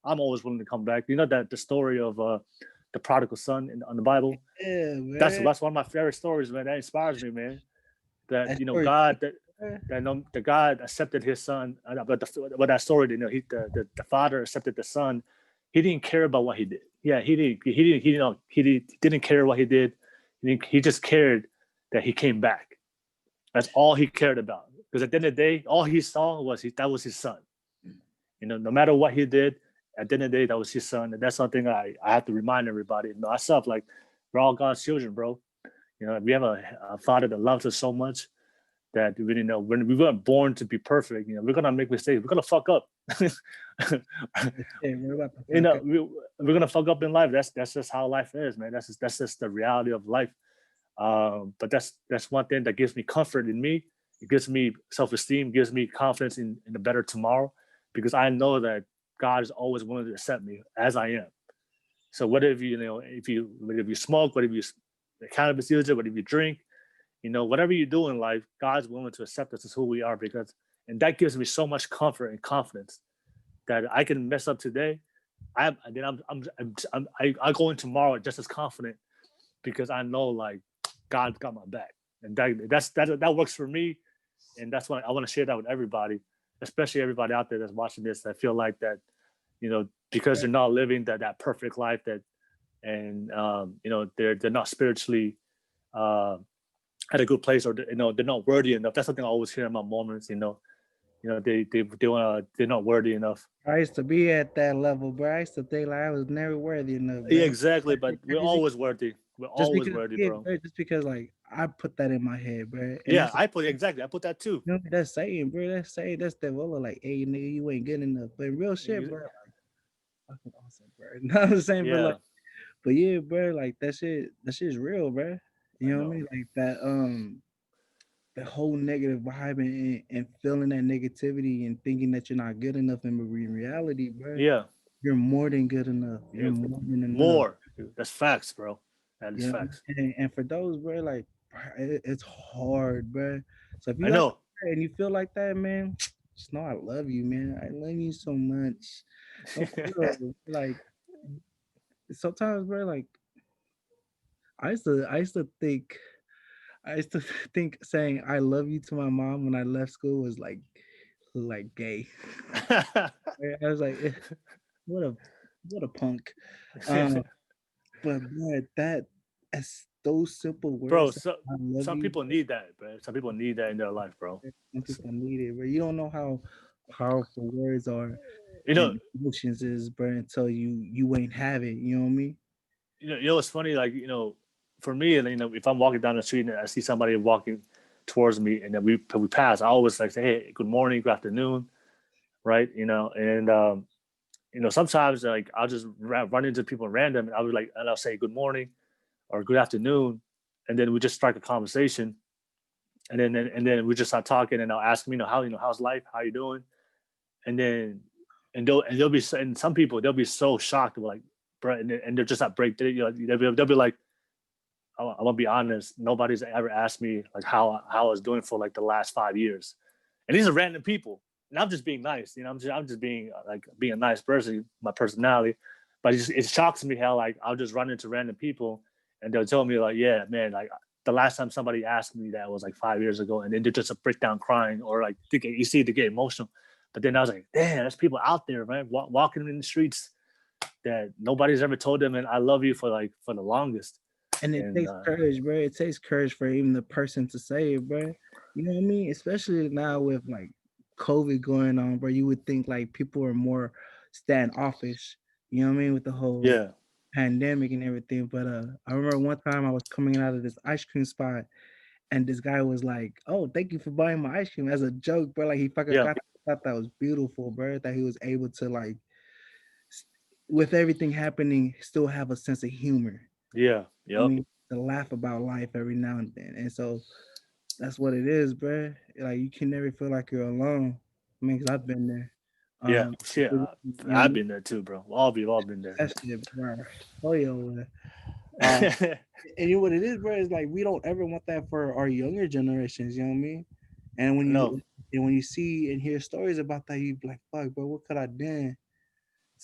I'm always willing to come back. That the story of the prodigal son on the Bible. Yeah, That's man. that's one of my favorite stories, man. That inspires me, man. That That story, God man. the God accepted his son. But that story, the father accepted the son. He didn't care about what he did. Yeah, he didn't care what he did. He just cared that he came back. That's all he cared about. Because at the end of the day, all he saw was that was his son. No matter what he did, at the end of the day, that was his son. And that's something I have to remind everybody. Myself, like, we're all God's children, bro. We have a father that loves us so much that when we weren't born to be perfect. We're gonna make mistakes. We're gonna fuck up. Yeah, we're about to fuck up. We're gonna fuck up in life. That's just how life is, man. That's just the reality of life. But that's one thing that gives me comfort in me. It gives me self-esteem, gives me confidence in a better tomorrow, because I know that God is always willing to accept me as I am. So whether if you smoke, whether you the cannabis user, whether you drink, whatever you do in life, God's willing to accept us as who we are, and that gives me so much comfort and confidence that I can mess up today. I go in tomorrow just as confident, because I know, like, God's got my back, and that works for me, and that's why I want to share that with everybody, especially everybody out there that's watching this, that feel like that, because they're not living that perfect life, and they're not spiritually uh, at a good place, or they're not worthy enough. That's something I always hear in my moments. They're not worthy enough. I used to be at that level, bro. I used to think like I was never worthy enough, Yeah, bro. exactly. But It's we're crazy. always worthy. We're Just always because, worthy, yeah, bro. bro, just because like I put that in my head, bro. And Yeah, that's I put that too. you know that's saying, bro. That's saying that's the devil like, hey nigga, you ain't good enough. But real shit, bro. Fucking awesome, bro. You know what I'm saying, bro? Like, Yeah, but yeah, bro, like that shit's real, bro. You I know what I know. mean? Like that whole negative vibe and feeling that negativity and thinking that you're not good enough in reality, bro. Yeah, You're more than good enough. You're yeah. more than enough. More. That's facts, bro. That is You know, facts. and for those, bro, like it's hard, bro. So if you I got know. that and you feel like that, man, just know I love you, man. I love you so much. No, for real. Like sometimes, bro, like I used to think, I used to think saying I love you to my mom when I left school was like gay. I was like, what a what a punk. Um, but that as those simple Bro, words, so I love some you, people bro. need that, bro. Some people need that in their life, bro. Some people need it, but you don't know how powerful words are You know, and emotions is, bro, until you ain't have it. You know what I mean? it's funny, like, for me, and if I'm walking down the street and I see somebody walking towards me, and then we pass, I always like say, hey, good morning, good afternoon, right? And sometimes, like, I'll just run into people random, and I'll say good morning or good afternoon, and then we just strike a conversation, and then we just start talking, and I'll ask them, how's life, how you doing, and then they'll be, and some people, they'll be so shocked, like, bro, and they're just at break, they'll be like, I'm gonna be honest, nobody's ever asked me, like, how I was doing for, like, the last 5 years, and these are random people, and I'm just being nice, I'm just being, like, being a nice person, my personality, but it shocks me how, like, I'll just run into random people, and they'll tell me, like, yeah, man, like, the last time somebody asked me that was like 5 years ago, and then they're just a breakdown crying, or like you see they get emotional, but then I was like, damn, there's people out there, man, walking in the streets that nobody's ever told them, and I love you for the longest. And it And takes courage, bro. It takes courage for even the person to say it, bro. You know what I mean? Especially now with like COVID going on, bro. You would think like people are more standoffish. You know what I mean? With the whole yeah, pandemic and everything. But I remember one time I was coming out of this ice cream spot, and this guy was like, "Oh, thank you for buying my ice cream," as a joke, bro. Like he fucking yeah, thought that was beautiful, bro. That he was able to like, s- with everything happening, still have a sense of humor. yeah, I yep, mean, to laugh about life every now and then. And so that's what it is, bro. Like you can never feel like you're alone. I mean, because I've been there. yeah. Um, Shit, you know, I've been there too, bro. We've all been there. that shit, bro. Oh yeah. Uh, and you know what it is, bro? Is like we don't ever want that for our younger generations. You know what I mean? And No, when you see and hear stories about that, you be like, "Fuck, bro, what could I done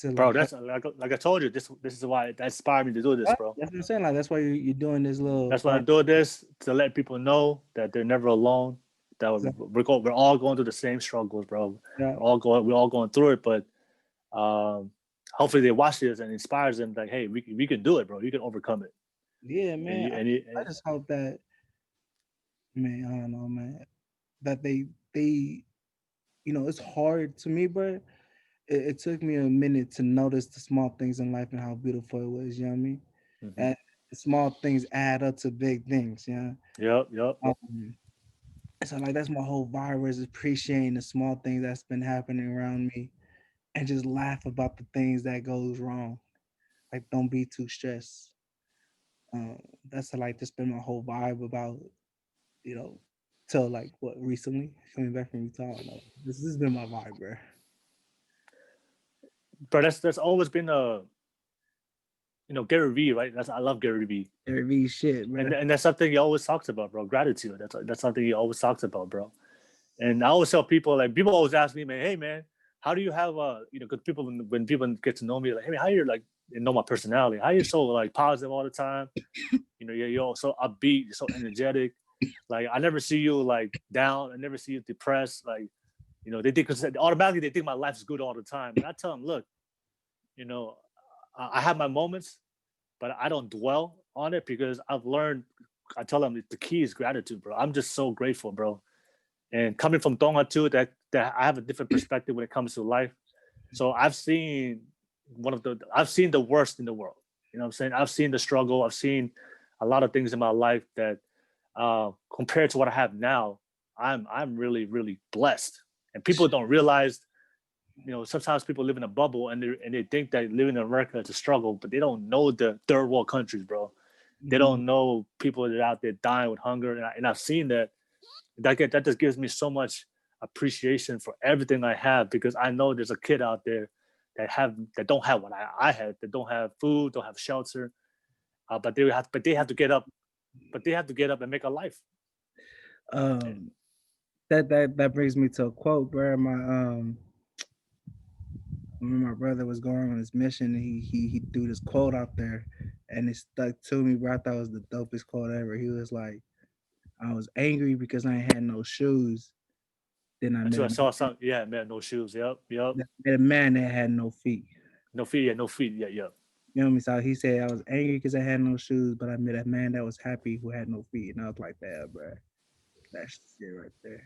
to bro. like help?" That's like I told you. This is why that inspired me to do this, Right? bro. That's what I'm saying. Like that's why you're doing this little That's why I do this to let people know that they're never alone. That we're all going through the same struggles, bro. yeah, We're all going through it, but um, hopefully they watch this and inspires them. Like, hey, we can do it, bro. You can overcome it. yeah, And man. you and you, I just hope that, man. I don't know, man. That they it's hard to me, bro. It took me a minute to notice the small things in life and how beautiful it was. You know what I mean? mhm. And small things add up to big things. You know. Yep, yep, So like that's my whole vibe is appreciating the small things that's been happening around me and just laugh about the things that goes wrong. Like don't be too stressed. Um, that's like just been my whole vibe about you know till like what recently coming back from Utah. No, this has been my vibe, bro. bro. That's always been a Gary Vee, right? That's I love Gary Vee, Every shit, bro. and that's something he always talks about, bro. Gratitude. That's something he always talks about, bro. And I always tell people, like, people always ask me, man, hey, man, how do you have, because people, when people get to know me, like, hey, man, how you're like, you know my personality, how you're so like positive all the time, you're so upbeat, you're so energetic. Like, I never see you like down, I never see you depressed. Like, they think, because automatically they think my life is good all the time. And I tell them, look, you know, I have my moments, but I don't dwell on it because I've learned. I tell them the key is gratitude, bro. I'm just so grateful, bro. And coming from Tonga too, that I have a different perspective when it comes to life. So I've seen the worst in the world. You know what I'm saying? I've seen the struggle. I've seen a lot of things in my life that compared to what I have now, I'm really, really blessed. And people don't realize, sometimes people live in a bubble and they think that living in America is a struggle, but they don't know the third world countries, bro. They Mhm. don't know people that are out there dying with hunger. And I've seen that just gives me so much appreciation for everything I have, because I know there's a kid out there that don't have what I had, that don't have food, don't have shelter, but they have to get up, and make a life. Um, that brings me to a quote, bro. When my brother was going on his mission, he threw this quote out there, and it stuck to me, bro. I thought it was the dopest quote ever. He was like, "I was angry because I ain't had no shoes. Then I met Until I a saw some, yeah, man, no shoes, yep, yep, man that had no feet." no feet, yeah, no feet, yeah, yeah, You know what I mean? So he said, "I was angry because I had no shoes, but I met a man that was happy who had no feet." And I was like, "That, bro, that's shit right there."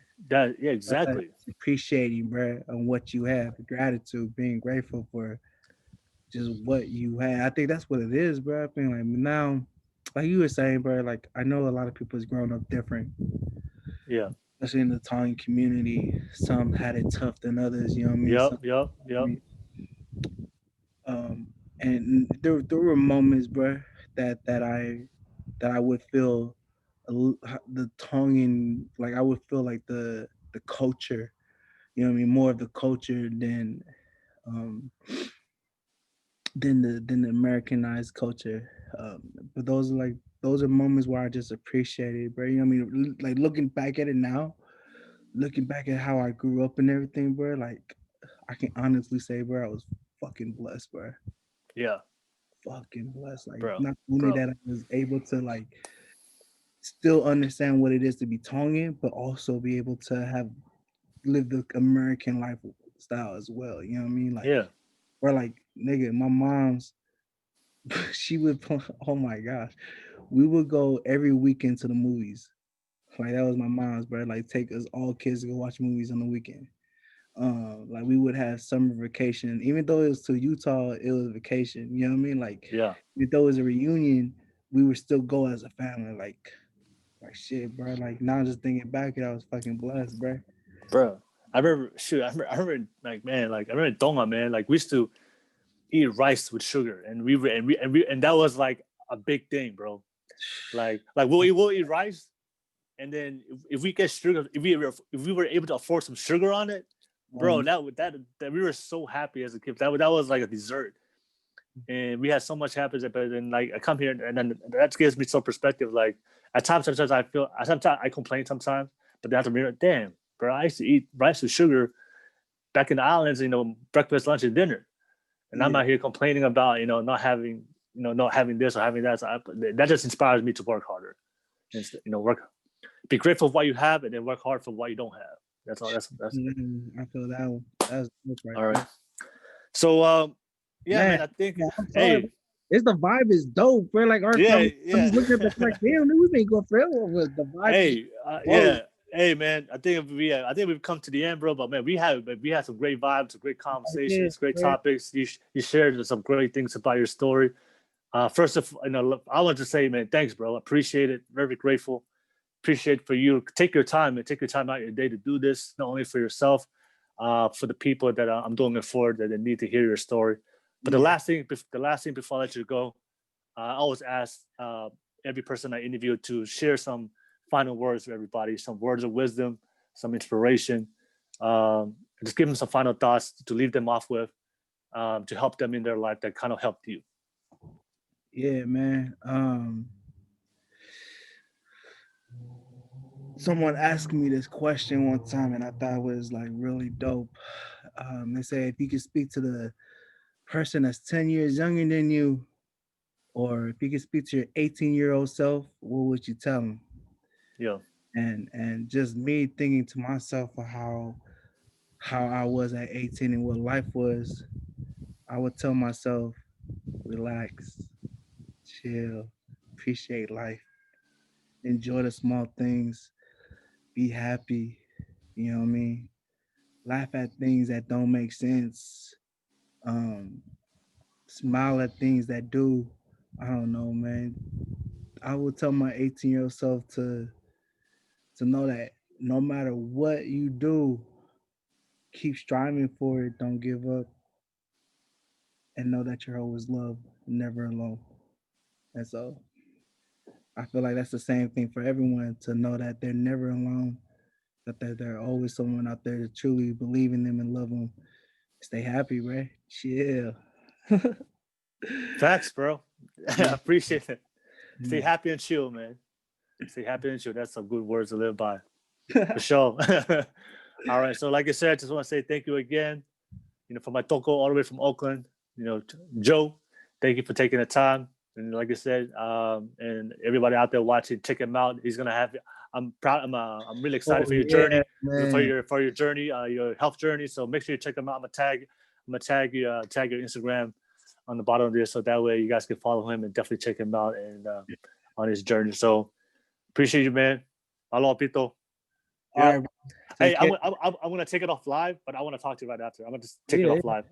yeah, exactly, Appreciating, bro, on what you have, gratitude, being grateful for just what you had. I think that's what it is, bro. I think like now, like you were saying, bro, like I know a lot of people is growing up different, yeah, especially in the Tongan community. Some had it tough than others, you know what I mean? yep, Some, yep, I yep, mean, um, and there were moments, bro, that I would feel the Tongan, like I would feel like the culture, you know what I mean, more of the culture um than the Americanized culture. But those are moments where I just appreciate it, bro. You know what I mean? Like looking back at it now, looking back at how I grew up and everything, bro. Like I can honestly say, bro, I was fucking blessed, bro. yeah, Fucking blessed. Like bro, not only bro, that I was able to like still understand what it is to be Tongan, but also be able to have lived the American lifestyle as well. You know what I mean? Like, yeah, or like, nigga, my mom's she would oh my gosh, we would go every weekend to the movies. Like that was my mom's, bro. Like take us all kids to go watch movies on the weekend. Like we would have summer vacation, even though it was to Utah, it was vacation. You know what I mean? Like Yeah, even though it was a reunion, we would still go as a family. Like shit, bro. Like now just thinking back, I was fucking blessed, bro. bro. I remember, shoot, I remember, like, man, like, I remember in Tongan, man, like, we used to eat rice with sugar, and and that was like a big thing, bro. Like we'll eat rice, and then if we get sugar, if we were able to afford some sugar on it, bro, that we were so happy as a kid. That was like a dessert, and we had so much happiness. But then like I come here, and then that gives me some perspective. Like at times, sometimes I complain sometimes, but then after remember, damn, bro, I used to eat rice with sugar back in the islands, breakfast, lunch, and dinner, and I'm Yeah. not here complaining about not having this or having that. So that just inspires me to work harder, and be grateful for what you have, and then work hard for what you don't have. That's all. That's I feel that one. That's right all right. there. So yeah, Man, man. I think I'm sorry. hey, It's the vibe is dope, bro. Like our yeah, conversation, I'm just looking at the yeah. clock. Damn, we've been going forever with the vibe. Is Hey, whoa. yeah. Hey, man. I think we've come to the end, bro. But man, we had some great vibes, some great Yeah, conversations, great bro. topics. You shared some great things about your story. First of I want to say, man, thanks, bro. I appreciate it. Very grateful. Appreciate for you. Take your time and take your time out your day to do this, not only for yourself, for the people that I'm doing it for that they need to hear your story. But Yeah, the last thing before I let you go, I always ask every person I interview to share some final words for everybody, some words of wisdom, some inspiration. Just give them some final thoughts to leave them off with, to help them in their life that kind of helped you. yeah, man. Someone asked me this question one time, and I thought it was like really dope. They say if you could speak to the person that's 10 years younger than you, or if you could speak to your 18-year-old self, what would you tell them? Yeah. And just me thinking to myself of how I was at 18 and what life was, I would tell myself, relax, chill, appreciate life, enjoy the small things, be happy, you know what I mean? Laugh at things that don't make sense. Um, Smile at things that do. I don't know, man. I would tell my 18-year-old self to know that no matter what you do, keep striving for it. Don't give up, and know that you're always loved, never alone. And so I feel like that's the same thing for everyone to know that they're never alone, that there always someone out there to truly believe in them and love them. Stay happy, right? Chill. Thanks, bro. I Yeah. appreciate it. Stay Yeah. happy and chill, man. Stay happy and chill. That's some good words to live by. For sure. All right. So, like I said, I just want to say thank you again. For my toko all the way from Oakland. Joe, thank you for taking the time. And like I said, and everybody out there watching, check him out. He's gonna have. I'm proud. I'm really excited Oh for your yeah, journey, man. for your journey, your health journey. So make sure you check him out. I'm gonna tag your Instagram on the bottom of this, so that way you guys can follow him and definitely check him out and on his journey. So appreciate you, man. Aloha, Pito. All Yep. right, Hey, take care. I'm gonna take it off live, but I want to talk to you right after. I'm gonna just take it Yeah, off live.